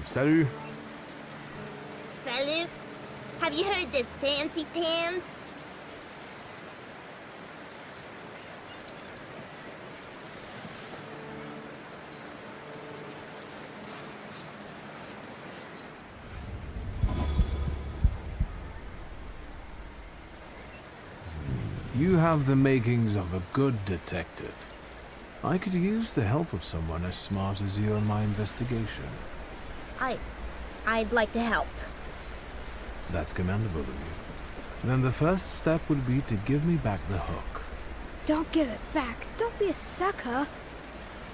Salut. Salut. Have you heard this fancy pants? You have the makings of a good detective. I could use the help of someone as smart as you in my investigation. I'd like to help. That's commendable of you. Then the first step would be to give me back the hook. Don't give it back. Don't be a sucker.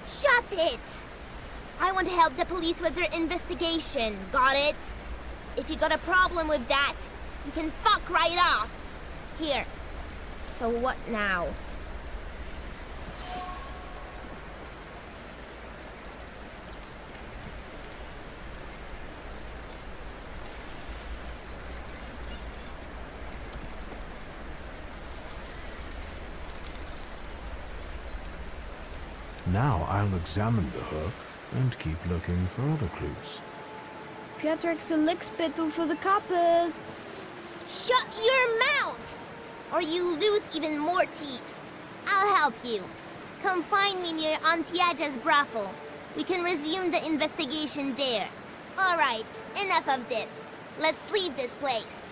Shut it! I want to help the police with their investigation, got it? If you got a problem with that, you can fuck right off. Here. So what now? Now I'll examine the hook and keep looking for other clues. Piotr's a lick spittle for the coppers. Shut your mouths! Or you lose even more teeth. I'll help you. Come find me near Antiaja's brothel. We can resume the investigation there. All right, enough of this. Let's leave this place.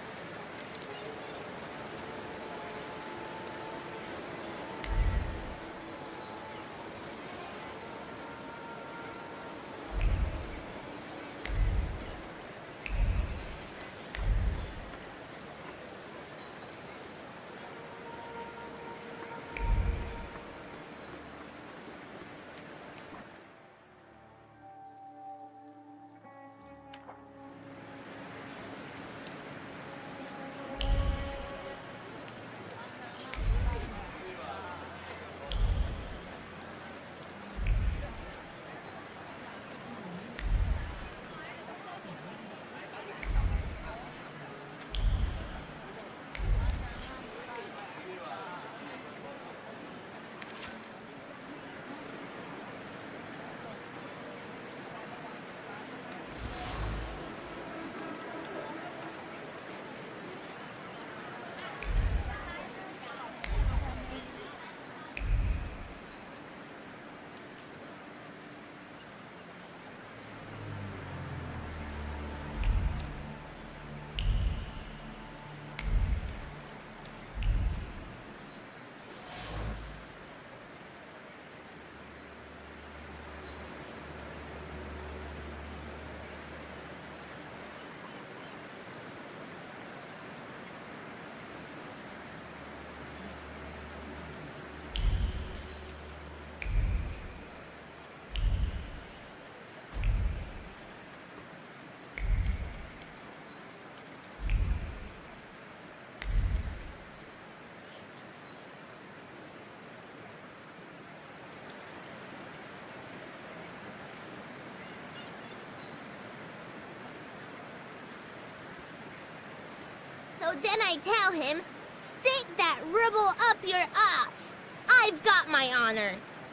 So then I tell him, stick that rubble up your ass. I've got my honor.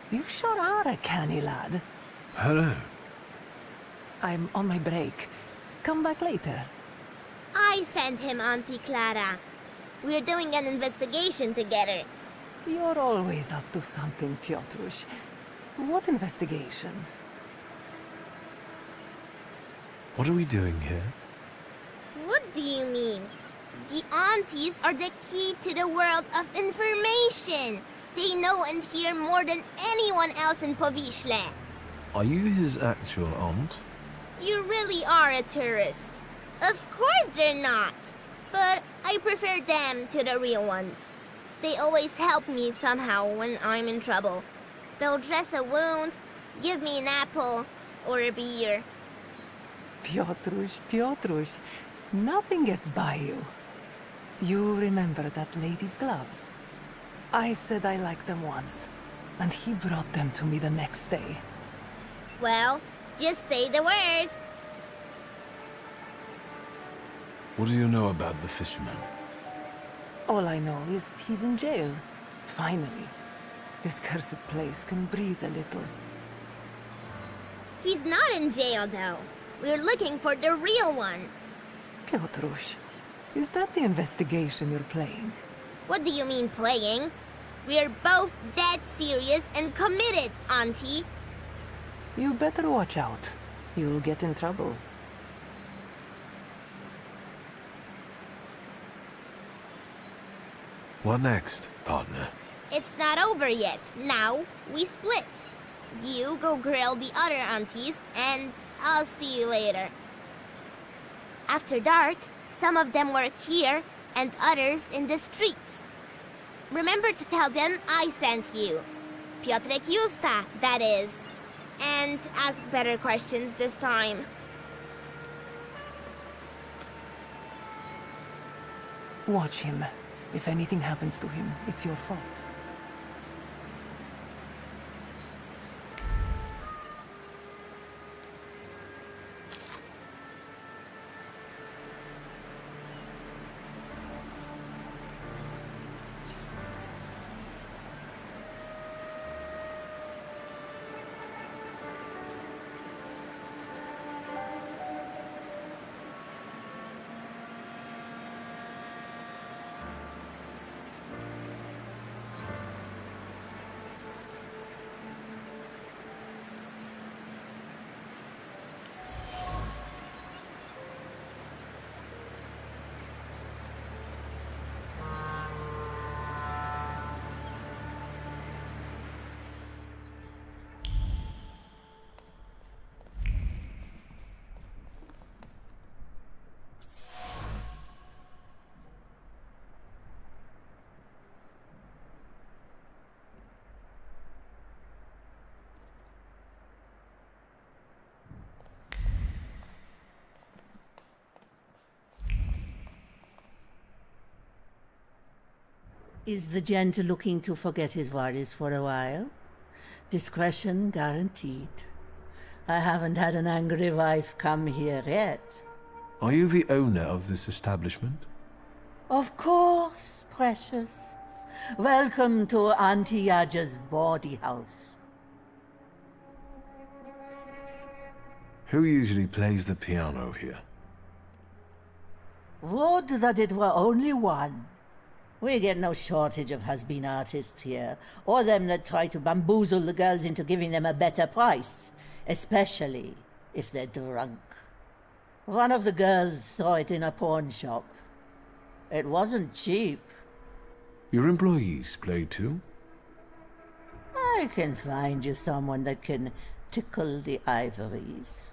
You sure are a canny lad. Hello. I'm on my break. Come back later. I sent him, Auntie Clara. We're doing an investigation together. You're always up to something, Piotrush. What investigation? What are we doing here? What do you mean? The aunties are the key to the world of information. They know and hear more than anyone else in Powiśle. Are you his actual aunt? You really are a tourist. Of course they're not. But I prefer them to the real ones. They always help me somehow when I'm in trouble. They'll dress a wound, give me an apple, or a beer. Piotrush, nothing gets by you. You remember that lady's gloves? I said I liked them once, and he brought them to me the next day. Well, just say the word. What do you know about the fisherman? All I know is he's in jail. Finally. This cursed place can breathe a little. He's not in jail, though. We're looking for the real one. Piotrush, Is that the investigation you're playing? What do you mean playing? We're both dead serious and committed, Auntie. You better watch out. You'll get in trouble. What next, partner? It's not over yet. Now, we split. You go grill the other aunties, and I'll see you later. After dark, some of them work here, and others in the streets. Remember to tell them I sent you. Piotrek Justa, that is. And ask better questions this time. Watch him. If anything happens to him, it's your fault. Is the gent looking to forget his worries for a while? Discretion guaranteed. I haven't had an angry wife come here yet. Are you the owner of this establishment? Of course, precious. Welcome to Auntie Yaja's bawdy house. Who usually plays the piano here? Would that it were only one. We get no shortage of has-been artists here, or them that try to bamboozle the girls into giving them a better price, especially if they're drunk. One of the girls saw it in a pawn shop. It wasn't cheap. Your employees play too? I can find you someone that can tickle the ivories.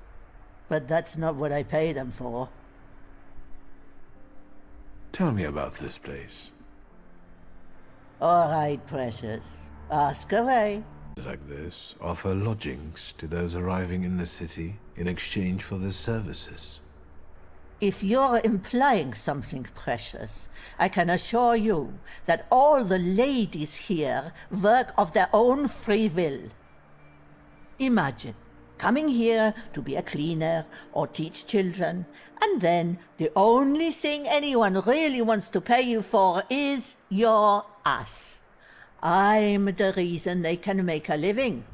But that's not what I pay them for. Tell me about this place. All right, precious. Ask away. Like this offer lodgings to those arriving in the city in exchange for their services. If you're implying something, precious, I can assure you that all the ladies here work of their own free will. Imagine coming here to be a cleaner or teach children, and then the only thing anyone really wants to pay you for is your ass. I'm the reason they can make a living.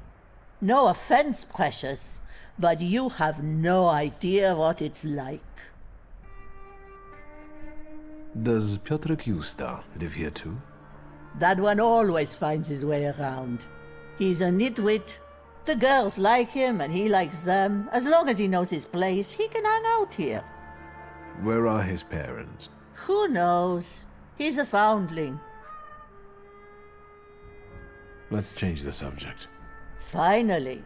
No offense, precious, but you have no idea what it's like. Does Piotr Justa live here too? That one always finds his way around. He's a nitwit. The girls like him and he likes them. As long as he knows his place, he can hang out here. Where are his parents? Who knows? He's a foundling. Let's change the subject. Finally.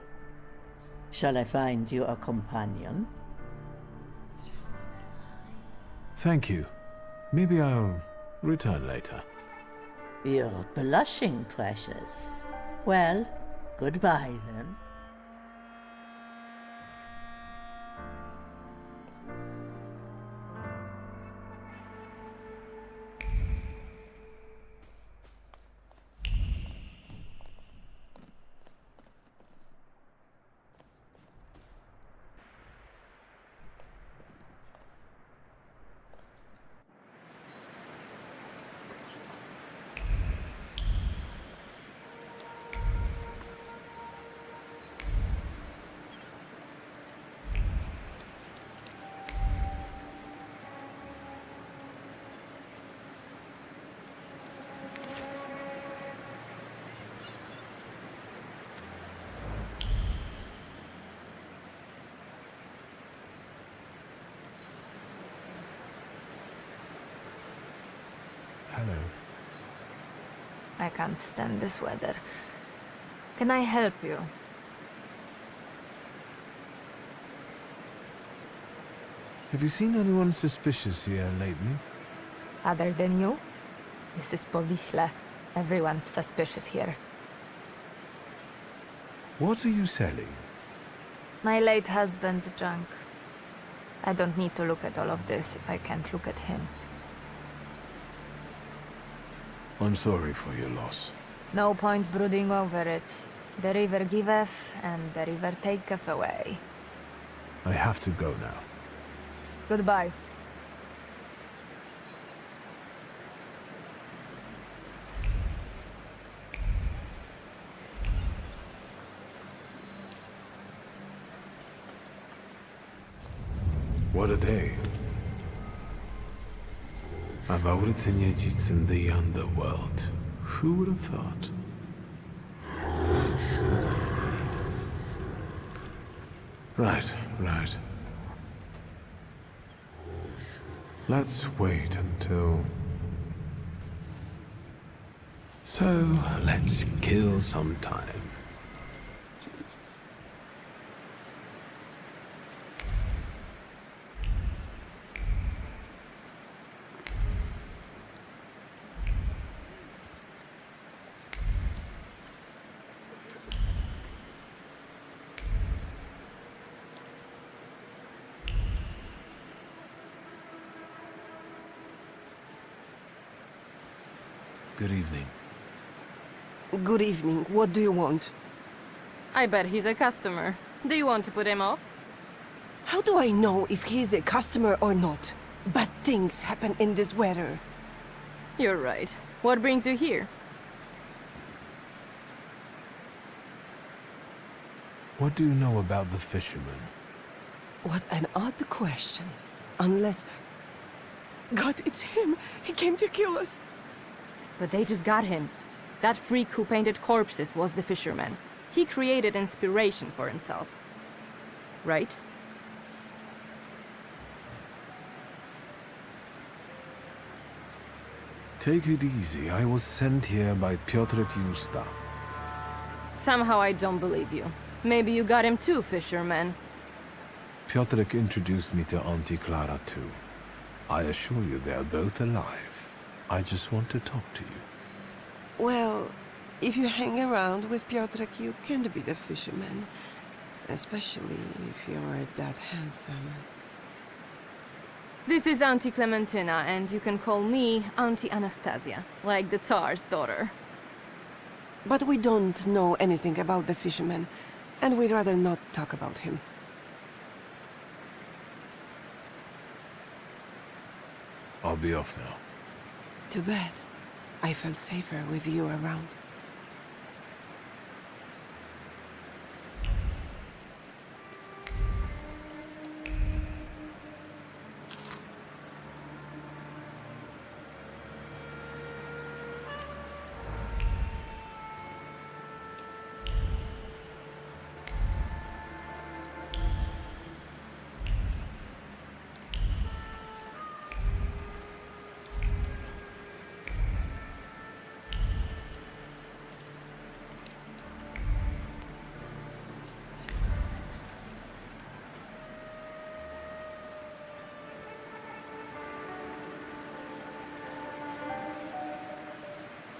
Shall I find you a companion? Thank you. Maybe I'll return later. You're blushing, precious. Well, goodbye then. I can't stand this weather. Can I help you? Have you seen anyone suspicious here lately? Other than you? This is Povishla. Everyone's suspicious here. What are you selling? My late husband's junk. I don't need to look at all of this if I can't look at him. I'm sorry for your loss. No point brooding over it. The river giveth, and the river taketh away. I have to go now. Goodbye. What a day. Abauricii Neджиц in the underworld. Who would have thought? Right. Let's wait until... So, let's kill some time. Good evening. Good evening. What do you want? I bet he's a customer. Do you want to put him off? How do I know if he's a customer or not? Bad things happen in this weather. You're right. What brings you here? What do you know about the fisherman? What an odd question. Unless... God, it's him! He came to kill us! But they just got him. That freak who painted corpses was the fisherman. He created inspiration for himself. Right? Take it easy. I was sent here by Piotrek Justa. Somehow I don't believe you. Maybe you got him too, fisherman. Piotrek introduced me to Auntie Clara too. I assure you they are both alive. I just want to talk to you. Well, if you hang around with Piotrek, you can't be the fisherman. Especially if you're that handsome. This is Auntie Clementina, and you can call me Auntie Anastasia, like the Tsar's daughter. But we don't know anything about the fisherman, and we'd rather not talk about him. I'll be off now. Too bad. I felt safer with you around.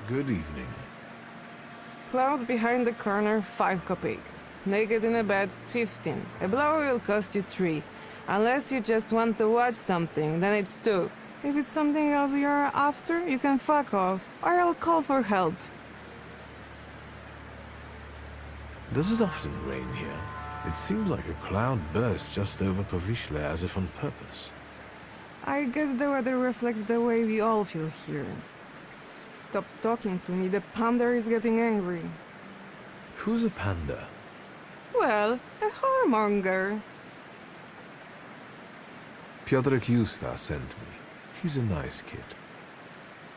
Good evening. Cloud behind the corner, 5 kopecks. Naked in a bed, 15. A blower will cost you 3. Unless you just want to watch something, then it's 2. If it's something else you're after, you can fuck off, or I'll call for help. Does it often rain here? It seems like a cloud burst just over Povishla as if on purpose. I guess the weather reflects the way we all feel here. Stop talking to me, the panda is getting angry. Who's a panda? Well, a whoremonger. Piotrek Justa sent me. He's a nice kid.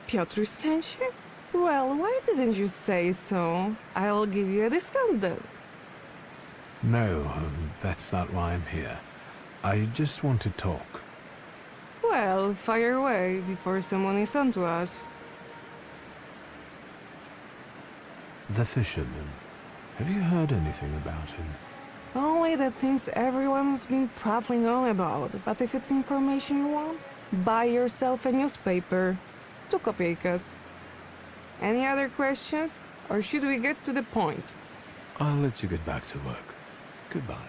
Piotr sent you? Well, why didn't you say so? I'll give you a discount though. No, that's not why I'm here. I just want to talk. Well, fire away before someone is onto us. The fisherman. Have you heard anything about him? Only the things everyone's been prattling on about. But if it's information you want, buy yourself a newspaper. 2 kopeikas. Any other questions? Or should we get to the point? I'll let you get back to work. Goodbye.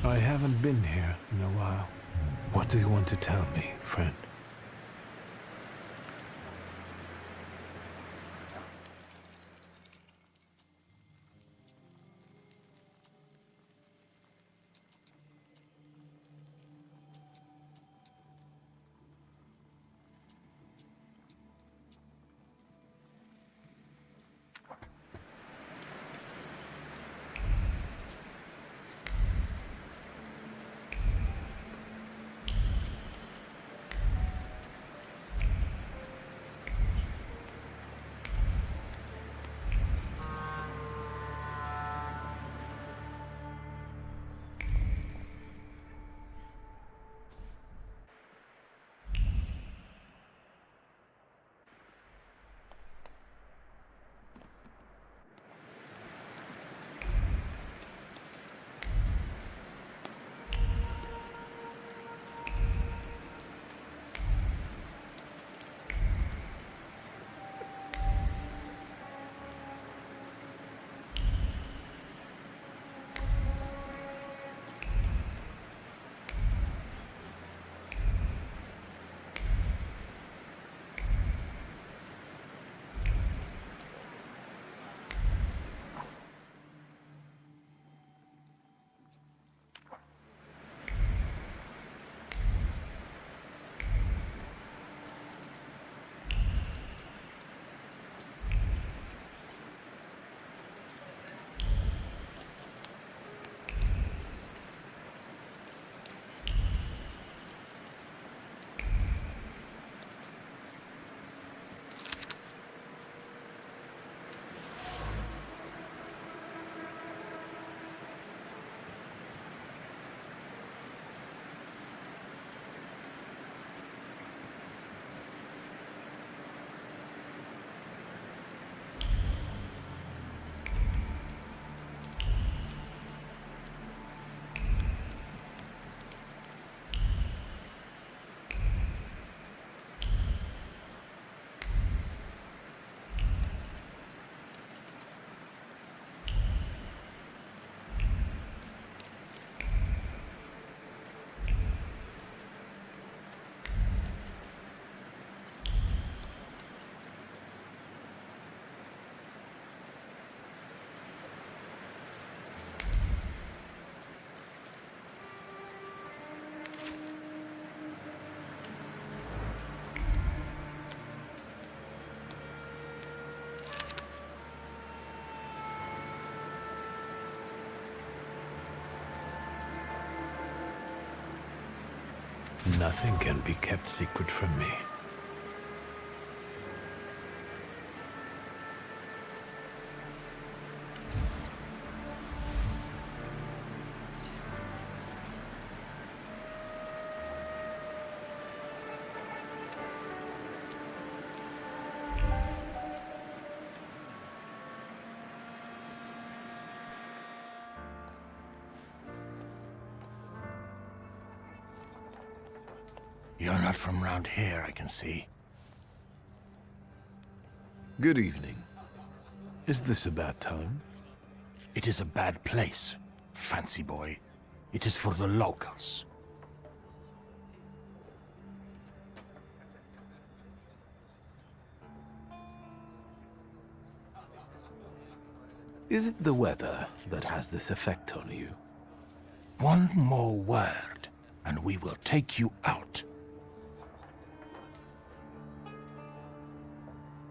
I haven't been here in a while. What do you want to tell me, friend? Nothing can be kept secret from me. You're not from round here, I can see. Good evening. Is this a bad time? It is a bad place, fancy boy. It is for the locals. Is it the weather that has this effect on you? One more word, and we will take you out.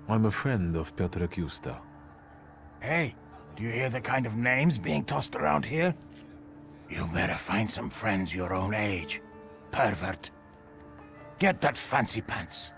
I'm a friend of Piotr Kusta. Hey, do you hear the kind of names being tossed around here? You better find some friends your own age. Pervert. Get that fancy pants.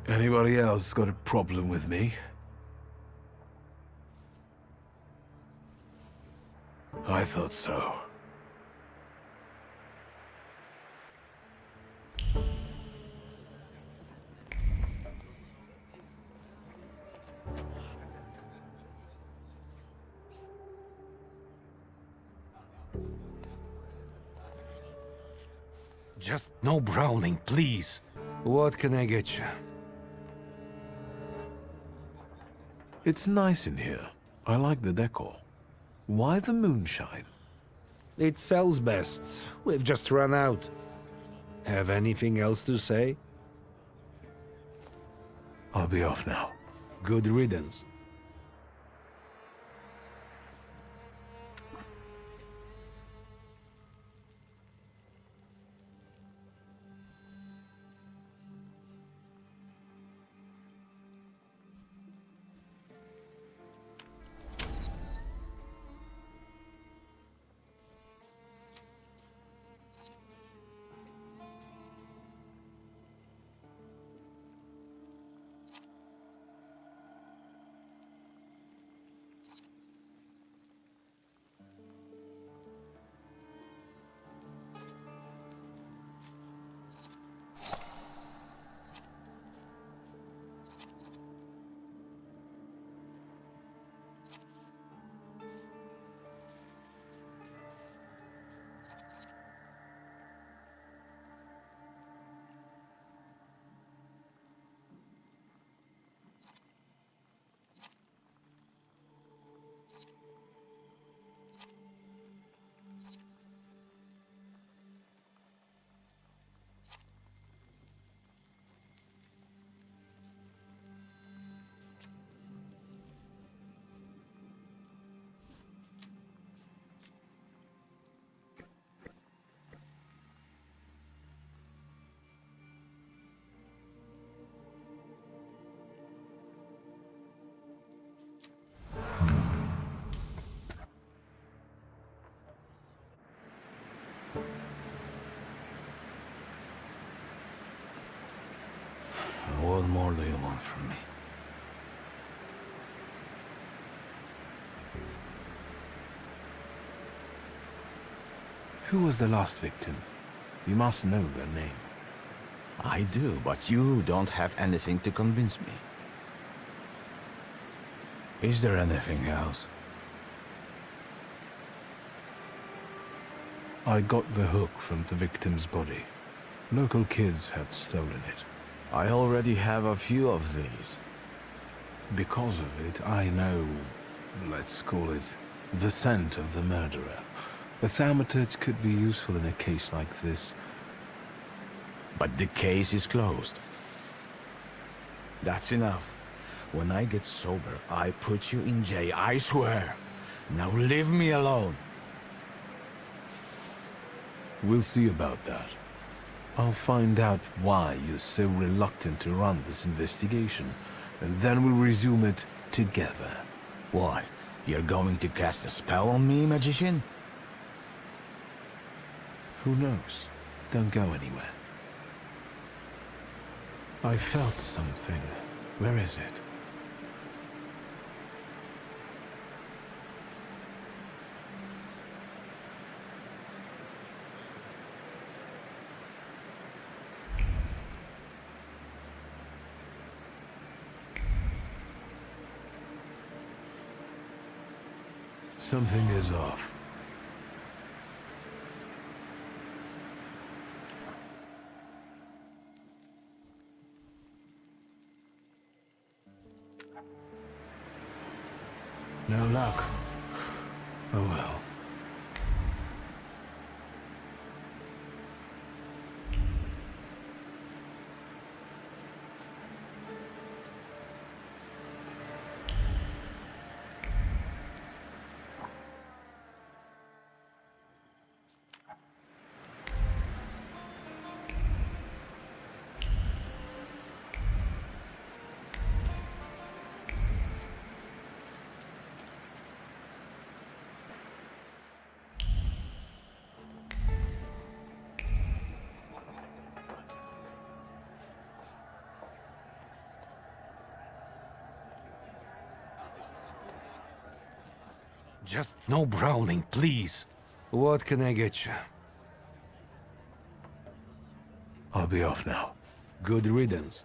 Anybody else got a problem with me? I thought so. Just no brawling, please. What can I get you? It's nice in here. I like the decor. Why the moonshine? It sells best. We've just run out. Have anything else to say? I'll be off now. Good riddance. What more do you want from me? Who was the last victim? You must know their name. I do, but you don't have anything to convince me. Is there anything else? I got the hook from the victim's body. Local kids had stolen it. I already have a few of these. Because of it, I know, let's call it, the scent of the murderer. A thaumaturge could be useful in a case like this. But the case is closed. That's enough. When I get sober, I put you in jail, I swear. Now leave me alone. We'll see about that. I'll find out why you're so reluctant to run this investigation, and then we'll resume it together. What? You're going to cast a spell on me, magician? Who knows? Don't go anywhere. I felt something. Where is it? Something is off. No luck. Oh well. Just no brawling, please. What can I get you? I'll be off now. Good riddance.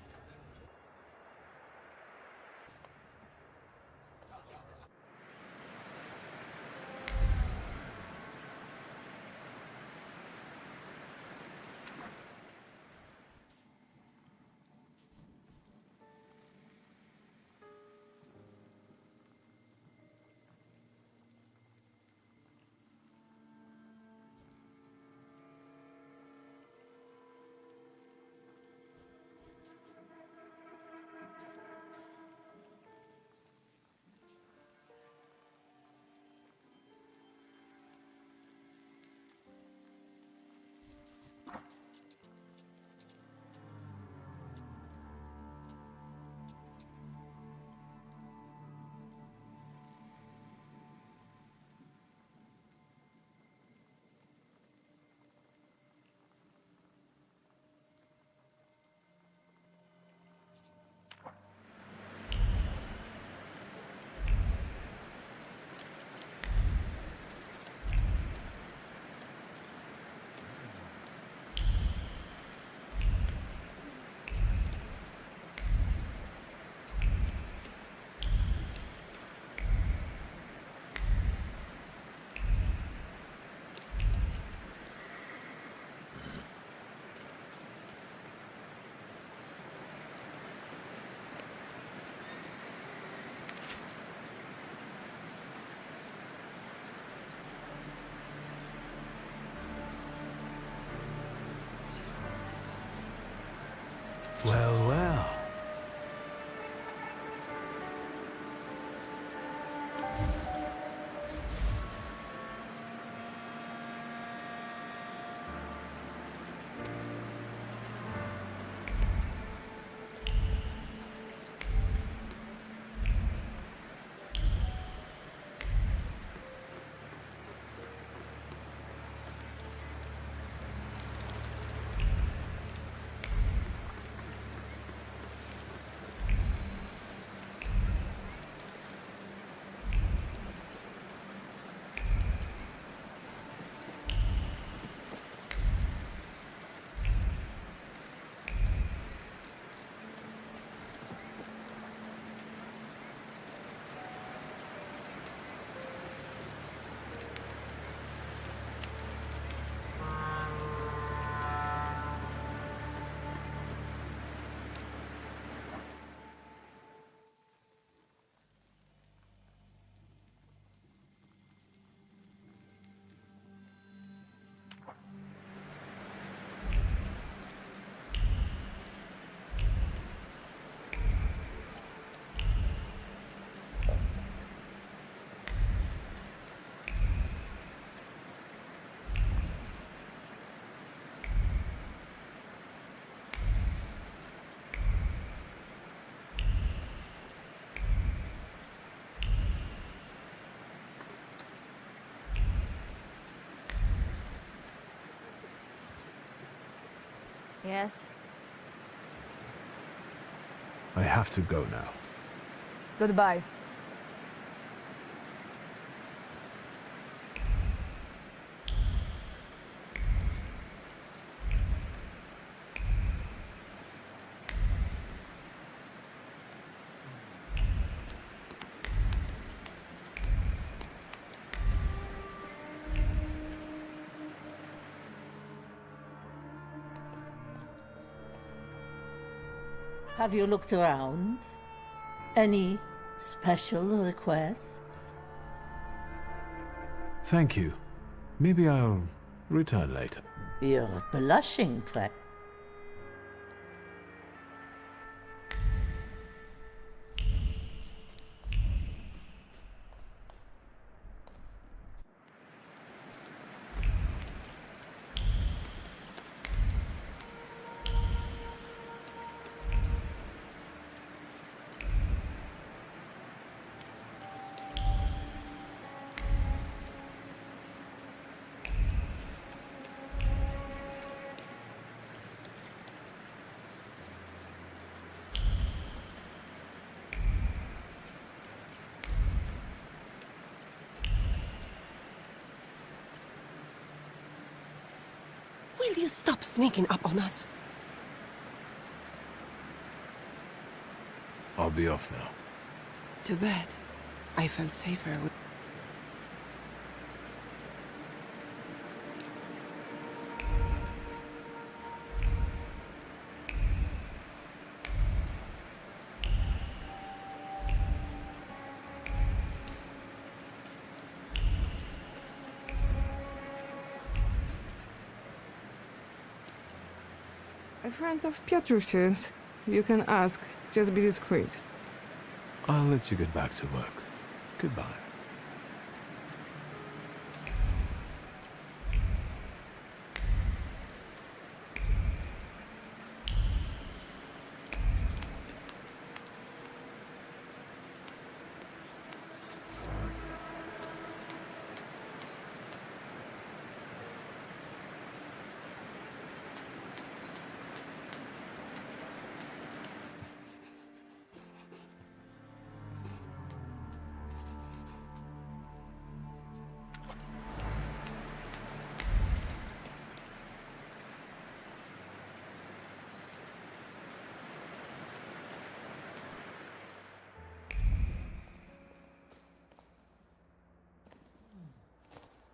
Well, well. Yes? I have to go now. Goodbye. Have you looked around? Any special requests? Thank you. Maybe I'll return later. You're blushing, Pratt. Will you stop sneaking up on us? I'll be off now. Too bad. I felt safer with... A friend of Piotrus's. You can ask. Just be discreet. I'll let you get back to work. Goodbye.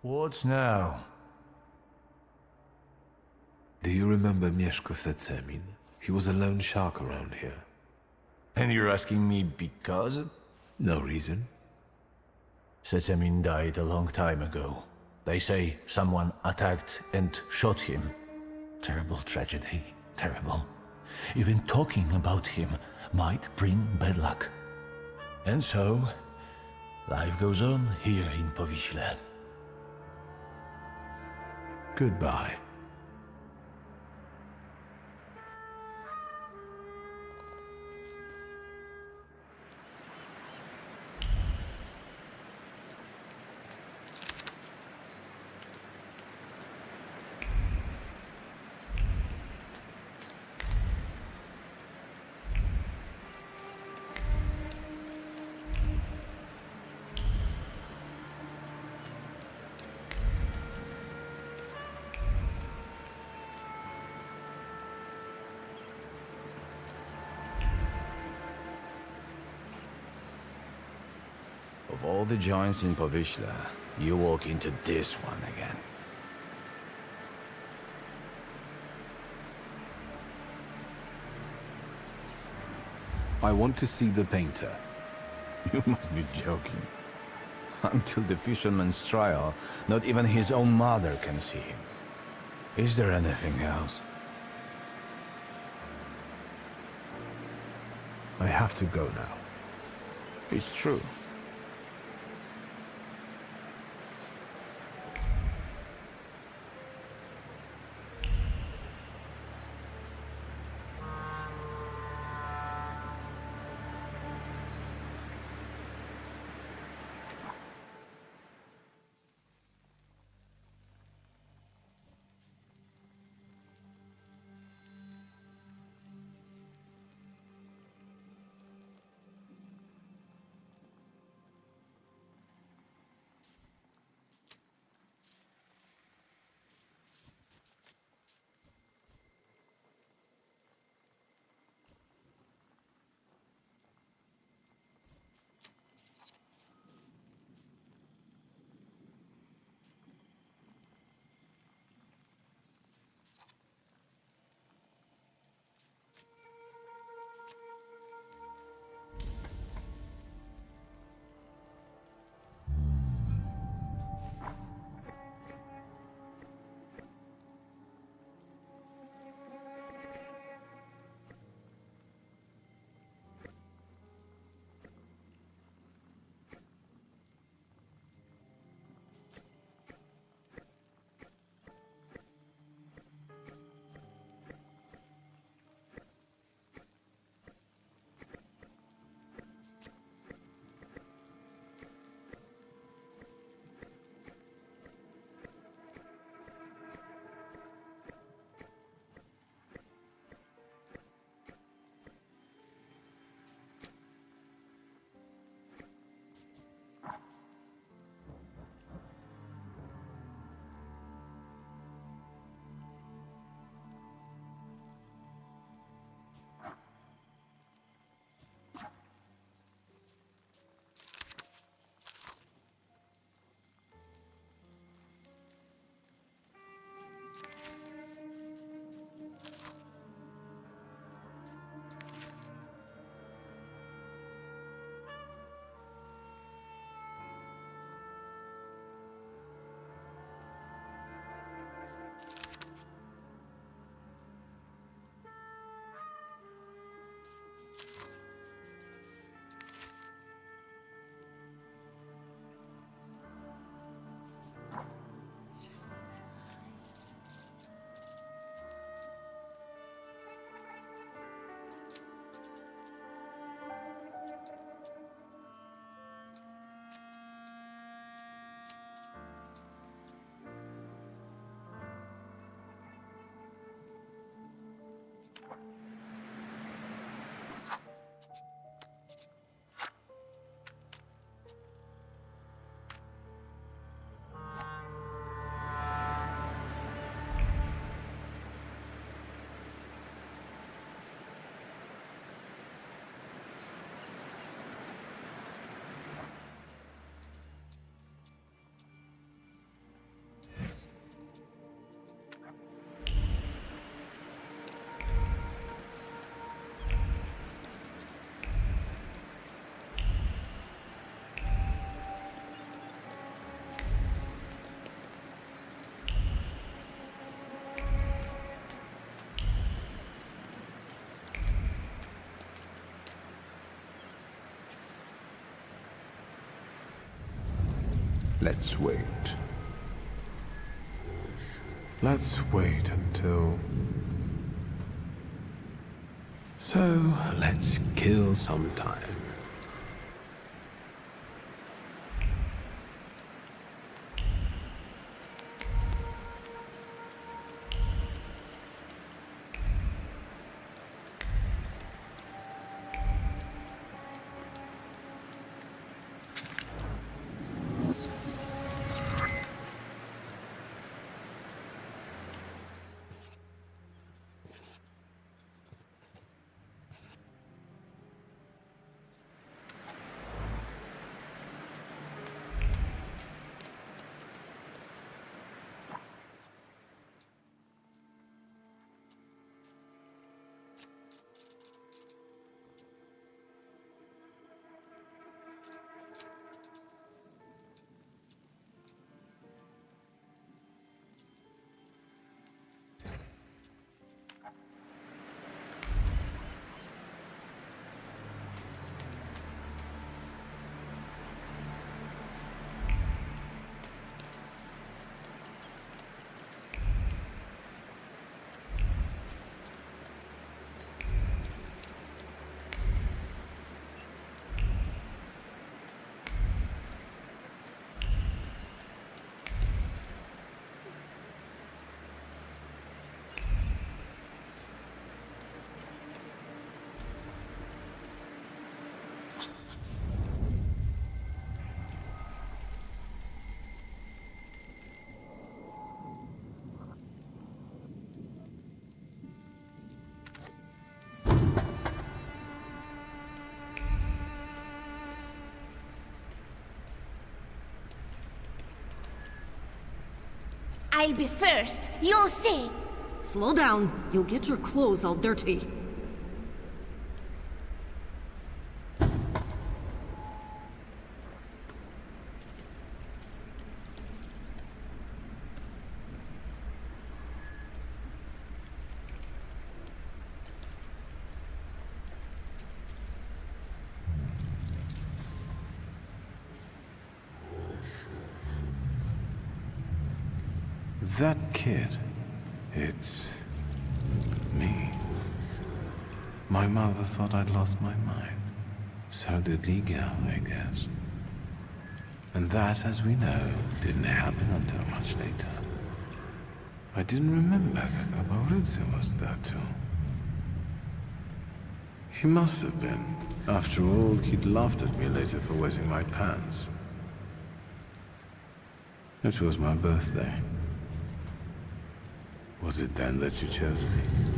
What now? Do you remember Mieszko Setsemin? He was a lone shark around here. And you're asking me because? No reason. Setsemin died a long time ago. They say someone attacked and shot him. Terrible tragedy. Terrible. Even talking about him might bring bad luck. And so, life goes on here in Powiśle. Goodbye. Of all the joints in Powiśle, you walk into this one again. I want to see the painter. You must be joking. Until the fisherman's trial, not even his own mother can see him. Is there anything else? I have to go now. It's true. Let's wait. Let's wait until... So, let's kill some time. I'll be first, you'll see! Slow down, you'll get your clothes all dirty. That kid, it's me. My mother thought I'd lost my mind. So did Liga, I guess. And that, as we know, didn't happen until much later. I didn't remember that Abauricii was there too. He must have been. After all, he'd laughed at me later for wetting my pants. It was my birthday. Was it then that you chose me?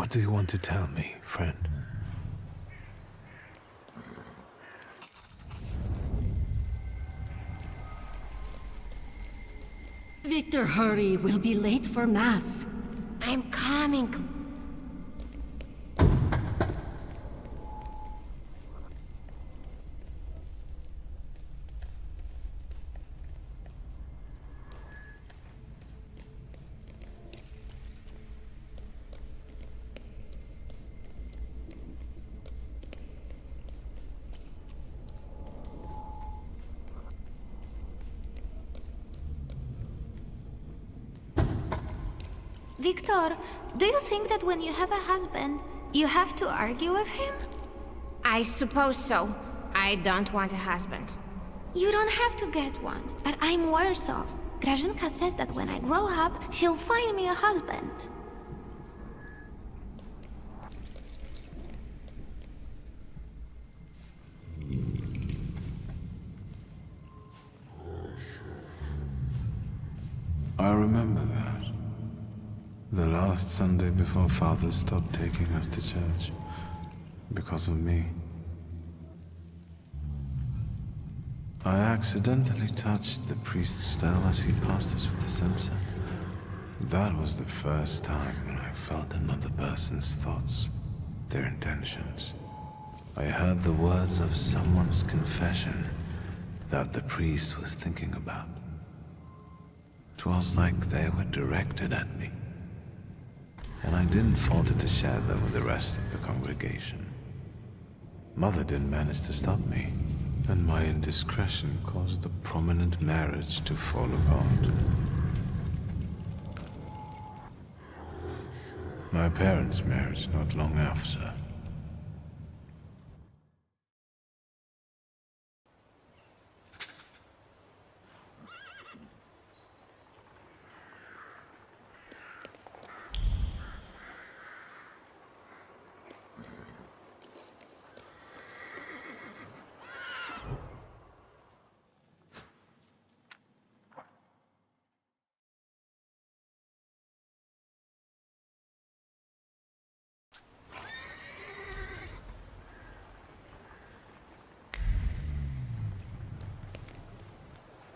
What do you want to tell me, friend? Victor, hurry. We'll be late for Mass. I'm coming. Victor, do you think that when you have a husband, you have to argue with him? I suppose so. I don't want a husband. You don't have to get one, but I'm worse off. Grażynka says that when I grow up, she'll find me a husband. I remember that. The last Sunday before Father stopped taking us to church. Because of me. I accidentally touched the priest's stele as he passed us with the censer. That was the first time when I felt another person's thoughts, their intentions. I heard the words of someone's confession that the priest was thinking about. It was like they were directed at me. And I didn't falter to share them with the rest of the congregation. Mother didn't manage to stop me, and my indiscretion caused the prominent marriage to fall apart. My parents' marriage not long after.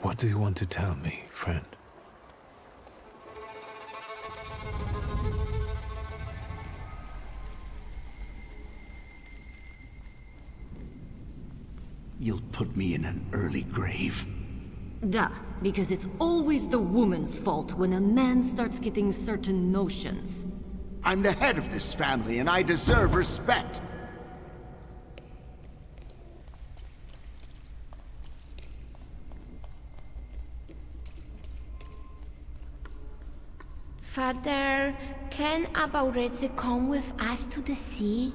What do you want to tell me, friend? You'll put me in an early grave. Duh, because it's always the woman's fault when a man starts getting certain notions. I'm the head of this family, and I deserve respect. Father, can Abauritzi come with us to the sea?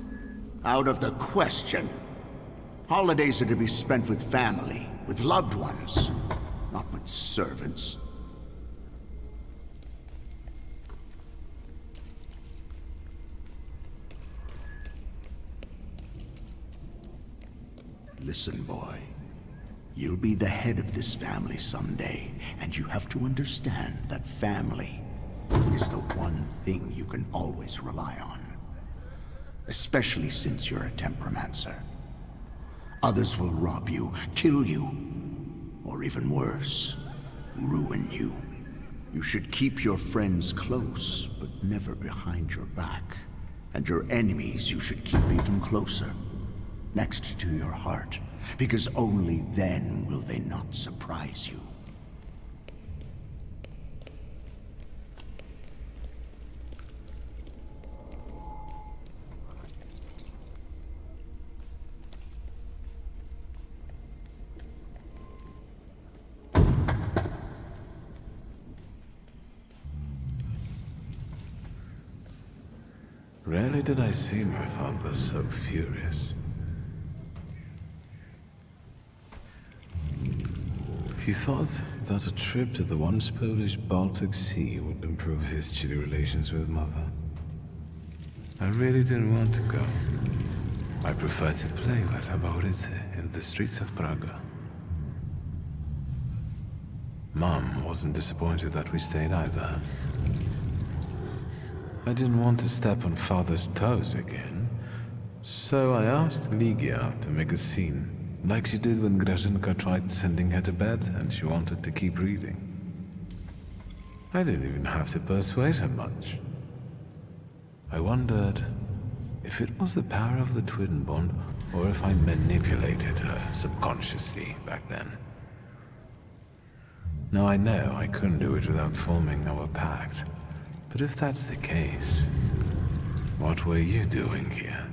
Out of the question. Holidays are to be spent with family, with loved ones, not with servants. Listen, boy. You'll be the head of this family someday, and you have to understand that family is the one thing you can always rely on. Especially since you're a temperomancer. Others will rob you, kill you, or even worse, ruin you. You should keep your friends close, but never behind your back. And your enemies you should keep even closer, next to your heart, because only then will they not surprise you. Rarely did I see my father so furious. He thought that a trip to the once Polish Baltic Sea would improve his chilly relations with Mother. I really didn't want to go. I preferred to play with Abauritzy in the streets of Prague. Mom wasn't disappointed that we stayed either. I didn't want to step on Father's toes again, so I asked Ligia to make a scene, like she did when Grażynka tried sending her to bed and she wanted to keep reading. I didn't even have to persuade her much. I wondered if it was the power of the twin bond or if I manipulated her subconsciously back then. Now I know I couldn't do it without forming our pact. But if that's the case, what were you doing here?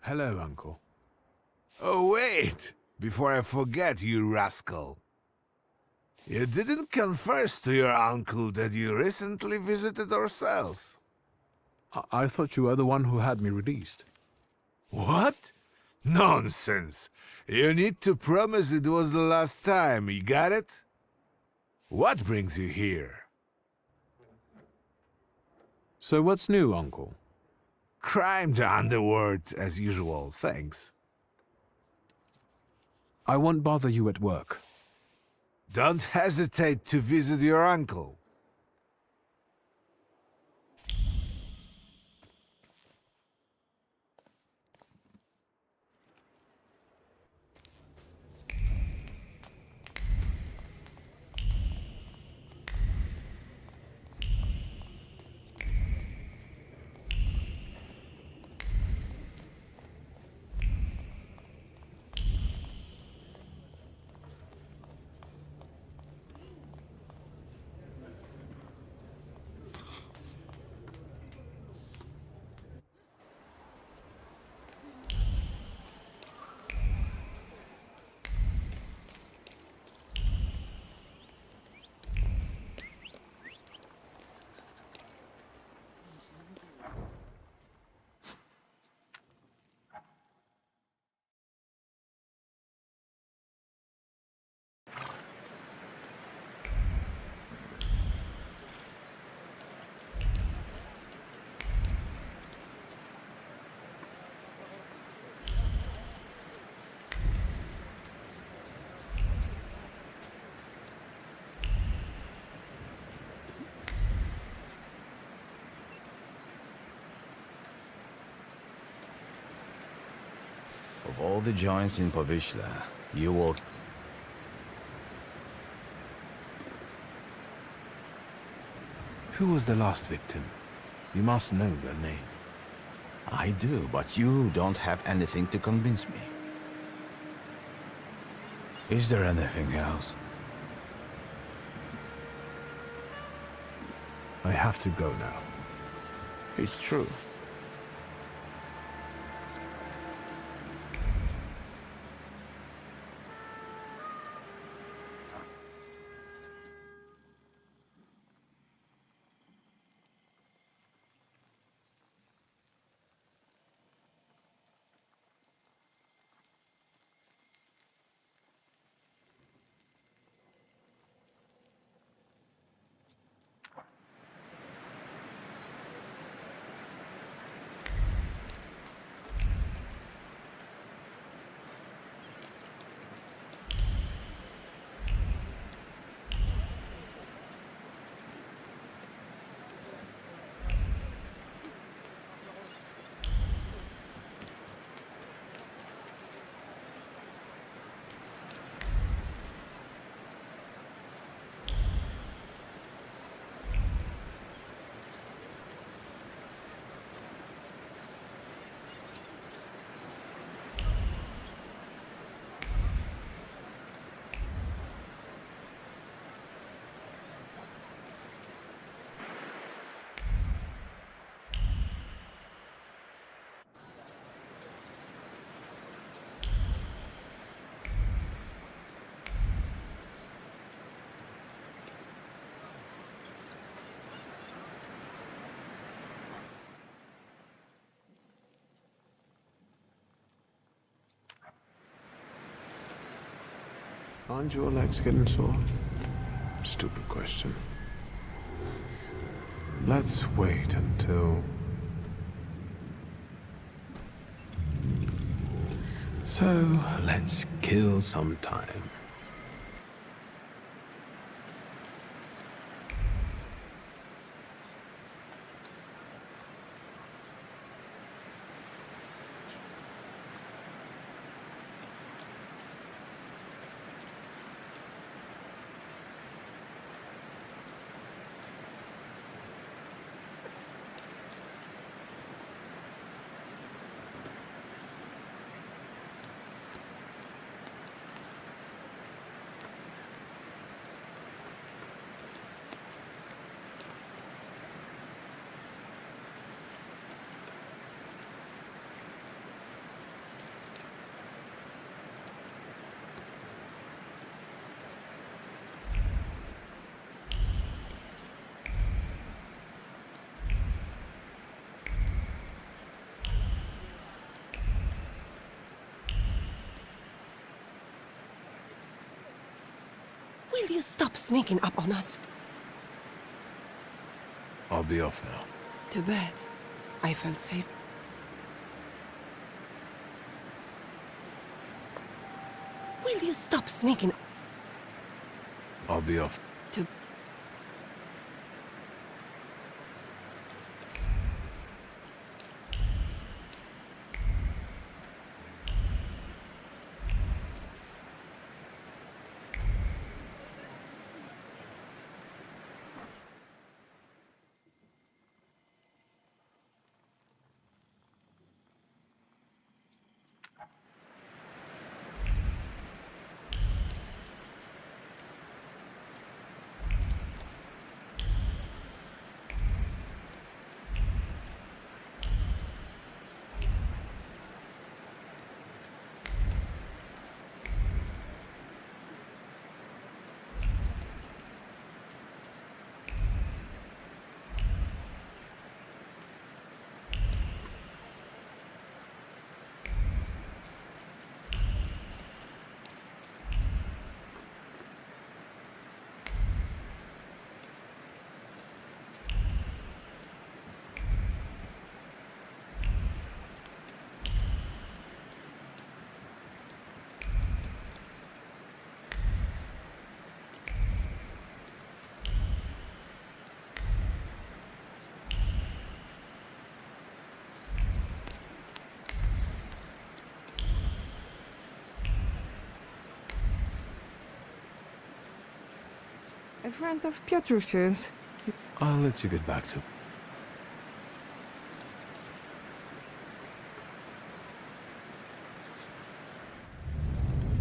Hello, Uncle. Oh, wait! Before I forget, you rascal. You didn't confess to your uncle that you recently visited our cells. I thought you were the one who had me released. What? Nonsense! You need to promise it was the last time, you got it? What brings you here? So what's new, Uncle? Crime the underworld, as usual, thanks. I won't bother you at work. Don't hesitate to visit your uncle. Of all the joints in Povishla, you walk... Who was the last victim? You must know their name. I do, but you don't have anything to convince me. Is there anything else? I have to go now. It's true. Aren't your legs getting sore? Stupid question. Let's wait until... So, let's kill some time. Will you stop sneaking up on us? I'll be off now. To bed. I felt safe. Will you stop sneaking? I'll be off. To... A friend of Piotrusia's. I'll let you get back to...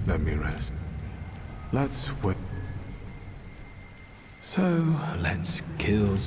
Let me rest. Let's wait. So, let's kill...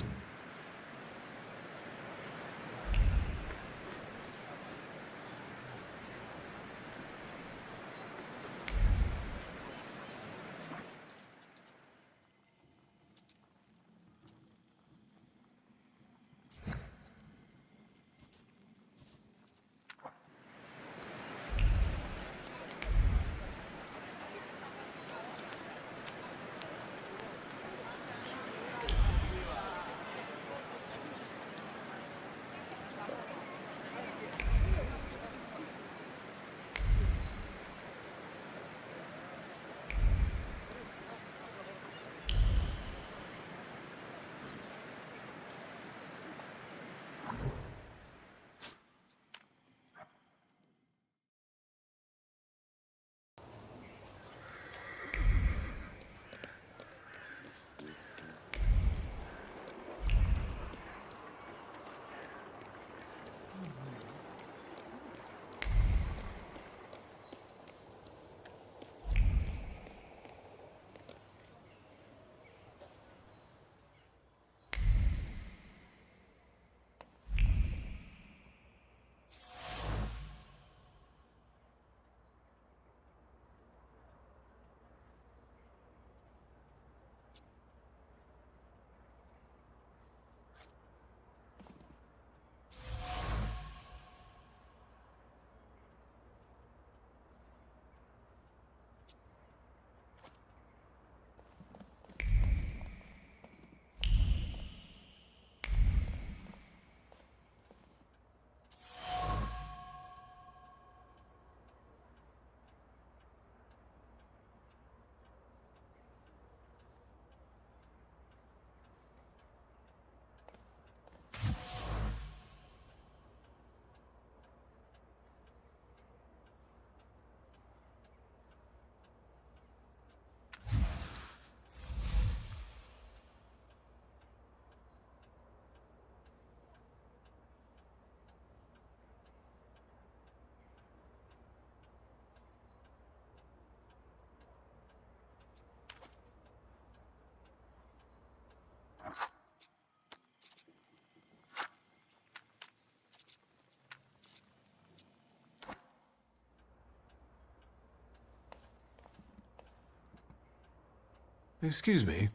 Excuse me?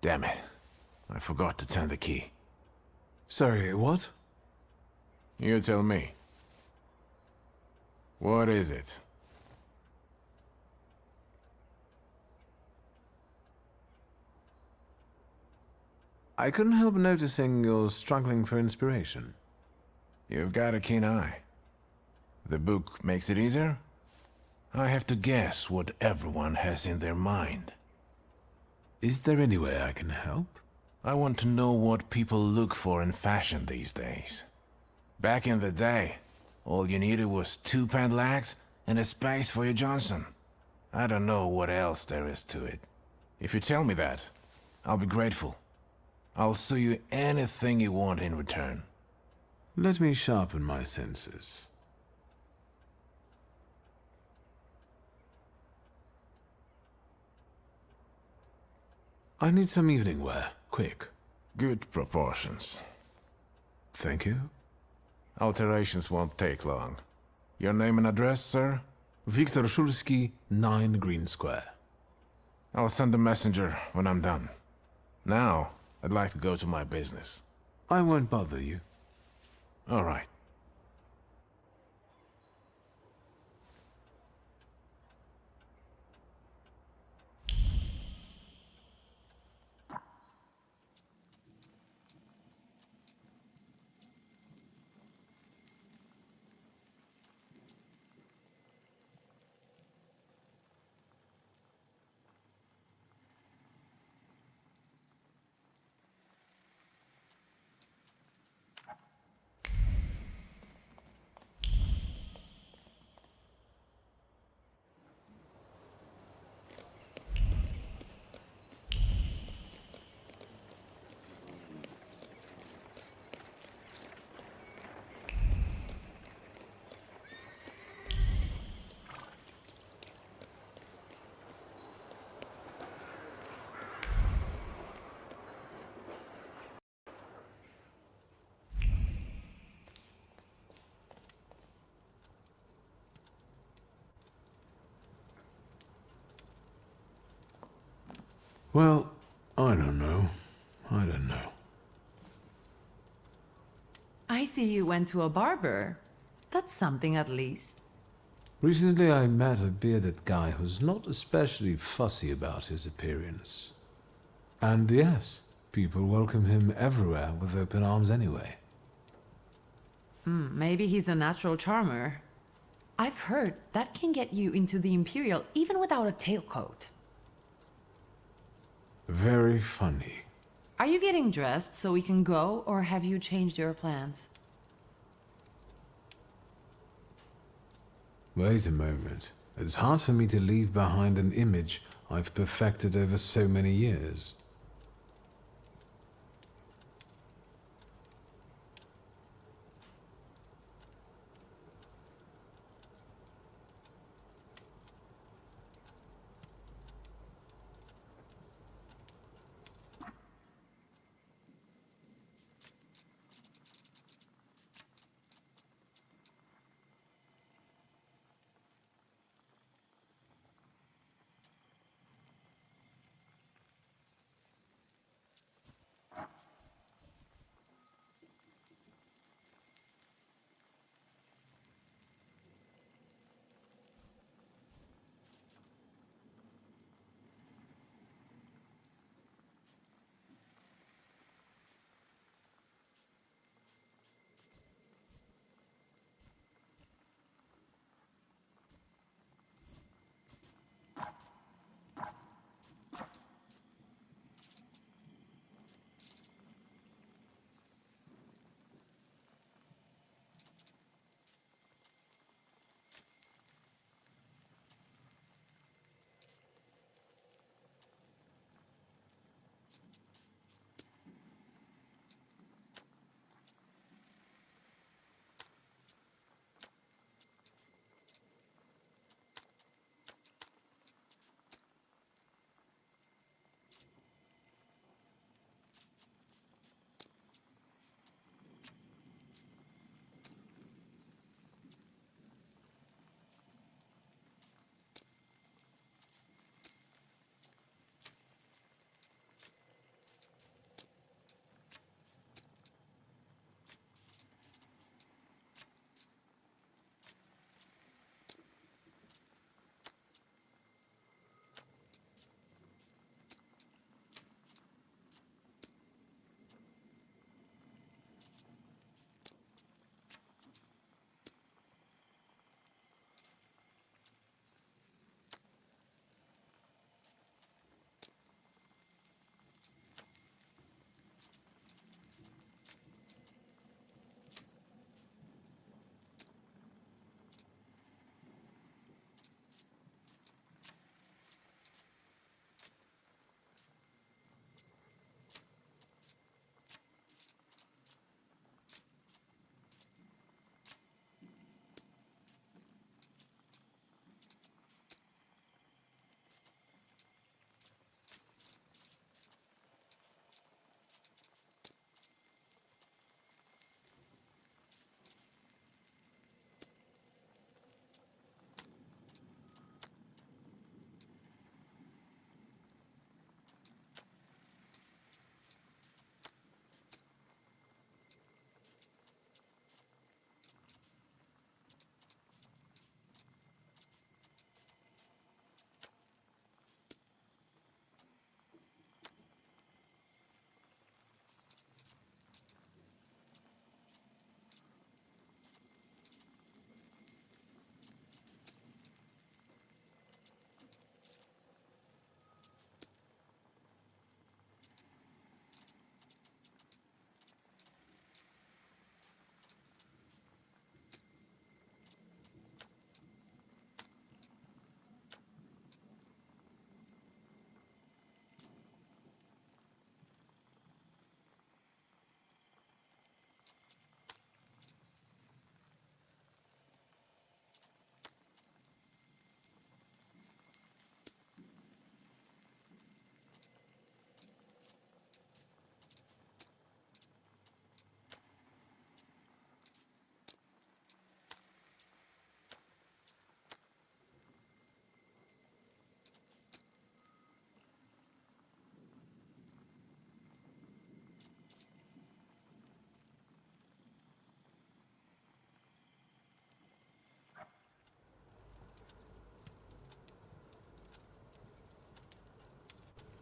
Damn it. I forgot to turn the key. Sorry, what? You tell me. What is it? I couldn't help noticing you're struggling for inspiration. You've got a keen eye. The book makes it easier? I have to guess what everyone has in their mind. Is there any way I can help? I want to know what people look for in fashion these days. Back in the day, all you needed was 2 padlocks and a space for your Johnson. I don't know what else there is to it. If you tell me that, I'll be grateful. I'll sue you anything you want in return. Let me sharpen my senses. I need some evening wear, quick. Good proportions. Thank you. Alterations won't take long. Your name and address, sir? Viktor Shulsky, 9 Green Square. I'll send a messenger when I'm done. Now, I'd like to go to my business. I won't bother you. All right. Well, I don't know. I don't know. I see you went to a barber. That's something at least. Recently I met a bearded guy who's not especially fussy about his appearance. And yes, people welcome him everywhere with open arms anyway. Maybe he's a natural charmer. I've heard that can get you into the Imperial even without a tailcoat. Very funny. Are you getting dressed so we can go, or have you changed your plans? Wait a moment. It's hard for me to leave behind an image I've perfected over so many years.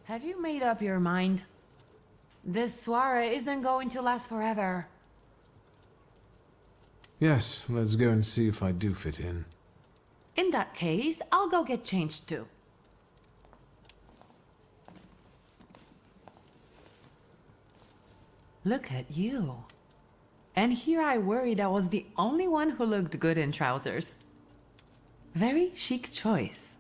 Have you made up your mind? This soiree isn't going to last forever. Yes, let's go and see if I do fit in. In that case, I'll go get changed too. Look at you. And here I worried I was the only one who looked good in trousers. Very chic choice.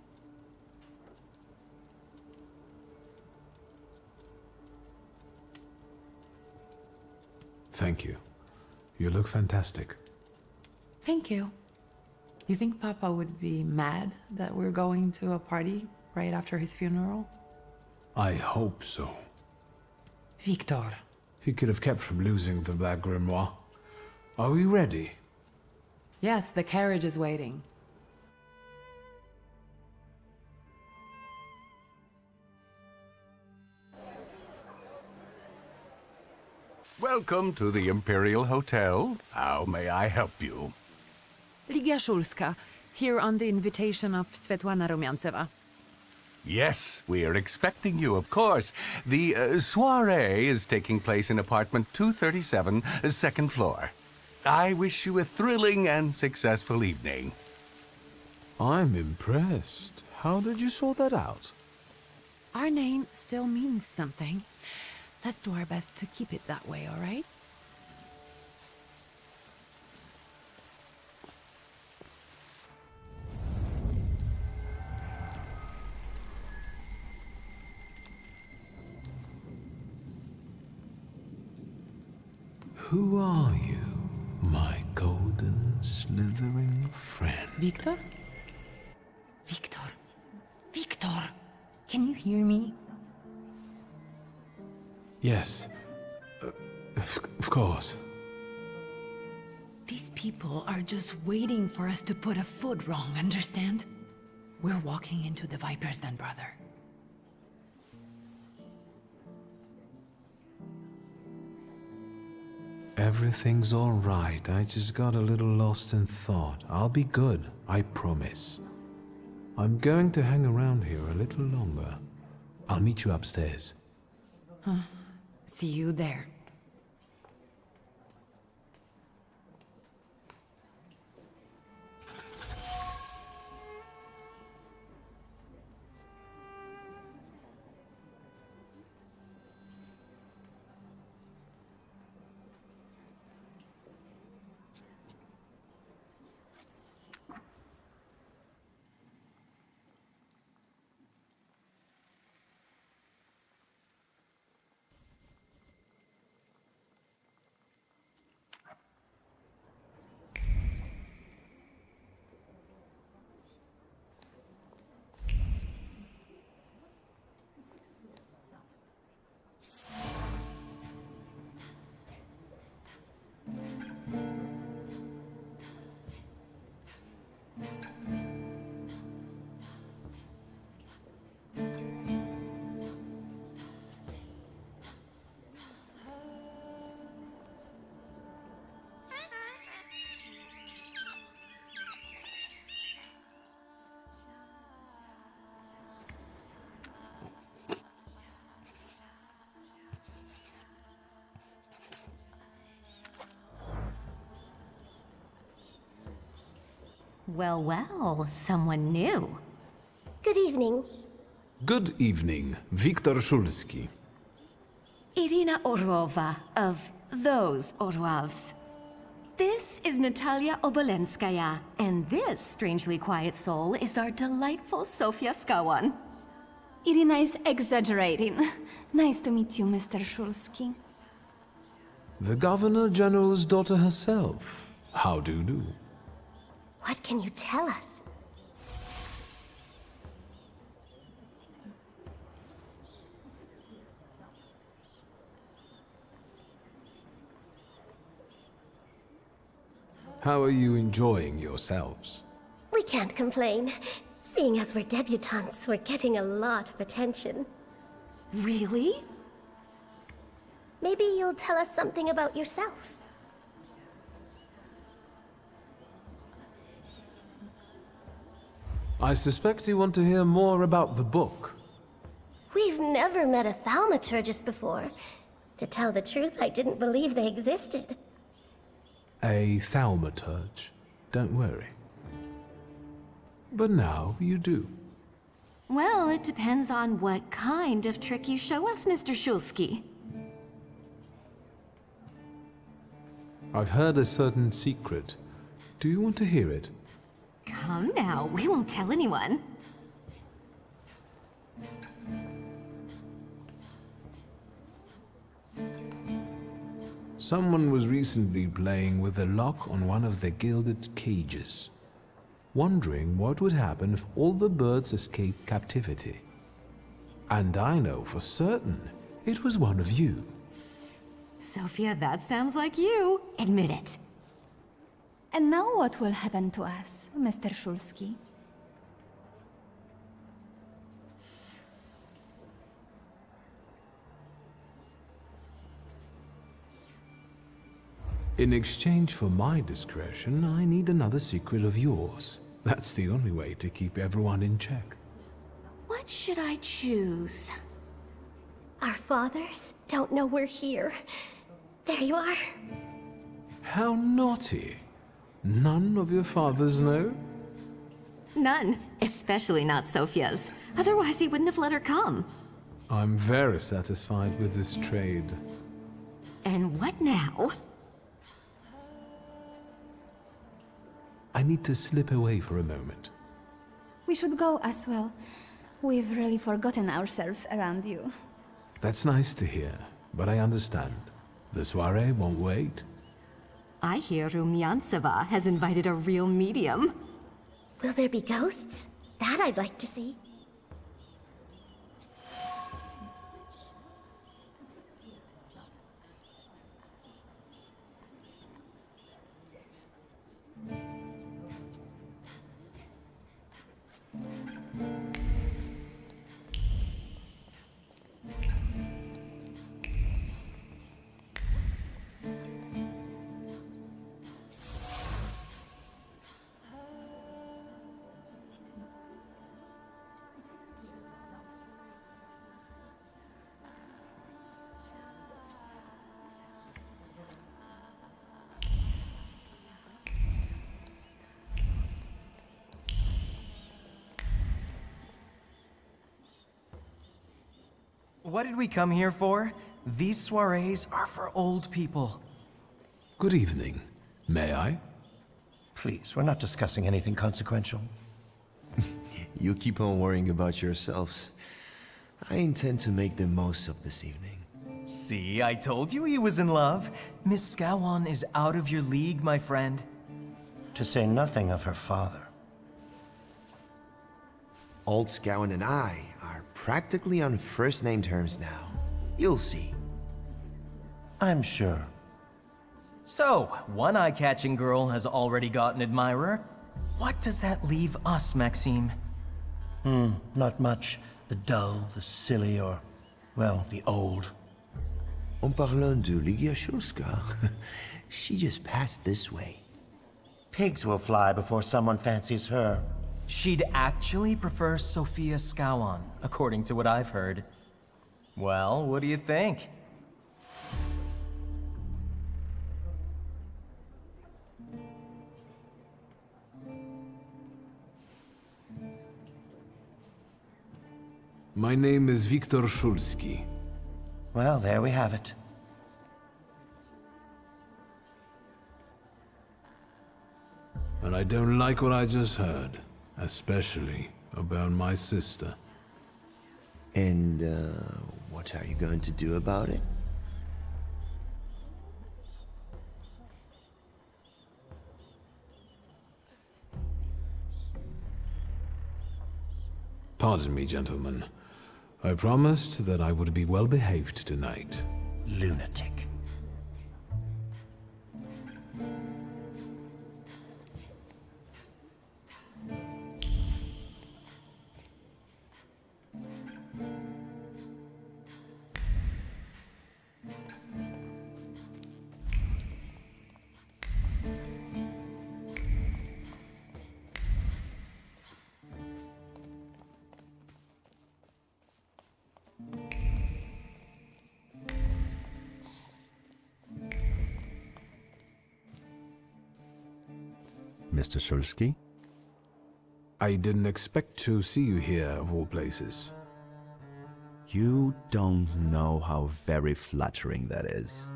Thank you. You look fantastic. Thank you. You think Papa would be mad that we're going to a party right after his funeral? I hope so. Victor. He could have kept from losing the Black Grimoire. Are we ready? Yes, the carriage is waiting. Welcome to the Imperial Hotel. How may I help you? Ligia Szulska, here on the invitation of Svetlana Rumiantseva. Yes, we are expecting you, of course. The soiree is taking place in apartment 237, second floor. I wish you a thrilling and successful evening. I'm impressed. How did you sort that out? Our name still means something. Let's do our best to keep it that way, all right? Who are you, my golden slithering friend? Victor? Victor? Victor! Can you hear me? Yes. Of course. These people are just waiting for us to put a foot wrong, understand? We're walking into the Viper's Den, brother. Everything's all right. I just got a little lost in thought. I'll be good, I promise. I'm going to hang around here a little longer. I'll meet you upstairs. Huh. See you there. Well, well, someone new. Good evening. Good evening, Viktor Szulski. Irina Orlova of those Orlovs. This is Natalia Obolenskaya, and this strangely quiet soul is our delightful Sofia Skawan. Irina is exaggerating. Nice to meet you, Mr. Szulski. The Governor General's daughter herself. How do you do? What can you tell us? How are you enjoying yourselves? We can't complain. Seeing as we're debutantes, we're getting a lot of attention. Really? Maybe you'll tell us something about yourself. I suspect you want to hear more about the book. We've never never met a thaumaturgist before. To tell the truth, I didn't believe they existed. A thaumaturge. Don't worry. But now you do. Well, it depends on what kind of trick you show us, Mr. Shulsky. I've heard a certain secret. Do you want to hear it? Come now, we won't tell anyone. Someone was recently playing with the lock on one of the gilded cages, wondering what would happen if all the birds escaped captivity. And I know for certain it was one of you. Sophia, that sounds like you. Admit it. And now what will happen to us, Mr. Shulsky? In exchange for my discretion, I need another secret of yours. That's the only way to keep everyone in check. What should I choose? Our fathers don't know we're here. There you are. How naughty. None of your fathers know? None, especially not Sophia's. Otherwise he wouldn't have let her come. I'm very satisfied with this trade. And what now? I need to slip away for a moment. We should go as well. We've really forgotten ourselves around you. That's nice to hear, but I understand. The soiree won't wait. I hear Rumyantseva has invited a real medium. Will there be ghosts? That I'd like to see. What did we come here for? These soirees are for old people. Good evening. May I? Please, we're not discussing anything consequential. You keep on worrying about yourselves. I intend to make the most of this evening. See, I told you he was in love. Miss Scowan is out of your league, my friend. To say nothing of her father. Old Scowan and I are practically on first-name terms now. You'll see. I'm sure. So, one eye-catching girl has already got an admirer. What does that leave us, Maxime? Not much. The dull, the silly, or, well, the old. En parlant de Ligia Shulska, she just passed this way. Pigs will fly before someone fancies her. She'd actually prefer Sophia Scowan, according to what I've heard. Well, what do you think? My name is Viktor Shulsky. Well, there we have it. And I don't like what I just heard, especially about my sister. And, what are you going to do about it? Pardon me, gentlemen. I promised that I would be well behaved tonight. Lunatic. Mr. Szulski? I didn't expect to see you here, of all places. You don't know how very flattering that is.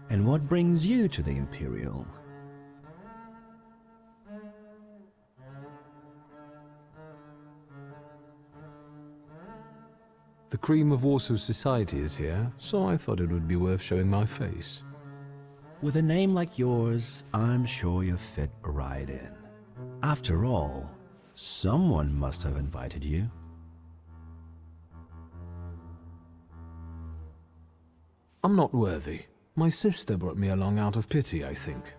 And what brings you to the Imperial? The cream of Warsaw society is here, so I thought it would be worth showing my face. With a name like yours, I'm sure you fit right in. After all, someone must have invited you. I'm not worthy. My sister brought me along out of pity, I think.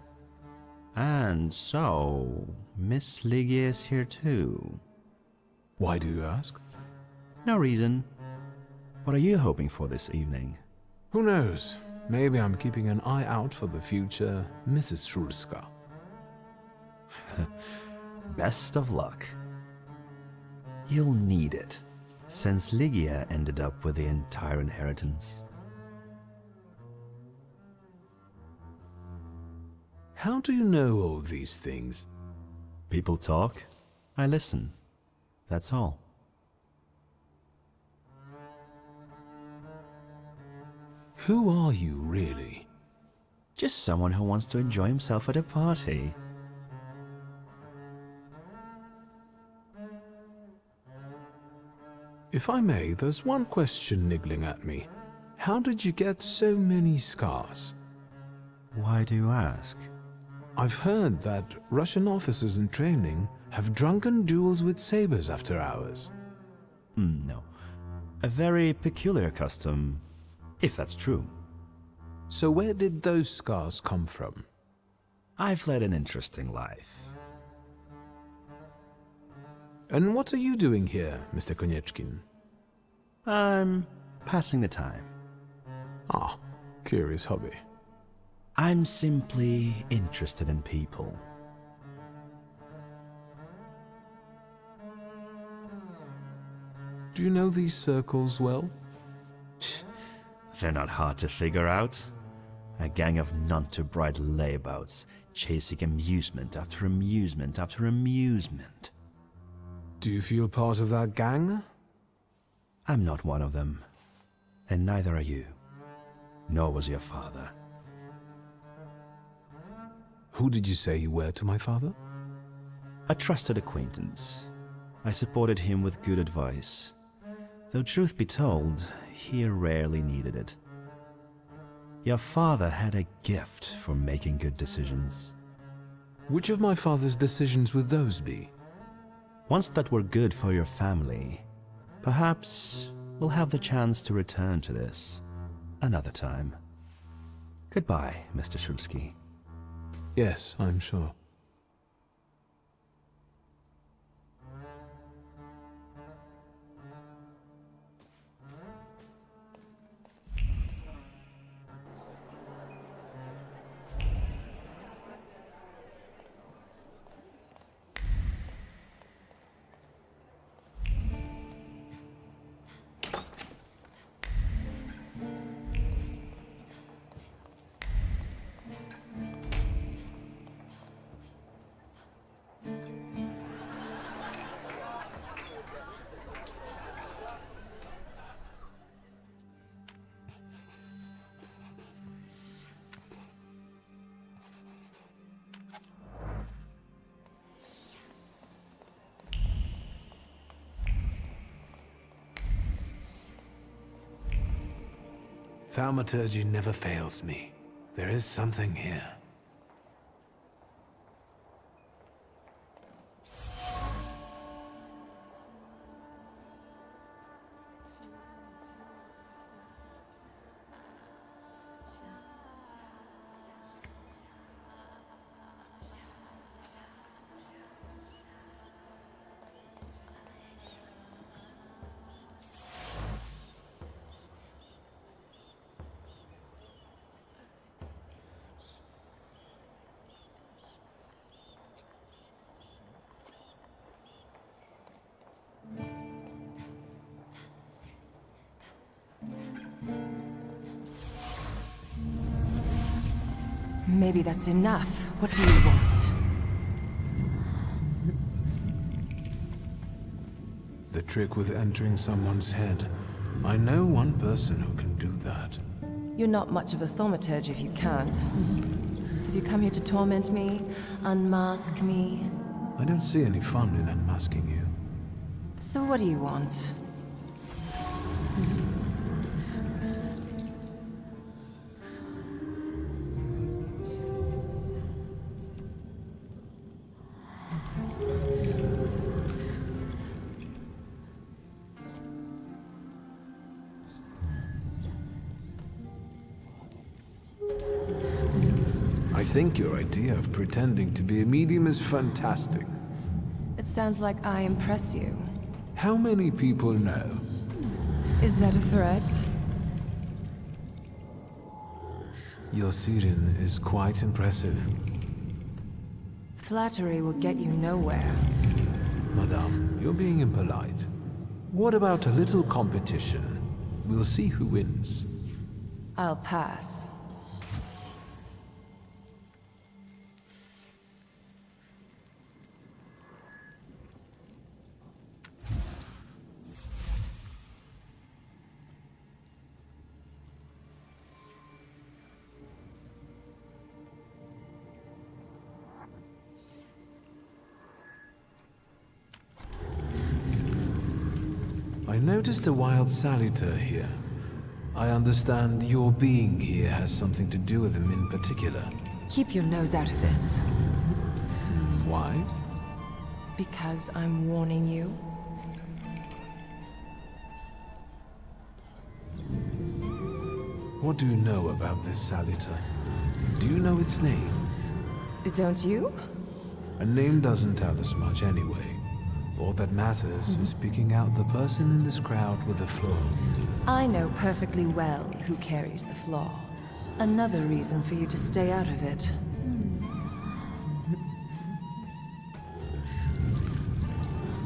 And so, Miss Ligia is here too. Why do you ask? No reason. What are you hoping for this evening? Who knows? Maybe I'm keeping an eye out for the future Mrs. Szulska. Best of luck. You'll need it, since Ligia ended up with the entire inheritance. How do you know all these things? People talk, I listen. That's all. Who are you, really? Just someone who wants to enjoy himself at a party. If I may, there's one question niggling at me. How did you get so many scars? Why do you ask? I've heard that Russian officers in training have drunken duels with sabers after hours. No. A very peculiar custom, if that's true. So where did those scars come from? I've led an interesting life. And what are you doing here, Mr. Konieczkin? I'm passing the time. Ah, curious hobby. I'm simply interested in people. Do you know these circles well? They're not hard to figure out. A gang of none-too-bright layabouts, chasing amusement after amusement after amusement. Do you feel part of that gang? I'm not one of them. And neither are you. Nor was your father. Who did you say you were to my father? A trusted acquaintance. I supported him with good advice. Though truth be told, he rarely needed it. Your father had a gift for making good decisions. Which of my father's decisions would those be? Ones that were good for your family. Perhaps we'll have the chance to return to this another time. Goodbye, Mr. Szulski. Yes, I'm sure. Thaumaturge never fails me. There is something here. Maybe that's enough. What do you want? the trick with entering someone's head. I know one person who can do that. You're not much of a thaumaturge if you can't. Have you come here to torment me? Unmask me? I don't see any fun in unmasking you. So what do you want? I think your idea of pretending to be a medium is fantastic. It sounds like I impress you. How many people know? Is that a threat? Your siren is quite impressive. Flattery will get you nowhere. Madame, you're being impolite. What about a little competition? We'll see who wins. I'll pass. I noticed a wild saliter here. I understand your being here has something to do with him in particular. Keep your nose out of this. Why? Because I'm warning you. What do you know about this saliter? Do you know its name? Don't you? A name doesn't tell us much anyway. All that matters is picking out the person in this crowd with the flaw. I know perfectly well who carries the flaw. Another reason for you to stay out of it.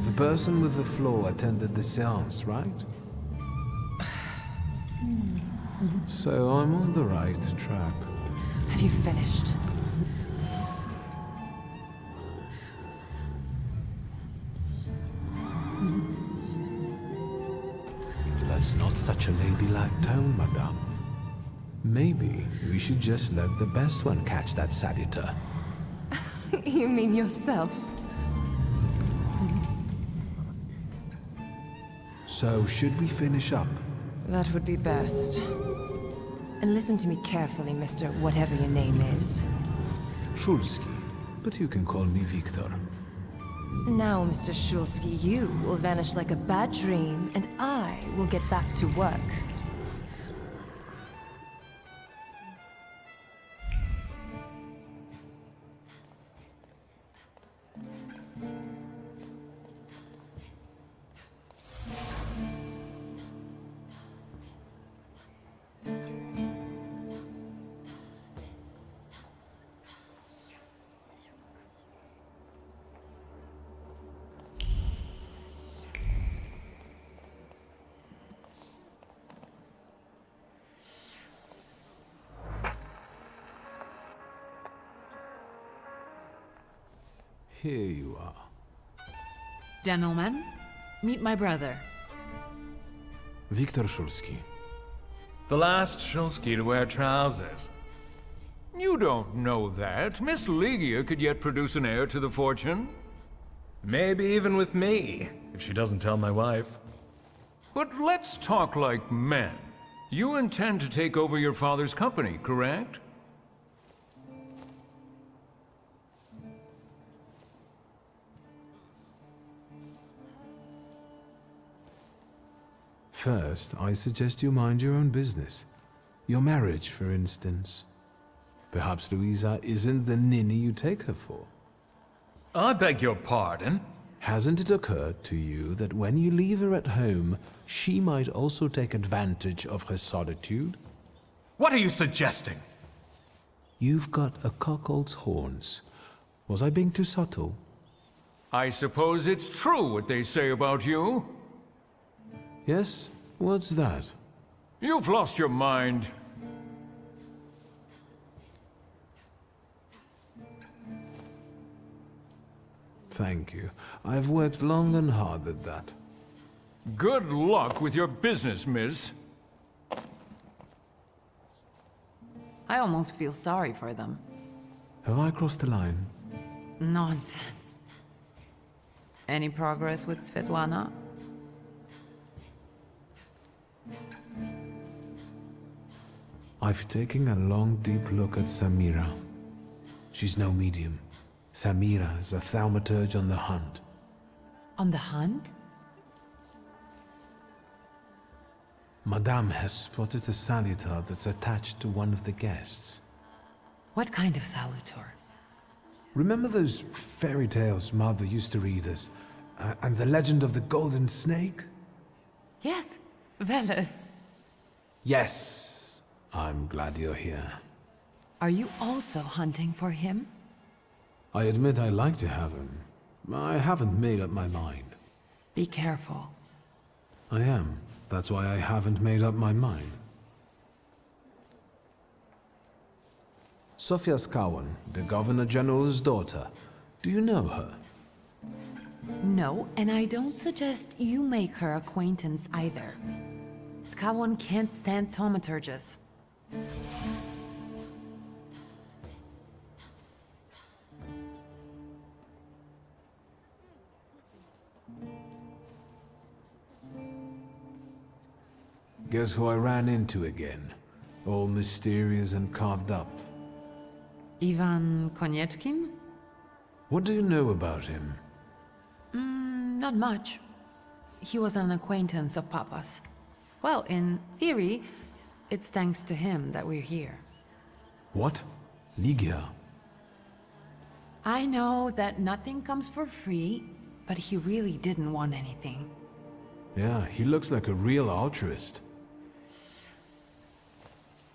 The person with the flaw attended the seance, right? So I'm on the right track. Have you finished? That's not such a ladylike tone, madame. Maybe we should just let the best one catch that saliter. You mean yourself? So, should we finish up? That would be best. And listen to me carefully, Mr. Whatever your name is. Szulski, but you can call me Victor. Now, Mr. Szulski, you will vanish like a bad dream, and I will get back to work. Here you are. Gentlemen, meet my brother. Victor Szulski. The last Szulski to wear trousers. You don't know that. Miss Ligia could yet produce an heir to the fortune. Maybe even with me, if she doesn't tell my wife. But let's talk like men. You intend to take over your father's company, correct? First, I suggest you mind your own business. Your marriage, for instance. Perhaps Louisa isn't the ninny you take her for. I beg your pardon? Hasn't it occurred to you that when you leave her at home, she might also take advantage of her solitude? What are you suggesting? You've got a cuckold's horns. Was I being too subtle? I suppose it's true what they say about you. Yes? What's that? You've lost your mind. Thank you. I've worked long and hard at that. Good luck with your business, miss. I almost feel sorry for them. Have I crossed the line? Nonsense. Any progress with Svetlana? I've taken a long, deep look at Samira. She's no medium. Samira is a thaumaturge on the hunt. On the hunt? Madame has spotted a salutar that's attached to one of the guests. What kind of salutar? Remember those fairy tales Mother used to read us? And the legend of the golden snake? Yes, Veles. Yes. I'm glad you're here. Are you also hunting for him? I admit I like to have him. I haven't made up my mind. Be careful. I am. That's why I haven't made up my mind. Sofia Skawan, the Governor General's daughter. Do you know her? No, and I don't suggest you make her acquaintance either. Skawan can't stand thaumaturges. Guess who I ran into again? All mysterious and carved up. Ivan Konieczkin? What do you know about him? Not much. He was an acquaintance of Papa's. Well, in theory, it's thanks to him that we're here. What? Ligia? I know that nothing comes for free, but he really didn't want anything. Yeah, he looks like a real altruist.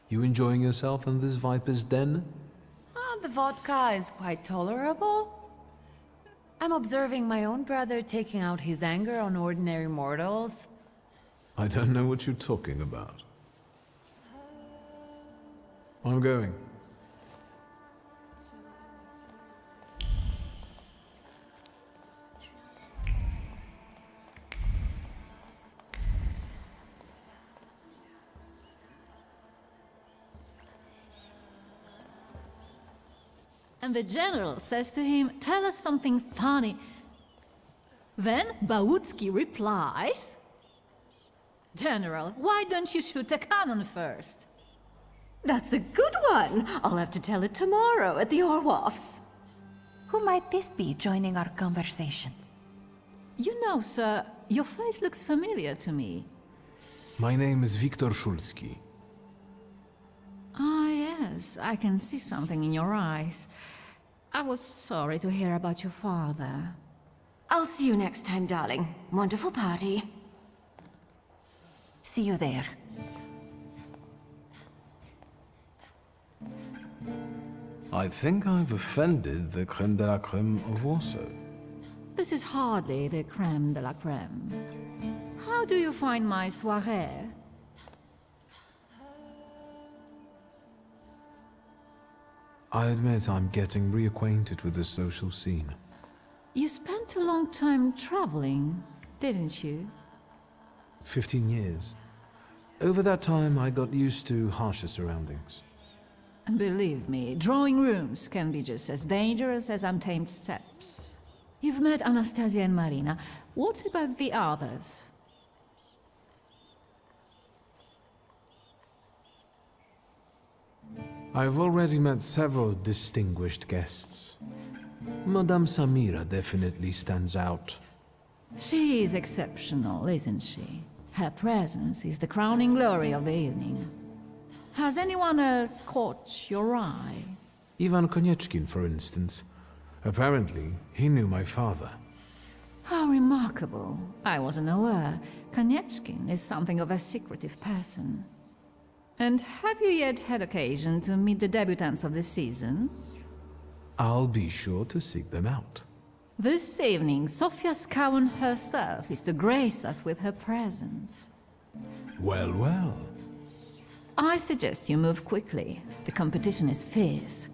You enjoying yourself in this viper's den? The vodka is quite tolerable. I'm observing my own brother taking out his anger on ordinary mortals. I don't know what you're talking about. I'm going. And the general says to him, "Tell us something funny." Then Bautski replies, "General, why don't you shoot a cannon first?" That's a good one. I'll have to tell it tomorrow at the Orloffs. Who might this be joining our conversation? You know, sir, your face looks familiar to me. My name is Viktor Szulski. Ah, yes, I can see something in your eyes. I was sorry to hear about your father. I'll see you next time, darling. Wonderful party. See you there. I think I've offended the creme de la creme of Warsaw. This is hardly the creme de la creme. How do you find my soirée? I admit I'm getting reacquainted with the social scene. You spent a long time traveling, didn't you? 15 years. Over that time, I got used to harsher surroundings. And believe me, drawing rooms can be just as dangerous as untamed steppes. You've met Anastasia and Marina. What about the others? I've already met several distinguished guests. Madame Samira definitely stands out. She is exceptional, isn't she? Her presence is the crowning glory of the evening. Has anyone else caught your eye? Ivan Konieczkin, for instance. Apparently, he knew my father. How remarkable. I wasn't aware. Konieczkin is something of a secretive person. And have you yet had occasion to meet the debutants of the season? I'll be sure to seek them out. This evening, Sofia Skawan herself is to grace us with her presence. Well, well. I suggest you move quickly. The competition is fierce.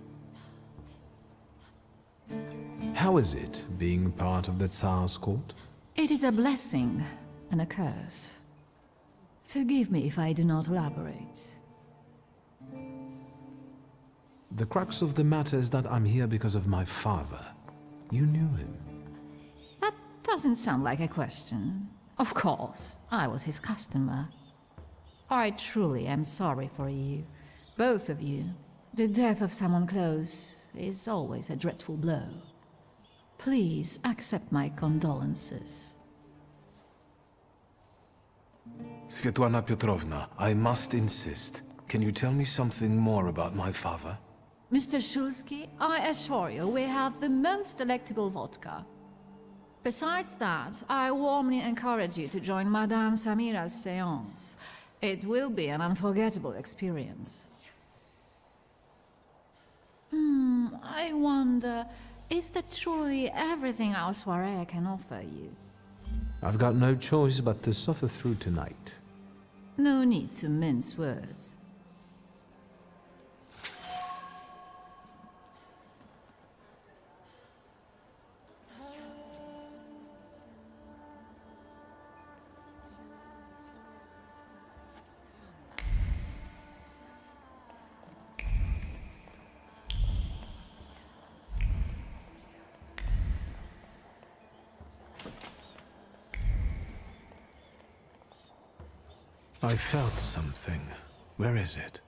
How is it, being part of the Tsar's court? It is a blessing. and a curse. Forgive me if I do not elaborate. The crux of the matter is that I'm here because of my father. You knew him. That doesn't sound like a question. Of course, I was his customer. I truly am sorry for you, both of you. The death of someone close is always a dreadful blow. Please accept my condolences. Svetlana Petrovna, I must insist. Can you tell me something more about my father? Mr. Shulsky, I assure you we have the most delectable vodka. Besides that, I warmly encourage you to join Madame Samira's séance. It will be an unforgettable experience. I wonder, is that truly everything our soirée can offer you? I've got no choice but to suffer through tonight. No need to mince words. I felt something. Where is it?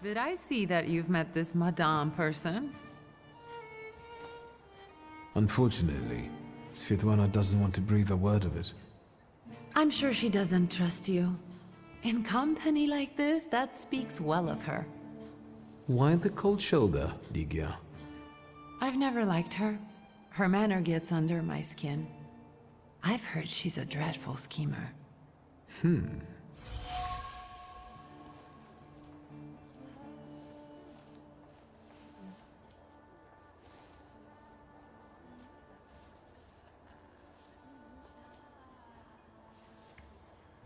Did I see that you've met this Madame person? Unfortunately, Svetlana doesn't want to breathe a word of it. I'm sure she doesn't trust you. In company like this, that speaks well of her. Why the cold shoulder, Ligia? I've never liked her. Her manner gets under my skin. I've heard she's a dreadful schemer.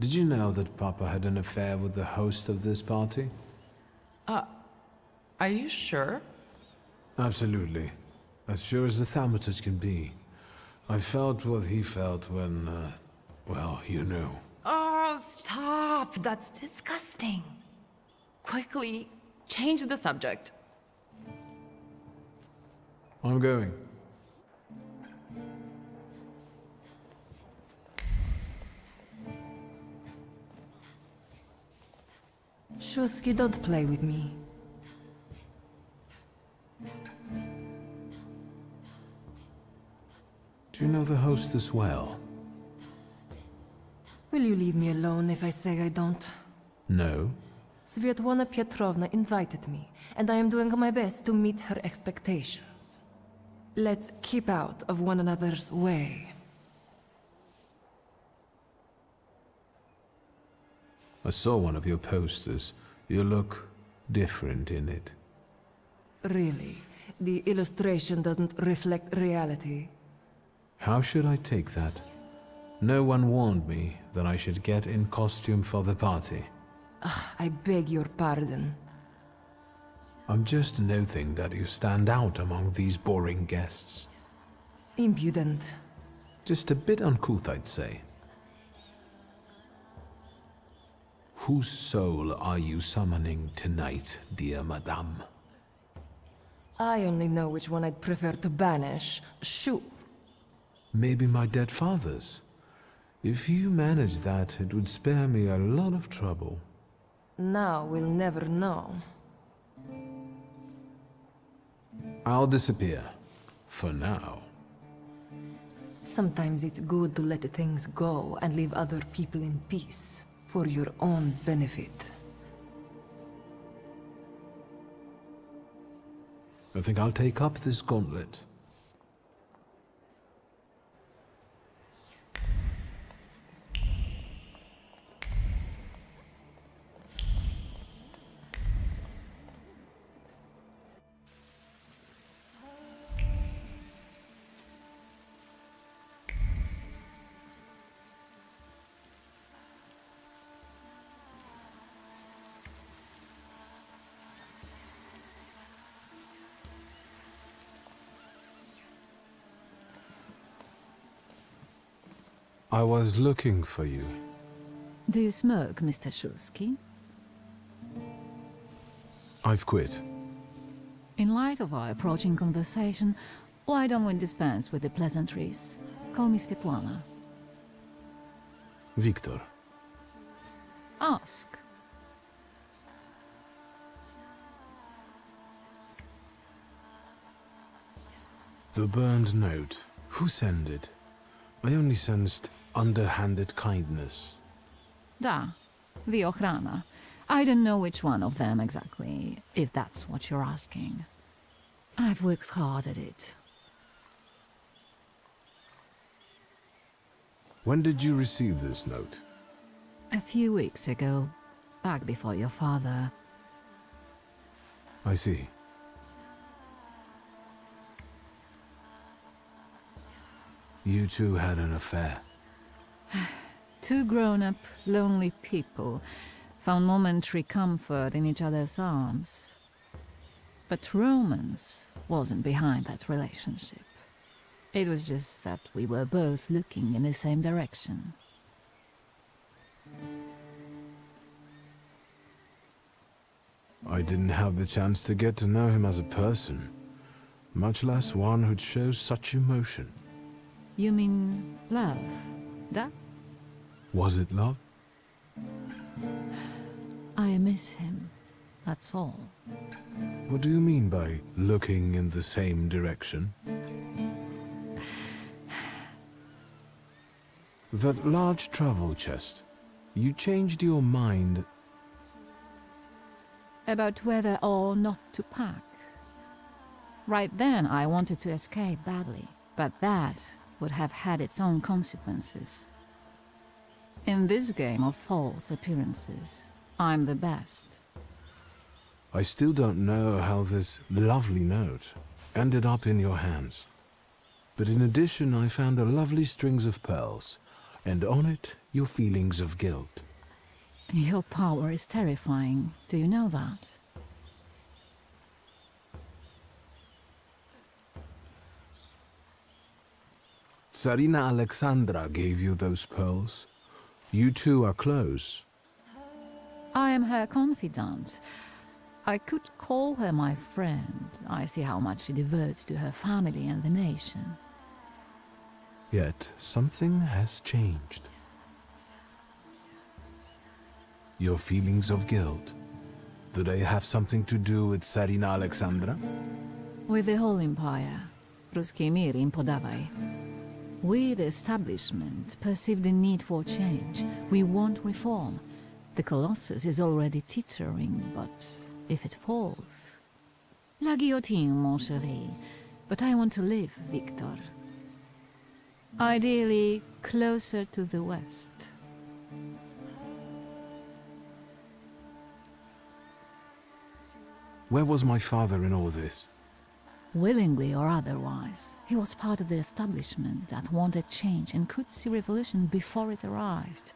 Did you know that Papa had an affair with the host of this party? Are you sure? Absolutely. As sure as the Thaumaturge can be. I felt what he felt when, well, you know. Oh, Oh, stop! That's disgusting. Quickly, change the subject. I'm going. Shuski, don't play with me. Do you know the hostess well? Will you leave me alone if I say I don't? No. Svetlana Petrovna invited me, and I am doing my best to meet her expectations. Let's keep out of one another's way. I saw one of your posters. You look different in it. Really, the illustration doesn't reflect reality. How should I take that? No one warned me that I should get in costume for the party. I beg your pardon. I'm just noting that you stand out among these boring guests. Impudent. Just a bit uncouth, I'd say. Whose soul are you summoning tonight, dear madame? I only know which one I'd prefer to banish. Shoo! Maybe my dead father's. If you manage that, it would spare me a lot of trouble. Now we'll never know. I'll disappear. For now. Sometimes it's good to let things go and leave other people in peace. For your own benefit. I think I'll take up this gauntlet. I was looking for you. Do you smoke, Mr. Shulsky? I've quit. In light of our approaching conversation, why don't we dispense with the pleasantries? Call me Svetlana. Victor. Ask. The burned note. Who sent it? I only sensed underhanded kindness. Da, the Ochrana. I don't know which one of them exactly, if that's what you're asking. I've worked hard at it. When did you receive this note? A few weeks ago, back before your father. I see. You two had an affair. Two grown-up, lonely people found momentary comfort in each other's arms. But romance wasn't behind that relationship. It was just that we were both looking in the same direction. I didn't have the chance to get to know him as a person, much less one who'd show such emotion. You mean love, da? Was it love? I miss him, that's all. What do you mean by looking in the same direction? That large travel chest. You changed your mind About whether or not to pack. Right then I wanted to escape badly, but that would have had its own consequences. In this game of false appearances, I'm the best. I still don't know how this lovely note ended up in your hands. But in addition, I found a lovely strings of pearls, and on it, your feelings of guilt. Your power is terrifying. Do you know that? Tsarina Alexandra gave you those pearls. You two are close. I am her confidant. I could call her my friend. I see how much she devotes to her family and the nation. Yet something has changed. Your feelings of guilt, do they have something to do with Tsarina Alexandra? With the whole empire. Русский мир им подавай. We, the establishment, perceive the need for change. We want reform. The Colossus is already teetering, but if it falls... La guillotine, mon chéri. But I want to live, Victor. Ideally, closer to the west. Where was my father in all this? Willingly or otherwise, he was part of the establishment that wanted change and could see revolution before it arrived.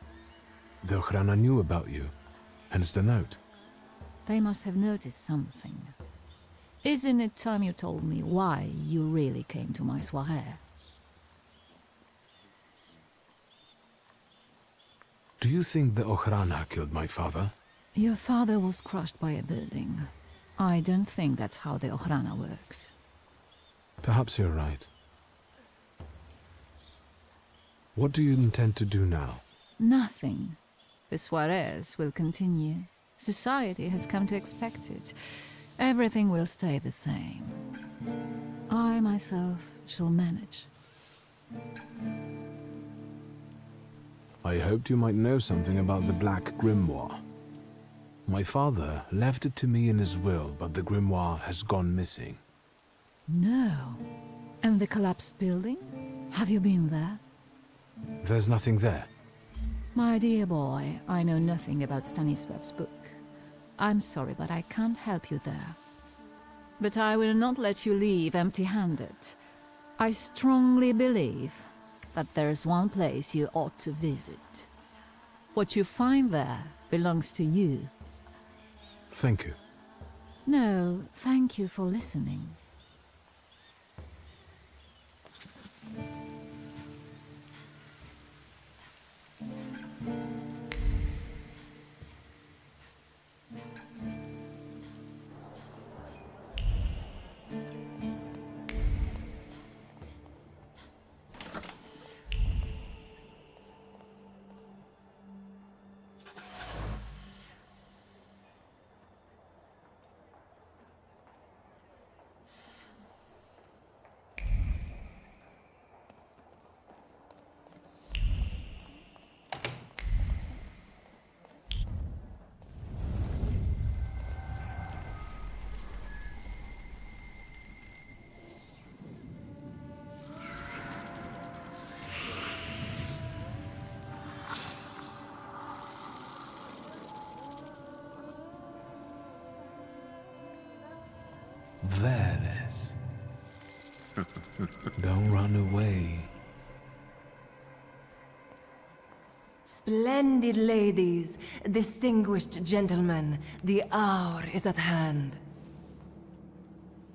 The Ochrana knew about you, hence the note. They must have noticed something. Isn't it time you told me why you really came to my soirée? Do you think the Ochrana killed my father? Your father was crushed by a building. I don't think that's how the Ochrana works. Perhaps you're right. What do you intend to do now? Nothing. The soirées will continue. Society has come to expect it. Everything will stay the same. I myself shall manage. I hoped you might know something about the Black Grimoire. My father left it to me in his will, but the grimoire has gone missing. No. And the collapsed building? Have you been there? There's nothing there. My dear boy, I know nothing about Stanisław's book. I'm sorry, but I can't help you there. But I will not let you leave empty-handed. I strongly believe that there's one place you ought to visit. What you find there belongs to you. Thank you. No, thank you for listening. Veles. Don't run away. Splendid ladies, distinguished gentlemen, the hour is at hand.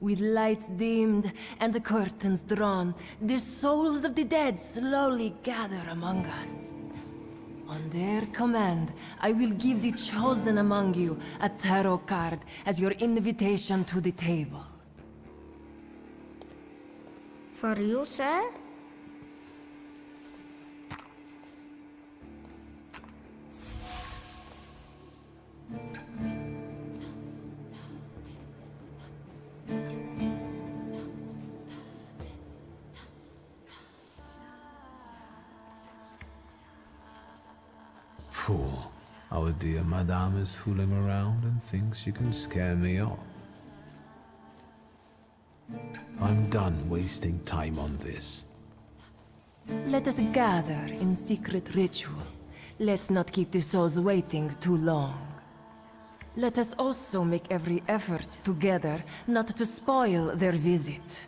With lights dimmed and the curtains drawn, the souls of the dead slowly gather among us. On their command, I will give the chosen among you a tarot card as your invitation to the table. For you, sir? Fool. Our dear madame is fooling around and thinks you can scare me off. I'm done wasting time on this. Let us gather in secret ritual. Let's not keep the souls waiting too long. Let us also make every effort together not to spoil their visit.